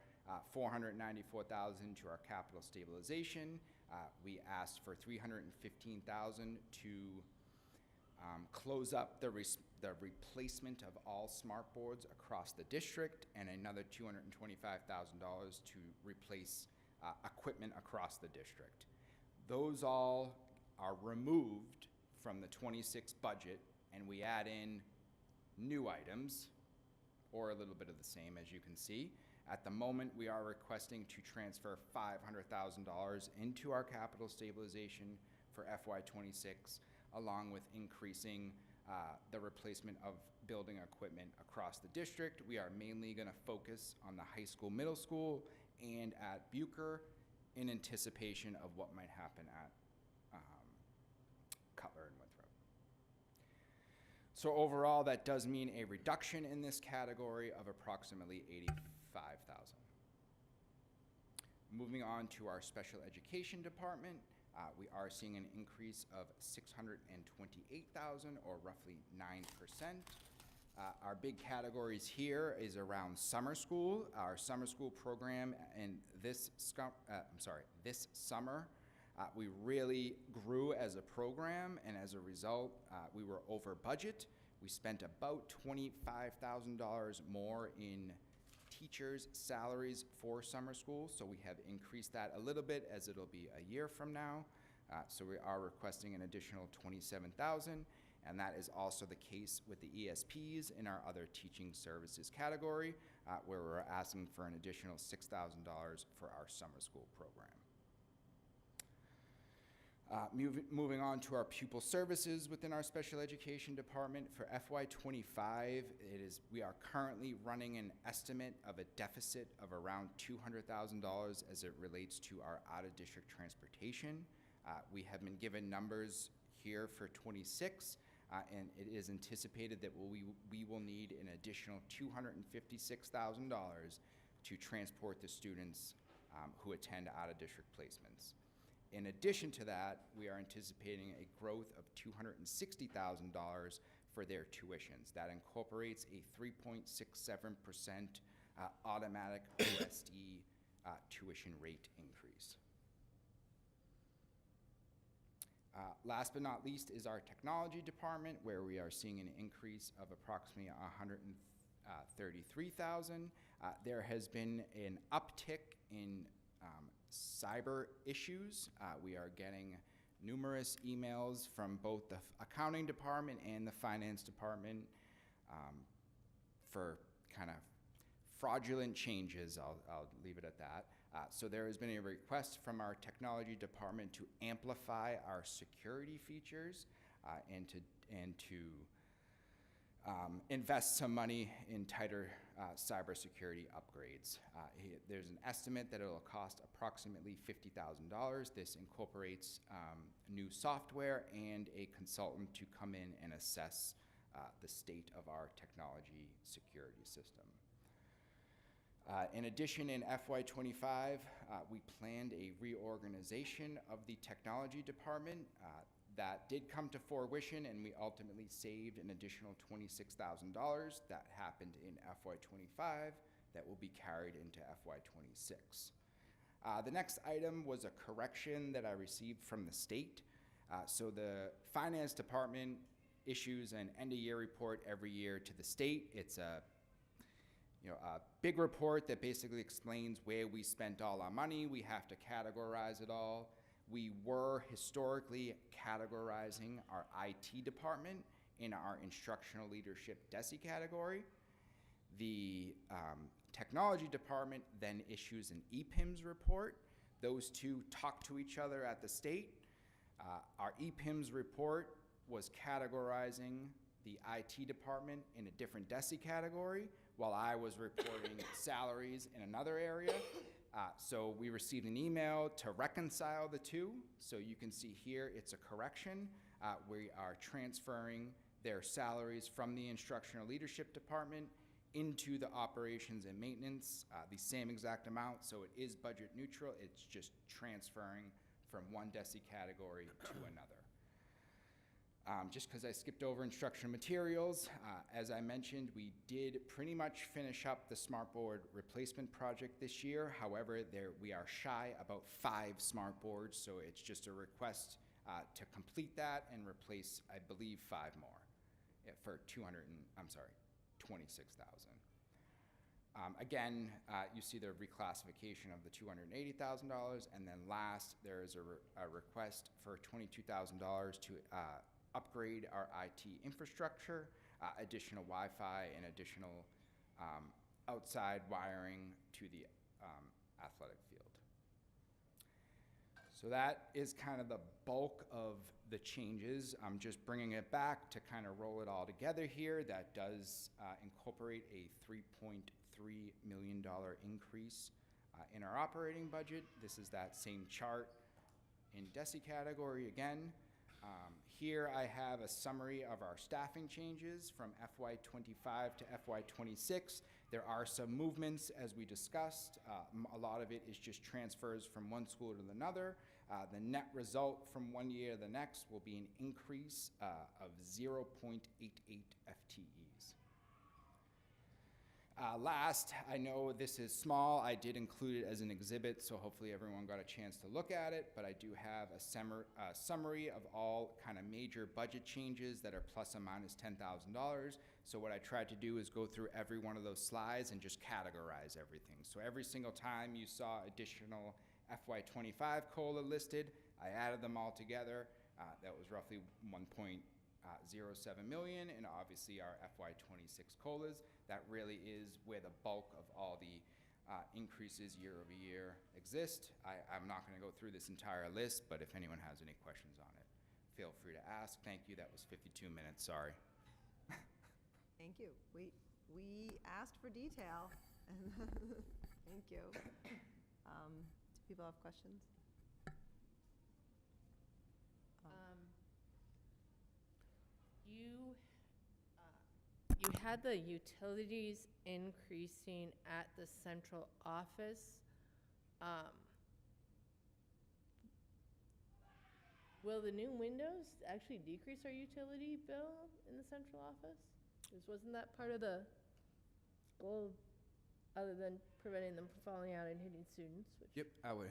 $494,000 to our capital stabilization. We asked for $315,000 to close up the replacement of all smart boards across the district, and another $225,000 to replace equipment across the district. Those all are removed from the 26 budget, and we add in new items, or a little bit of the same, as you can see. At the moment, we are requesting to transfer $500,000 into our capital stabilization for FY26, along with increasing the replacement of building equipment across the district. We are mainly going to focus on the high school, middle school, and at Bucher in anticipation of what might happen at Cutler and Winthrop. So overall, that does mean a reduction in this category of approximately $85,000. Moving on to our special education department, we are seeing an increase of $628,000, or roughly 9%. Our big categories here is around summer school. Our summer school program, and this summer We really grew as a program, and as a result, we were over budget. We spent about $25,000 more in teachers' salaries for summer school, so we have increased that a little bit as it'll be a year from now. So we are requesting an additional $27,000, and that is also the case with the ESPs in our other teaching services category, where we're asking for an additional $6,000 for our summer school program. Moving on to our pupil services within our special education department for FY25, we are currently running an estimate of a deficit of around $200,000 as it relates to our out-of-district transportation. We have been given numbers here for 26, and it is anticipated that we will need an additional $256,000 to transport the students who attend out-of-district placements. In addition to that, we are anticipating a growth of $260,000 for their tuitions. That incorporates a 3.67% automatic OSD tuition rate increase. Last but not least is our technology department, where we are seeing an increase of approximately $133,000. There has been an uptick in cyber issues. We are getting numerous emails from both the accounting department and the finance department for kind of fraudulent changes. I'll leave it at that. So there has been a request from our technology department to amplify our security features and to invest some money in tighter cybersecurity upgrades. There's an estimate that it will cost approximately $50,000. This incorporates new software and a consultant to come in and assess the state of our technology security system. In addition, in FY25, we planned a reorganization of the technology department. That did come to fruition, and we ultimately saved an additional $26,000. That happened in FY25. That will be carried into FY26. The next item was a correction that I received from the state. So the finance department issues an end-of-year report every year to the state. It's a big report that basically explains where we spent all our money. We have to categorize it all. We were historically categorizing our IT department in our instructional leadership DESI category. The technology department then issues an EPIMS report. Those two talk to each other at the state. Our EPIMS report was categorizing the IT department in a different DESI category, while I was reporting salaries in another area. So we received an email to reconcile the two. So you can see here it's a correction. We are transferring their salaries from the instructional leadership department into the operations and maintenance, the same exact amount. So it is budget neutral. It's just transferring from one DESI category to another. Just because I skipped over instructional materials, as I mentioned, we did pretty much finish up the smartboard replacement project this year. However, we are shy about 5 smartboards, so it's just a request to complete that and replace, I believe, 5 more for $26,000. Again, you see the reclassification of the $280,000, and then last, there is a request for $22,000 to upgrade our IT infrastructure, additional Wi-Fi, and additional outside wiring to the athletic field. So that is kind of the bulk of the changes. I'm just bringing it back to kind of roll it all together here. That does incorporate a $3.3 million increase in our operating budget. This is that same chart in DESI category again. Here I have a summary of our staffing changes from FY25 to FY26. There are some movements, as we discussed. A lot of it is just transfers from one school to another. The net result from one year to the next will be an increase of 0.88 FTEs. Last, I know this is small. I did include it as an exhibit, so hopefully everyone got a chance to look at it. But I do have a summary of all kind of major budget changes that are plus or minus $10,000. So what I tried to do is go through every one of those slides and just categorize everything. So every single time you saw additional FY25 COLA listed, I added them all together. That was roughly 1.07 million, and obviously our FY26 COLAs. That really is where the bulk of all the increases year over year exist. I'm not going to go through this entire list, but if anyone has any questions on it, feel free to ask. Thank you. That was 52 minutes. Sorry. Thank you. We asked for detail. Thank you. Do people have questions? You had the utilities increasing at the central office. Will the new windows actually decrease our utility bill in the central office? Wasn't that part of the goal, other than preventing them from falling out and hitting students? Which Yep, I would.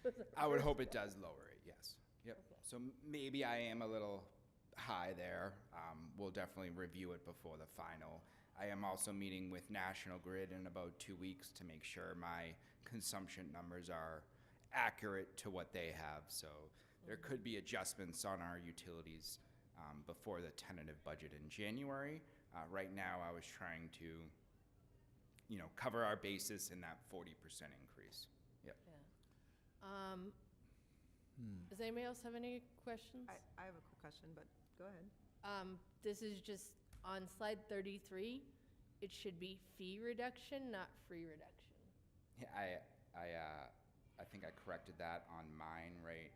was the I would first hope it does lower it. Yes. Yep. Okay. So maybe I am a little high there. We'll definitely review it before the final. I am also meeting with National Grid in about 2 weeks to make sure my consumption numbers are accurate to what they have. So there could be adjustments on our utilities before the tentative budget in January. Right now, I was trying to, cover our basis in that 40% increase. Yep. Yeah. Does anybody else have any questions? I have a quick question, but go ahead. This is just on slide 33. It should be fee reduction, not free reduction. Yeah, I think I corrected that on mine, right?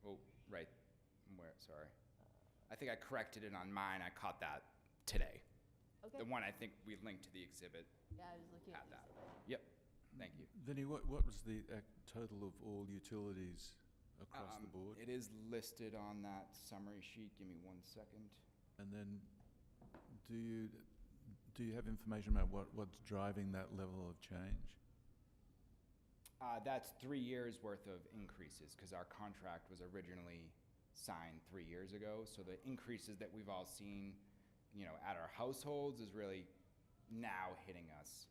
Oh, right. Where? Sorry. I think I corrected it on mine. I caught that today. Okay. The one I think we linked to the exhibit Yeah, I was looking had at that. these. Yep. Thank you. Vinny, what was the total of all utilities across the board? It is listed on that summary sheet. Give me 1 second. And then, do you have information about what's driving that level of change? That's 3 years worth of increases because our contract was originally signed 3 years ago. So the increases that we've all seen, at our households is really now hitting us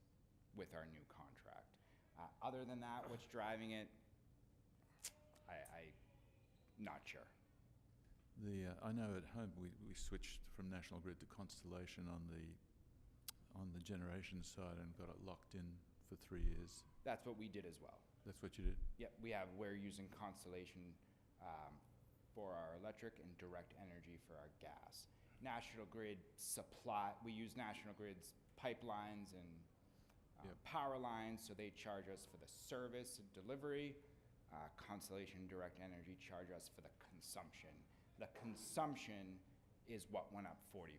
with our new contract. Other than that, what's driving it, I'm not sure. I know at home we switched from National Grid to Constellation on the generation side and got it locked in for 3 years. That's what we did as well. That's what you did? Yep, we're using Constellation for our electric and Direct Energy for our gas. National Grid we use National Grid's pipelines and power lines, so they charge us for the service and delivery. Constellation Direct Energy charge us for the consumption. The consumption is what went up 40%,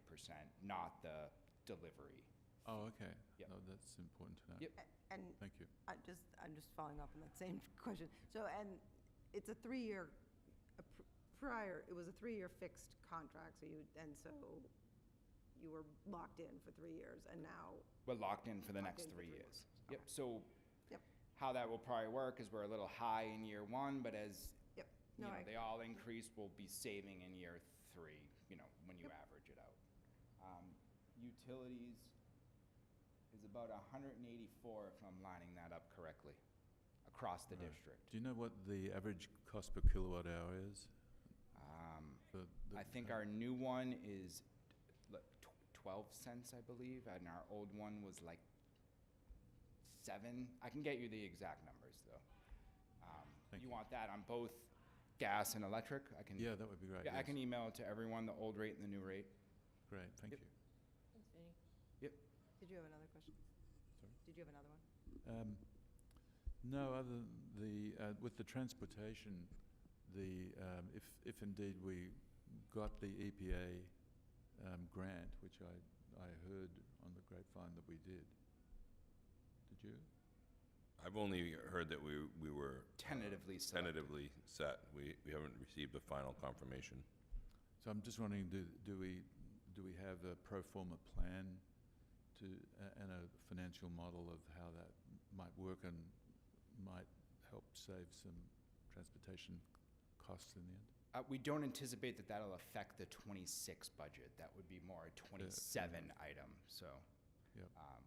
not the delivery. Oh, okay. Yep. Oh, that's important to know. Yep. And Thank you. I'm just following up on that same question. So, and it's a 3-year, prior, it was a 3-year fixed contract, so you were locked in for 3 years, and now. We're locked in for the Locked next in for 3 3 years. more. Yep, so Yep. how that will probably work is we're a little high in year 1, but as Yep. No, they all increase, we'll be saving in year 3, when you average it out. Utilities is about 184, if I'm lining that up correctly, across the Right. district. Do you know what the average cost per kilowatt hour is? I think our new one is 12 cents, I believe, and our old one was like 7. I can get you the exact numbers, though. Thank You you. want that on both gas and electric? I can. Yeah, that would be great. Yeah, I yes. can email it to everyone, the old rate and the new rate. Great, thank Yep. you. Thanks, Vinny. Did you have another question? Sorry? Did you have another one? No, other with the transportation, if indeed we got the EPA grant, which I heard on the grapevine that we did. Did you? I've only heard that we were Tentatively selected. tentatively set. We haven't received the final confirmation. So I'm just wondering, do we have a pro forma plan and a financial model of how that might work and might help save some transportation costs in the end? We don't anticipate that that'll affect the '26 budget. That would be more a '27 item, so. Yep.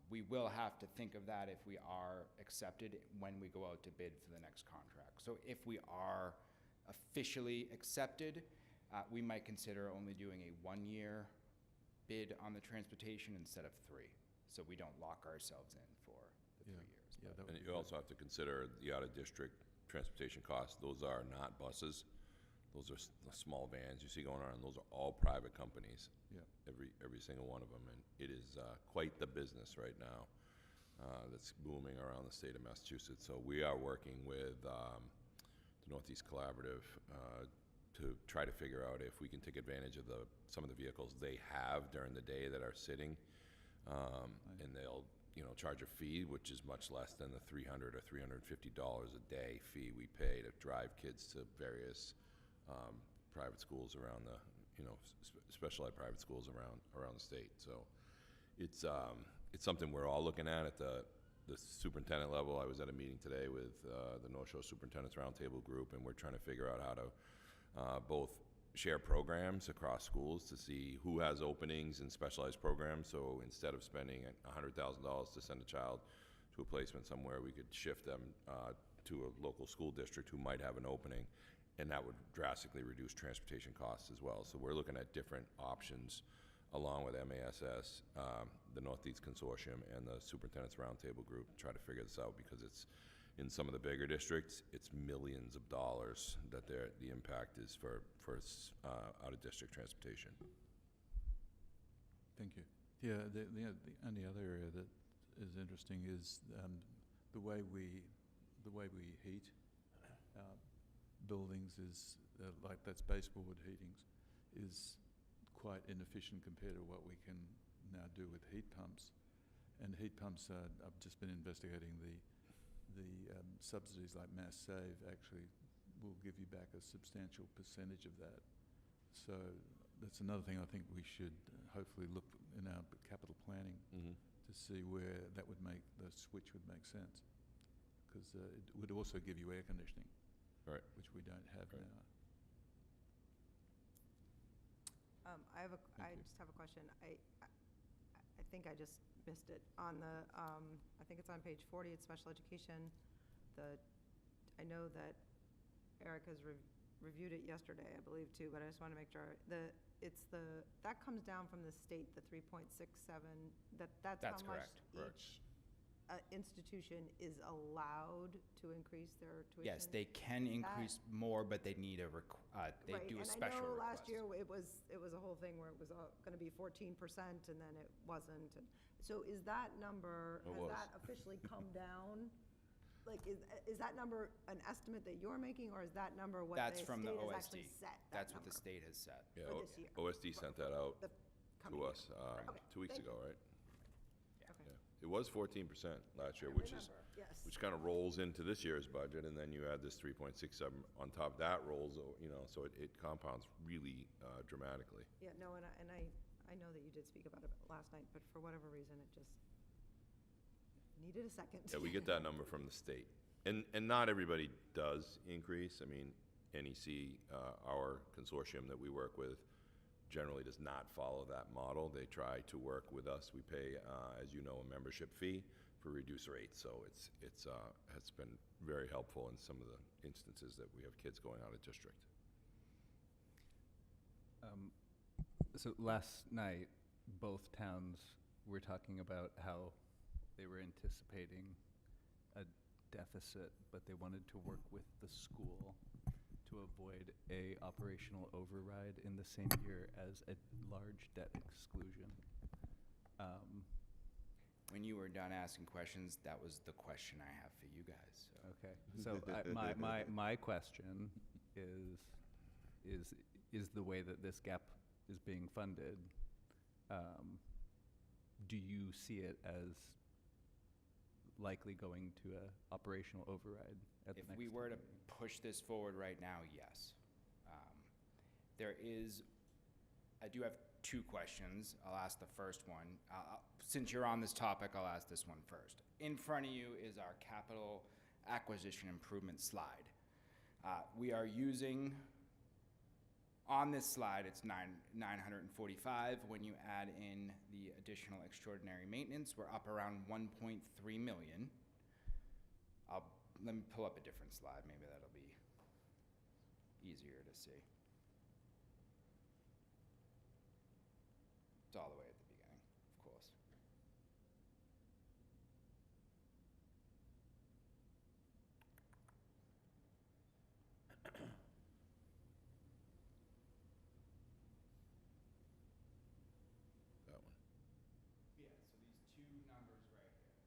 We will have to think of that if we are accepted when we go out to bid for the next contract. So if we are officially accepted, we might consider only doing a one-year bid on the transportation instead of 3. So we don't lock ourselves in for the 3 years. Yeah, that would And be you good. also have to consider the out-of-district transportation costs. Those are not buses. Those are the small vans you see going around. Those are all private companies. Yeah. Every single one of them. And it is quite the business right now that's booming around the state of Massachusetts. So we are working with the Northeast Collaborative to try to figure out if we can take advantage of some of the vehicles they have during the day that are sitting. And they'll charge a fee, which is much less than the $300 or $350 a day fee we pay to drive kids to various private schools around the, specialized private schools around the state. So it's something we're all looking at the superintendent level. I was at a meeting today with the North Shore Superintendent's Roundtable Group, and we're trying to figure out how to both share programs across schools to see who has openings in specialized programs. So instead of spending $100,000 to send a child to a placement somewhere, we could shift them to a local school district who might have an opening, and that would drastically reduce transportation costs as well. So we're looking at different options along with MASS, the Northeast Consortium, and the Superintendent's Roundtable Group to try to figure this out, because it's in some of the bigger districts, it's millions of dollars that the impact is for out-of-district transportation. Thank you. Yeah, the only other area that is interesting is the way we heat buildings is like that's baseboard heatings is quite inefficient compared to what we can now do with heat pumps. And heat pumps, I've just been investigating the subsidies like Mass Save actually will give you back a substantial percentage of that. So that's another thing I think we should hopefully look in our capital planning to see where that would make, the switch would make sense. Because it would also give you air conditioning, Right. which we don't have Right. now. I just have a question. I think I just missed it on the, I think it's on page 40, it's special education. I know that Eric has reviewed it yesterday, I believe, too, but I just want to make sure. That comes down from the state, the 3.67, that's how That's much correct. each institution is allowed to increase their tuition? Yes, they can increase more, but they need they Right, do a and special I know request. last year it was a whole thing where it was going to be 14% and then it wasn't. And so is that number, It has was. that officially come down? Like, is that number an estimate that you're making, or is that number what the That's state from the has OSD. actually set? That's what the state has set. Yeah, For this year. OSD sent that out The coming to year. us Okay, 2 weeks thank ago, right? Okay. Yeah. It was 14% last year, I which remember, yes. kind of rolls into this year's budget, and then you add this 3.67 on top. That rolls, so it compounds really dramatically. Yeah, no, and I know that you did speak about it last night, but for whatever reason, it just needed a second. Yeah, we get that number from the state. And not everybody does increase. I mean, NEC, our consortium that we work with, generally does not follow that model. They try to work with us. We pay, as you know, a membership fee for reduced rates. So it's been very helpful in some of the instances that we have kids going out of district. So last night, both towns were talking about how they were anticipating a deficit, but they wanted to work with the school to avoid a operational override in the same year as a large debt exclusion. When you were done asking questions, that was the question I have for you guys. So. Okay, so my question is the way that this gap is being funded, do you see it as likely going to a operational override at the If next we were to meeting? push this forward right now, yes. I do have two questions. I'll ask the first one. Since you're on this topic, I'll ask this one first. In front of you is our capital acquisition improvement slide. We are using, on this slide, it's 945. When you add in the additional extraordinary maintenance, we're up around 1.3 million. Let me pull up a different slide. Maybe that'll be easier to see. It's all the way at the beginning, of course. That one. Yeah, so these two numbers right here,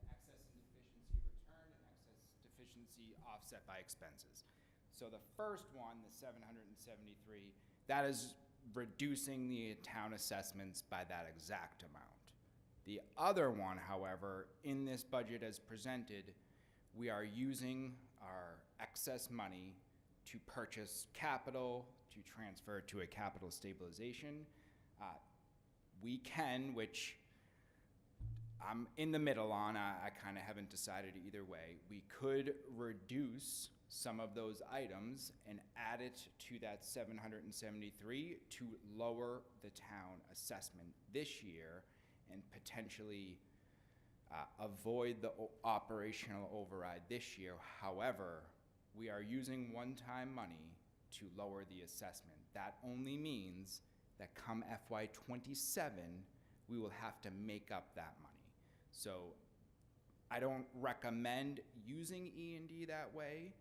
the excess and deficiency return and excess deficiency offset by expenses. So the first one, the 773, that is reducing the town assessments by that exact amount. The other one, however, in this budget as presented, we are using our excess money to purchase capital, to transfer to a capital stabilization. We can, which I'm in the middle on, I kind of haven't decided either way. We could reduce some of those items and add it to that 773 to lower the town assessment this year and potentially avoid the operational override this year. However, we are using one-time money to lower the assessment. That only means that come FY27, we will have to make up that money. So I don't recommend using E&D that way.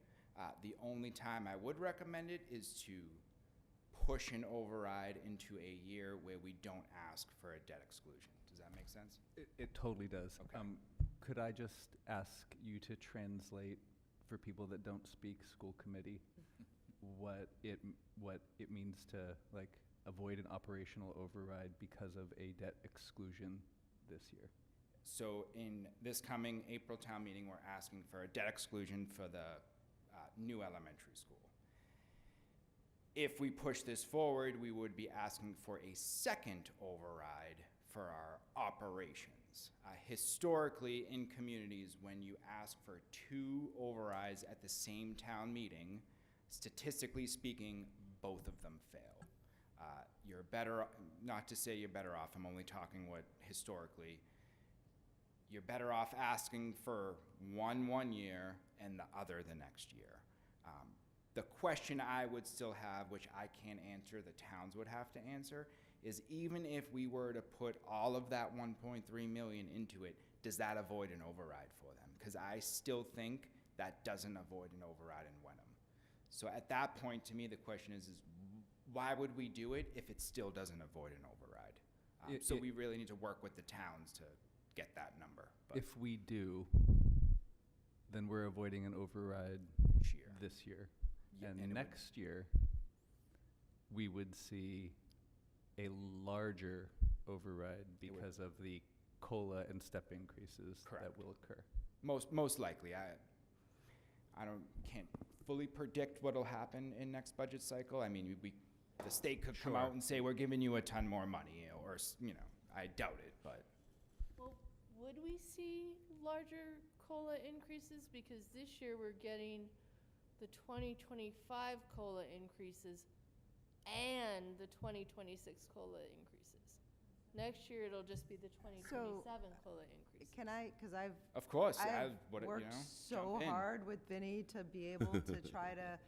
The only time I would recommend it is to push an override into a year where we don't ask for a debt exclusion. Does that make sense? It totally does. Okay. Could I just ask you to translate for people that don't speak school committee what it means to like avoid an operational override because of a debt exclusion this year? So in this coming April town meeting, we're asking for a debt exclusion for the new elementary school. If we push this forward, we would be asking for a second override for our operations. Historically, in communities, when you ask for two overrides at the same town meeting, statistically speaking, both of them fail. You're better, not to say you're better off, I'm only talking what historically, you're better off asking for one year and the other the next year. The question I would still have, which I can't answer, the towns would have to answer, is even if we were to put all of that 1.3 million into it, does that avoid an override for them? Because I still think that doesn't avoid an override in Wenham. So at that point, to me, the question is why would we do it if it still doesn't avoid an override? So we really need to work with the towns to get that number. But If we do, then we're avoiding an override this year. Yeah, And and it would- next year, we would see a larger override It would. because of the COLA and step increases that Correct. will occur. most likely, I can't fully predict what'll happen in next budget cycle. I mean, the state could come Sure. out and say we're giving you a ton more money, or I doubt it, but Well, would we see larger COLA increases? Because this year we're getting the 2025 COLA increases and the 2026 COLA increases. Next year, it'll just be the 2027 COLA increases. Can I, because I've of course, I've what worked so jump in. hard with Vinny to be able to try to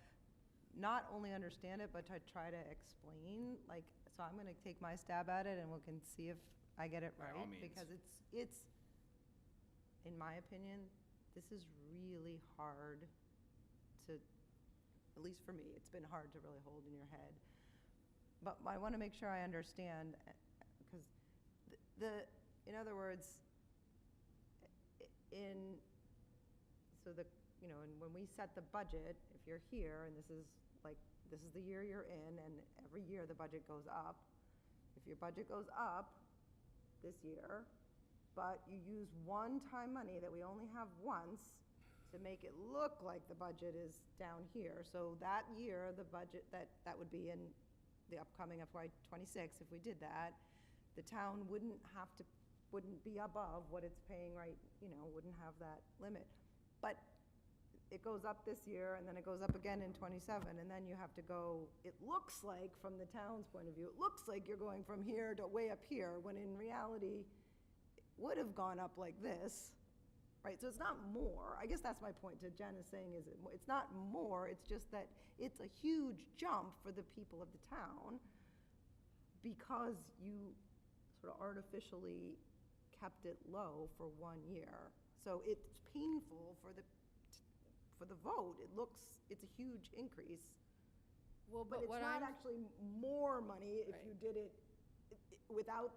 not only understand it, but to try to explain, like, so I'm gonna take my stab at it and we can see if I get it By right. all means. Because it's, in my opinion, this is really hard to, at least for me, it's been hard to really hold in your head. But I wanna make sure I understand, because in other words, and when we set the budget, if you're here, and this is the year you're in, and every year the budget goes up. If your budget goes up this year, but you use one-time money that we only have once to make it look like the budget is down here. So that year, the budget, that would be in the upcoming FY '26, if we did that, the town wouldn't be above what it's paying right, wouldn't have that limit. But it goes up this year, and then it goes up again in '27, and then you have to go, it looks like, from the town's point of view, it looks like you're going from here to way up here, when in reality, it would have gone up like this, right? So it's not more. I guess that's my point to Jen is saying is it's not more, it's just that it's a huge jump for the people of the town because you sort of artificially kept it low for 1 year. So it's painful for the vote. It's a huge increase. Well, But it's not actually more money if Right. you did it without,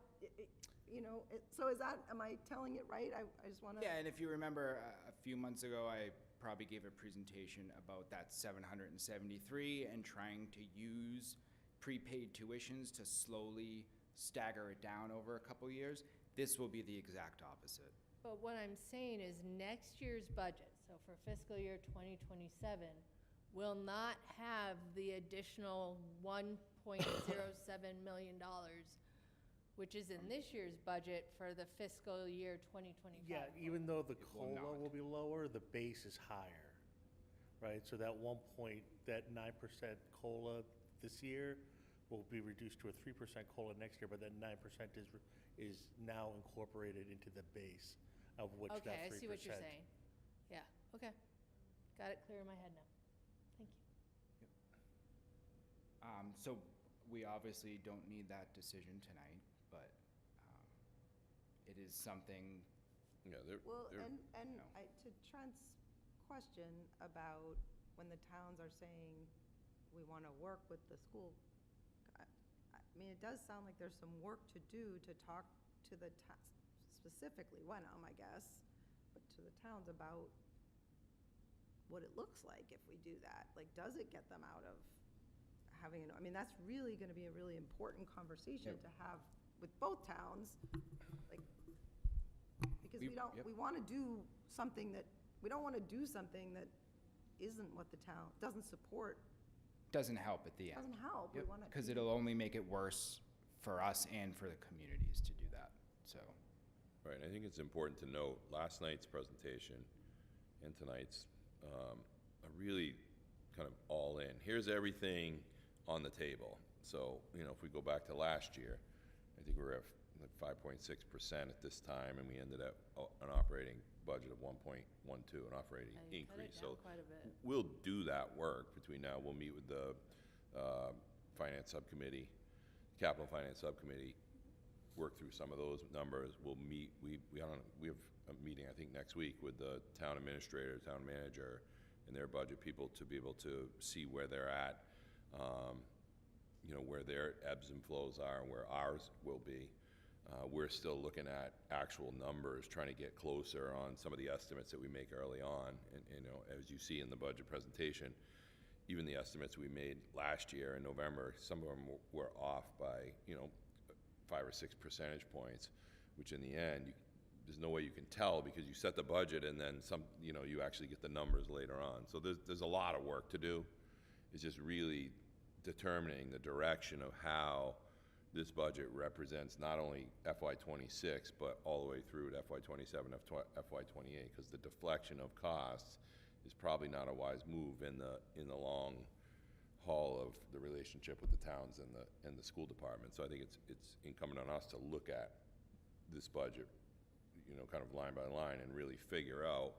so am I telling it right? I just want to. Yeah, and if you remember, a few months ago, I probably gave a presentation about that 773 and trying to use prepaid tuitions to slowly stagger it down over a couple years. This will be the exact opposite. But what I'm saying is next year's budget, so for fiscal year 2027, will not have the additional $1.07 million, which is in this year's budget for the fiscal year 2025. Yeah, even though the It will COLA not. will be lower, the base is higher, right? So that 9% COLA this year will be reduced to a 3% COLA next year, but that 9% is now incorporated into the base of which that 3%. Okay, I see what you're saying. Yeah, okay. Got it clear in my head now. Thank you. So we obviously don't need that decision tonight, but it is something. Yeah, Well, they're- and No. to Trent's question about when the towns are saying, we want to work with the school, I mean, it does sound like there's some work to do to talk to the, specifically Wenham, I guess, but to the towns about what it looks like if we do that. Like, does it get them out of having, I mean, that's really going to be a really important conversation to have with both towns, like, because we want to do something that, we don't want to do something that isn't what the town, doesn't support, Doesn't help at the end. doesn't help. We want to. Because it'll only make it worse for us and for the communities to do that, so. Right, I think it's important to note, last night's presentation and tonight's are really kind of all in. Here's everything on the table. So, if we go back to last year, I think we were at like 5.6% at this time, and we ended at an operating budget of 1.12, an operating And you cut it increase. down So quite a bit. we'll do that work between now. We'll meet with the finance subcommittee, capital finance subcommittee, work through some of those numbers. We'll meet, we have a meeting, I think, next week with the town administrator, town manager, and their budget people to be able to see where they're at, where their ebbs and flows are and where ours will be. We're still looking at actual numbers, trying to get closer on some of the estimates that we make early on. And, as you see in the budget presentation, even the estimates we made last year in November, some of them were off by, 5 or 6 percentage points, which in the end, there's no way you can tell because you set the budget and then you actually get the numbers later on. So there's a lot of work to do. It's just really determining the direction of how this budget represents not only FY '26, but all the way through to FY '27, FY '28, because the deflection of costs is probably not a wise move in the long haul of the relationship with the towns and the school department. So I think it's incumbent on us to look at this budget, kind of line by line, and really figure out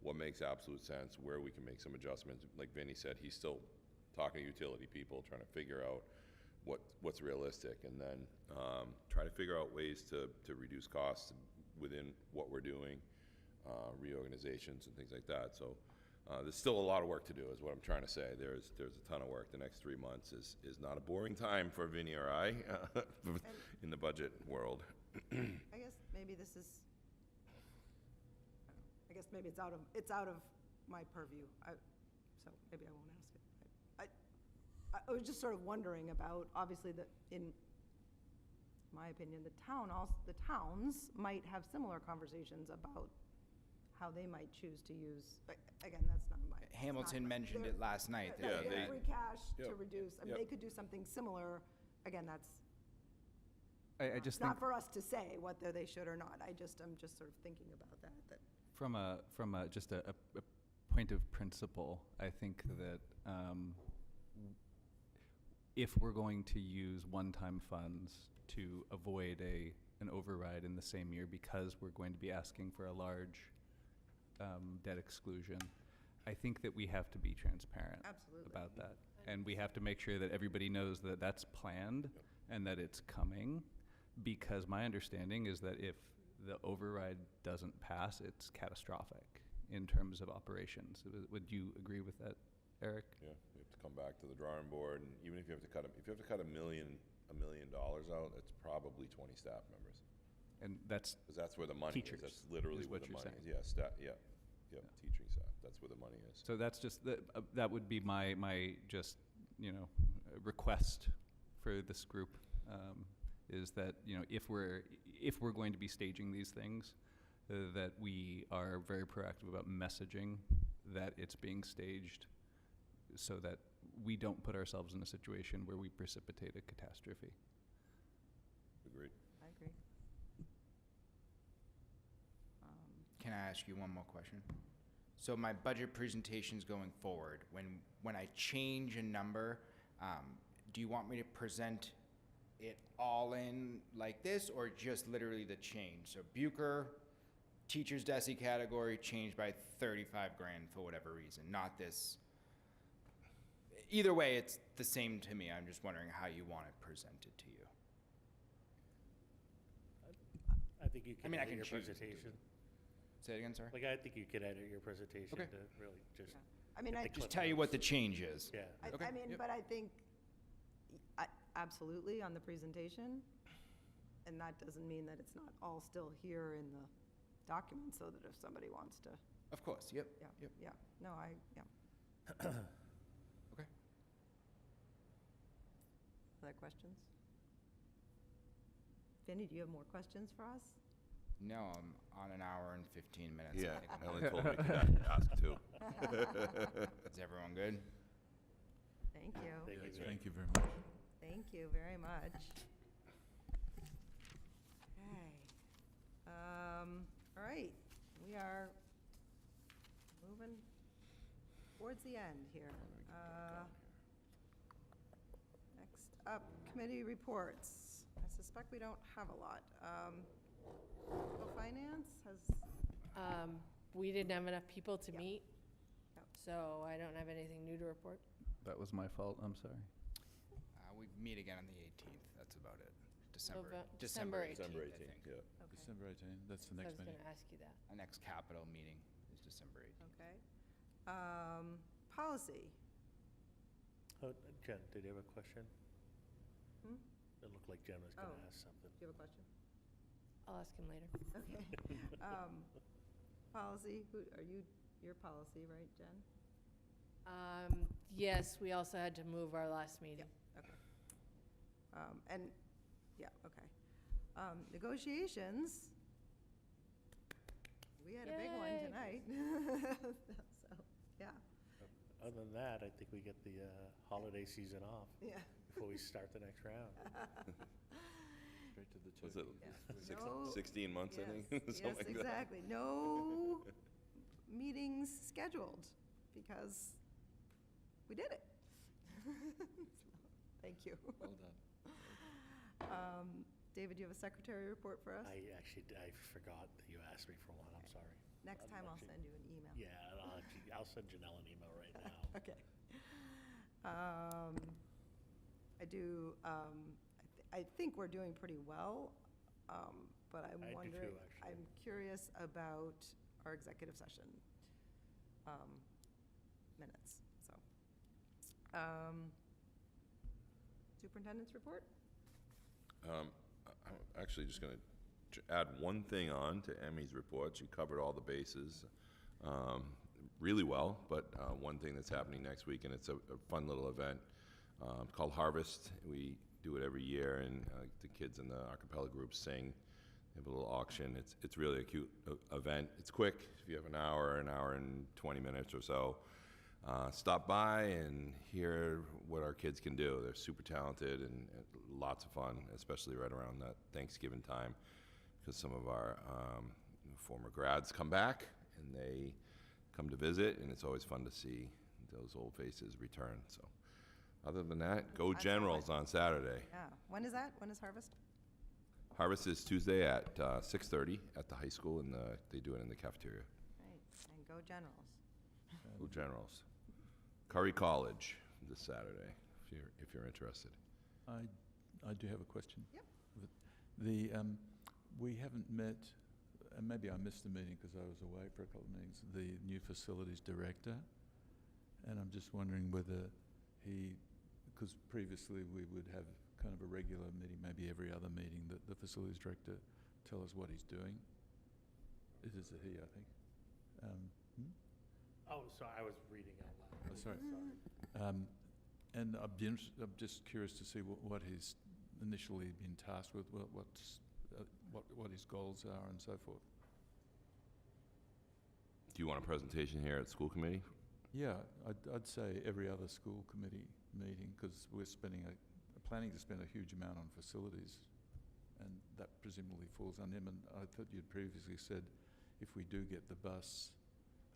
what makes absolute sense, where we can make some adjustments. Like Vinny said, he's still talking to utility people, trying to figure out what's realistic, and then try to figure out ways to reduce costs within what we're doing, reorganizations and things like that. So there's still a lot of work to do, is what I'm trying to say. There's a ton of work. The next 3 months is not a boring time for Vinny or I in the budget world. I guess maybe this is, it's out of my purview, so maybe I won't ask it. I was just sort of wondering about, obviously, in my opinion, the towns might have similar conversations about how they might choose to use, again, that's not my. Hamilton mentioned it last night. That Yeah, they have free cash to Yep. reduce, I mean, Yep. they could do something similar again, that's I just think not for us to say whether they should or not. I'm just sort of thinking about that. from just a point of principle, I think that if we're going to use one-time funds to avoid an override in the same year because we're going to be asking for a large debt exclusion, I think that we have to be transparent Absolutely. about that. And we have to make sure that everybody knows that that's planned and that it's coming, because my understanding is that if the override doesn't pass, it's catastrophic in terms of operations. Would you agree with that, Eric? Yeah, you have to come back to the drawing board, and even if you have to cut $1 million out, it's probably 20 staff members. And that's Because that's where the money Teachers, is. That's literally is where what the you're money saying. is. Yeah, teaching staff. That's where the money is. so that's just that would be my just request for this group, is that if we're going to be staging these things, that we are very proactive about messaging that it's being staged, so that we don't put ourselves in a situation where we precipitate a catastrophe. Agreed. I agree. Can I ask you one more question? So my budget presentations going forward, when I change a number, do you want me to present it all in like this, or just literally the change? So Bucher, teacher's DESI category changed by 35 grand for whatever reason, not this. Either way, it's the same to me. I'm just wondering how you want it presented to you. I think you I can mean, I edit can your choose to do presentation. Say it again, sorry? Like, I think you can edit your presentation Okay. to really just. I mean, hit I the Just clip tell you what notes. the change is. Yeah. Okay, I mean, yep. but I think, absolutely on the presentation, and that doesn't mean that it's not all still here in the document, so that if somebody wants to, Of course, yep. yeah, Yep. yeah, no, Okay. Other questions? Vinny, do you have more questions for us? No, I'm on an hour and 15 minutes. Yeah, I think I'm Ellen good. told me to ask too. Is everyone good? Thank you. Thank you. Thank you very much. Thank you very much. Okay. All right, we are moving towards the end here. Next up, committee reports. I suspect we don't have a lot. Fiscal finance has, We didn't have enough people to Yep. meet, Yep. so I don't have anything new to report. That was my fault. I'm sorry. We meet again on the 18th. That's about it. December December 18th. December I 18th, think. yeah. okay, December 18, that's the I next was meeting. going to ask you that. Our next capital meeting is December 18th. okay. Policy. Oh, Jen, did you have a question? Hmm? It looked like Jen was going Oh. to ask something. Do you have a question? I'll ask him later. Okay. Policy, your policy, right, Jen? Yes, we also had to move our last meeting. Okay. And, yeah, okay. Negotiations. We had a big one Yay. tonight. So, yeah, Other than that, I think we get the holiday season off yeah. before we start the next round. Straight to the Was turkey. it Yeah. No- 16 months, I think? Yes, Something yes, like that. exactly. No meetings scheduled because we did it. Thank you. Well done. David, do you have a secretary report for us? I forgot that you asked me for one. I'm sorry. Next time I'll actually- send you an email. Yeah, I'll send Janelle an email right now. Okay. I do, I think we're doing pretty well, but I'm I do too, wondering, actually. I'm curious about our executive session minutes, so. Superintendent's report? I'm actually just going to add one thing on to Emmy's report. She covered all the bases really well, but one thing that's happening next week, and it's a fun little event called Harvest. We do it every year, and the kids in the a cappella group sing. They have a little auction. It's really a cute event. It's quick. If you have an hour and 20 minutes or so. stop by and hear what our kids can do. They're super talented and lots of fun, especially right around that Thanksgiving time, because some of our former grads come back and they come to visit, and it's always fun to see those old faces return. So other than that, go That's Generals on Saturday. Yeah. When is that? When is Harvest? Harvest is Tuesday at 6:30 at the high school, and they do it in the cafeteria. Right. And go Generals. Go Generals. Curry College this Saturday, if you're interested. I do have a question. Yep. We haven't met, and maybe I missed the meeting because I was away for a couple of meetings, the new facilities director. And I'm just wondering whether because previously we would have kind of a regular meeting, maybe every other meeting, that the facilities director tell us what he's doing. It is a he, I think. Oh, sorry, I was reading out loud. Oh, sorry. And I'm just curious to see what he's initially been tasked with, what his goals are and so forth. Do you want a presentation here at school committee? Yeah, I'd say every other school committee meeting, because we're planning to spend a huge amount on facilities, and that presumably falls on him. And I thought you'd previously said if we do get the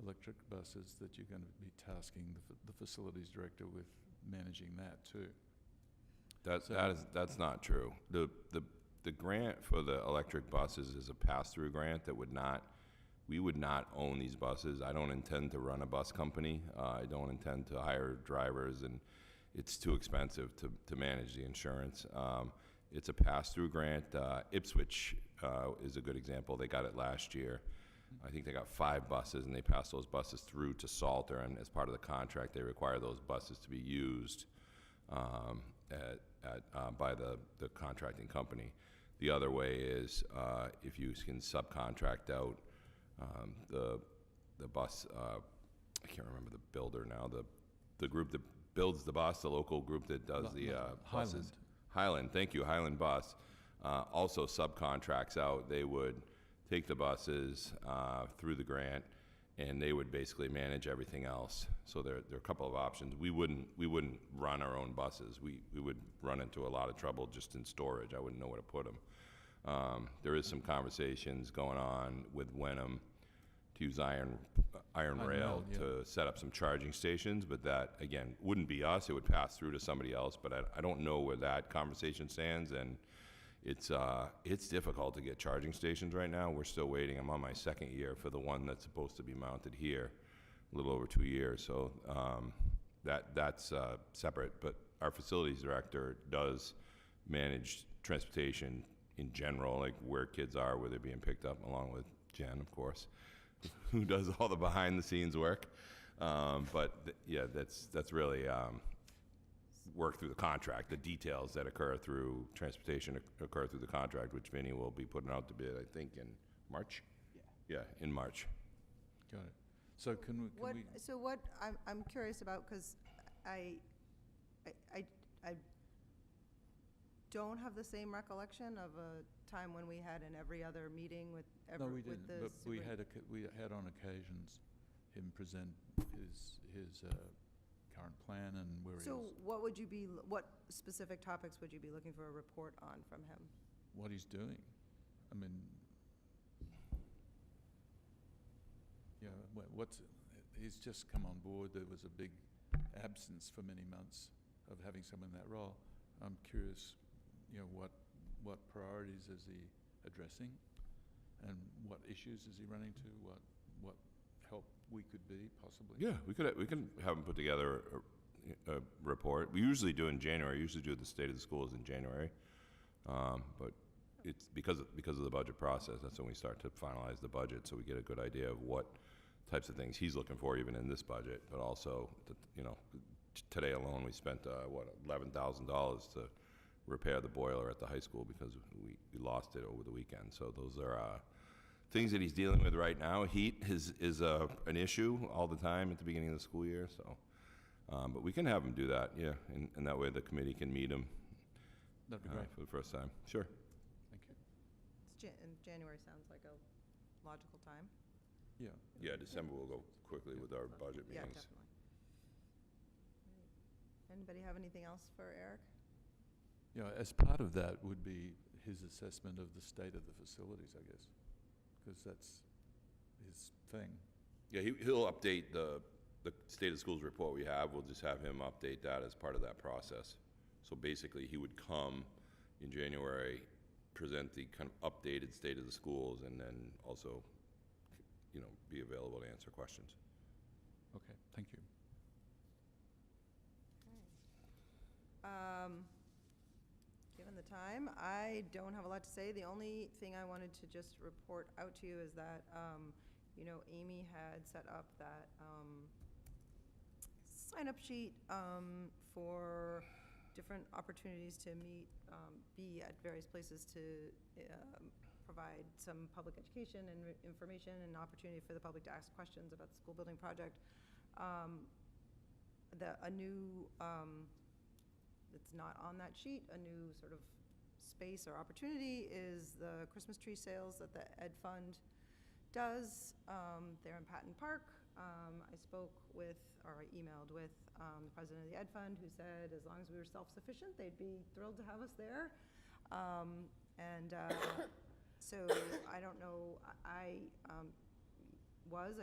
electric buses, that you're going to be tasking the facilities director with managing that too. That's not true. The grant for the electric buses is a pass-through grant that we would not own these buses. I don't intend to run a bus company. I don't intend to hire drivers, and it's too expensive to manage the insurance. It's a pass-through grant. Ipswich is a good example. They got it last year. I think they got 5 buses, and they passed those buses through to Salter, and as part of the contract, they require those buses to be used by the contracting company. The other way is if you can subcontract out the bus, I can't remember the builder now, the group that builds the bus, the local group that does the buses. Highland, thank you, Highland Bus, also subcontracts out. They would take the buses through the grant, and they would basically manage everything else. So there are a couple of options. We wouldn't run our own buses. We would run into a lot of trouble just in storage. I wouldn't know where to put them. There is some conversations going on with Wenham to use Iron Rail yeah. to set up some charging stations, but that, again, wouldn't be us. It would pass through to somebody else, but I don't know where that conversation stands, and it's difficult to get charging stations right now. We're still waiting. I'm on my 2nd year for the one that's supposed to be mounted here, a little over 2 years, so that's separate, but our facilities director does manage transportation in general, like where kids are, where they're being picked up, along with Jen, of course, who does all the behind-the-scenes work. Yeah, that's really work through the contract. The details that occur through transportation occur through the contract, which Vinny will be putting out to bid, I think, in March? Yeah, in March. Got it. So can we? So what I'm curious about, because I don't have the same recollection of a time when we had an every other meeting with No, we didn't, but we had on occasions him present his current plan and where he is. So what specific topics would you be looking for a report on from him? What he's doing. I mean, yeah, he's just come on board. There was a big absence for many months of having someone in that role. I'm curious, what priorities is he addressing, and what issues is he running to? What help we could be possibly? Yeah, we can have him put together a report. We usually do in January. We usually do the state of the schools in January, but it's because of the budget process. That's when we start to finalize the budget, so we get a good idea of what types of things he's looking for, even in this budget. But also, today alone we spent $11,000 to repair the boiler at the high school because we lost it over the weekend. So those are things that he's dealing with right now. Heat is an issue all the time at the beginning of the school year. So, but we can have him do that, yeah, and that way the committee can meet him. That'd be great. For the first time. Sure. Thank you. January sounds like a logical time. Yeah. Yeah, December will go quickly with our budget Yeah, meetings. definitely. Anybody have anything else for Eric? You know, as part of that would be his assessment of the state of the facilities, I guess, because that's his thing. Yeah, he'll update the state of schools report we have. We'll just have him update that as part of that process. So basically, he would come in January, present the kind of updated state of the schools, and then also, you know, be available to answer questions. Okay, thank you. Given the time, I don't have a lot to say. The only thing I wanted to just report out to you is that, you know, Amy had set up that sign-up sheet for different opportunities to meet, be at various places to provide some public education and information and opportunity for the public to ask questions about the school building project. A new, that's not on that sheet, a new sort of space or opportunity is the Christmas tree sales that the Ed Fund does. They're in Patton Park. I spoke with, or I emailed with the president of the Ed Fund, who said as long as we were self-sufficient, they'd be thrilled to have us there. So I don't know, I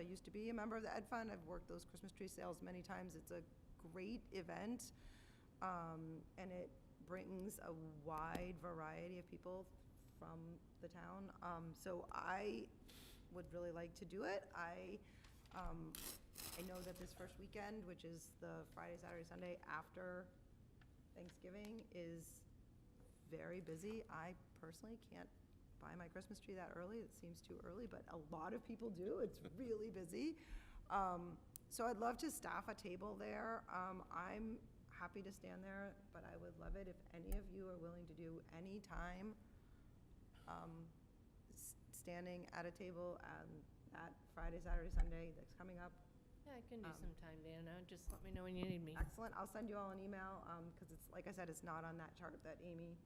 used to be a member of the Ed Fund. I've worked those Christmas tree sales many times. It's a great event, and it brings a wide variety of people from the town. So I would really like to do it. I know that this first weekend, which is the Friday, Saturday, Sunday after Thanksgiving, is very busy. I personally can't buy my Christmas tree that early. It seems too early, but a lot of people do. It's really busy. So I'd love to staff a table there. I'm happy to stand there, but I would love it if any of you are willing to do any time standing at a table that Friday, Saturday, Sunday that's coming up. Yeah, I can do some time, Dana. Just let me know when you need me. Excellent. I'll send you all an email, because it's, like I said, it's not on that chart that Amy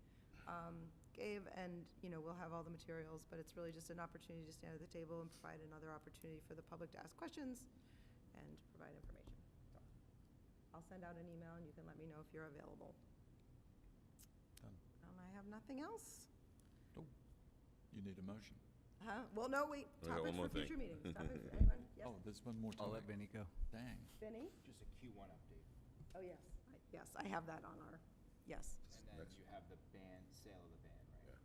gave, and, you know, we'll have all the materials, but it's really just an opportunity to stand at the table and provide another opportunity for the public to ask questions and provide information. So I'll send out an email, and you can let me know if you're available. Done. I have nothing else. You need a motion. Well, no, wait, I got topics one more for future thing. meetings. Topics, anyone? Yes, Oh, there's one more I'll topic. let Vinny go. Dang. Vinny? Just a Q1 update. Oh, yes, yes, I have that on our, yes. And then Next. you have the band, sale of the band, right?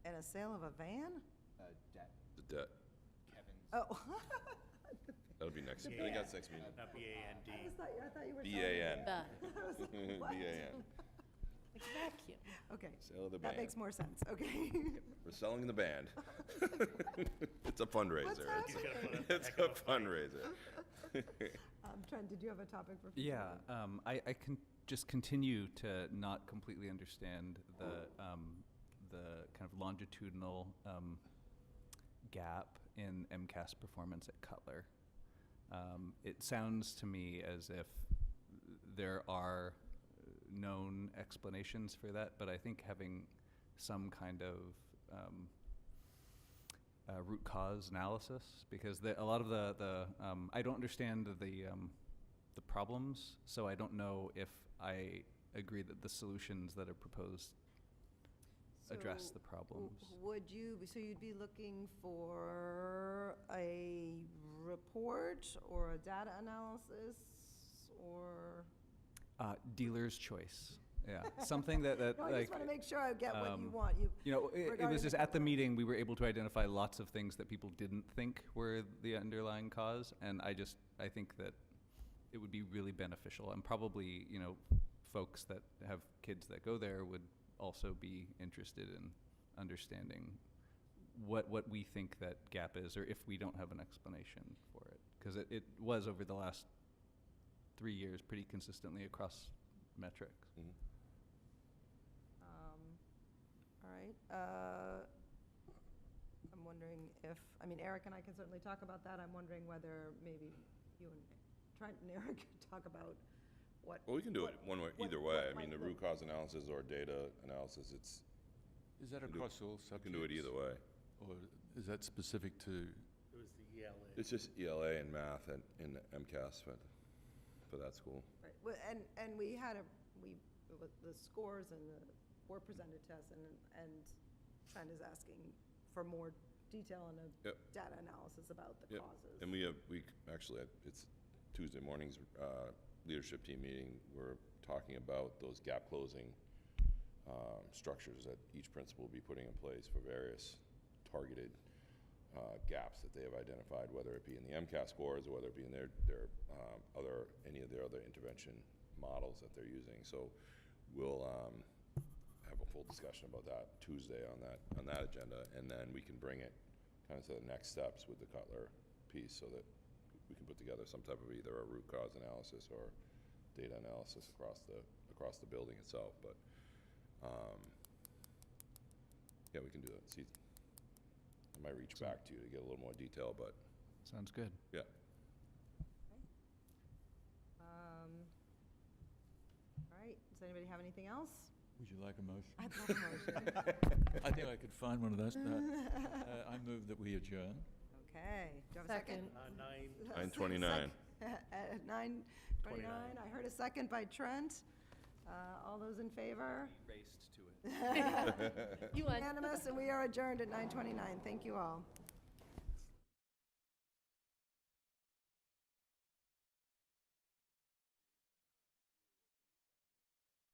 And a sale of a van? Debt, The debt, Kevin's. Oh. that'll be next, I think that's next meeting. Not B-A-N-D. I thought you were. B-A-N. The, I was like, what? B-A-N. like vacuum. Okay, Sale of the that band. makes more sense, okay. We're selling the band. It's a fundraiser. What's It's- He's gonna put up It's heck a of a fight. fundraiser. Trent, did you have a topic for future Yeah, meetings? I can just continue to not completely understand the kind of longitudinal gap in MCAS performance at Cutler. It sounds to me as if there are known explanations for that, but I think having some kind of root cause analysis, because a lot of the I don't understand the problems, so I don't know if I agree that the solutions that are proposed address So, the problems. Would you, so you'd be looking for a report or a data analysis or? Dealer's choice, yeah, something that No, I like. just want to make sure I get what you um, want. You know, it regarding was the just at the program. meeting, we were able to identify lots of things that people didn't think were the underlying cause, and I think that it would be really beneficial, and probably, you know, folks that have kids that go there would also be interested in understanding what we think that gap is, or if we don't have an explanation for it, because it was over the last 3 years pretty consistently across metrics. Mhm. All right. I'm wondering if, I mean, Eric and I can certainly talk about that. I'm wondering whether maybe you and Trent and Eric could talk about what. Well, we can do it one way, either way. I mean, might the root cause analysis or data analysis, it's, Is that Can do- across all you subjects? can do it either way. Or is that specific to, It was the ELA. It's just ELA and math and in MCAS, but for that school. Right, and we had the scores were presented to us, and Trent is asking for more detail and a Yep. data analysis about the Yep. causes. And actually, it's Tuesday morning's leadership team meeting. We're talking about those gap closing structures that each principal will be putting in place for various targeted gaps that they have identified, whether it be in the MCAS scores or whether it be in their any of their other intervention models that they're using. So we'll have a full discussion about that Tuesday on that agenda, and then we can bring it kind of to the next steps with the Cutler piece, so that we can put together some type of either a root cause analysis or data analysis across the building itself. But yeah, we can do that. See, I might reach back to you to get a little more detail, but Sounds good. yeah. All right, does anybody have anything else? Would you like a motion? I'd love a motion. I think I could find one of those. I move that we adjourn. Okay, do you have a second? 9:29. At 9:29, I heard a second by Trent. All those in favor? Raced to it. You won. Unanimous, and we are adjourned at 9:29. Thank you all.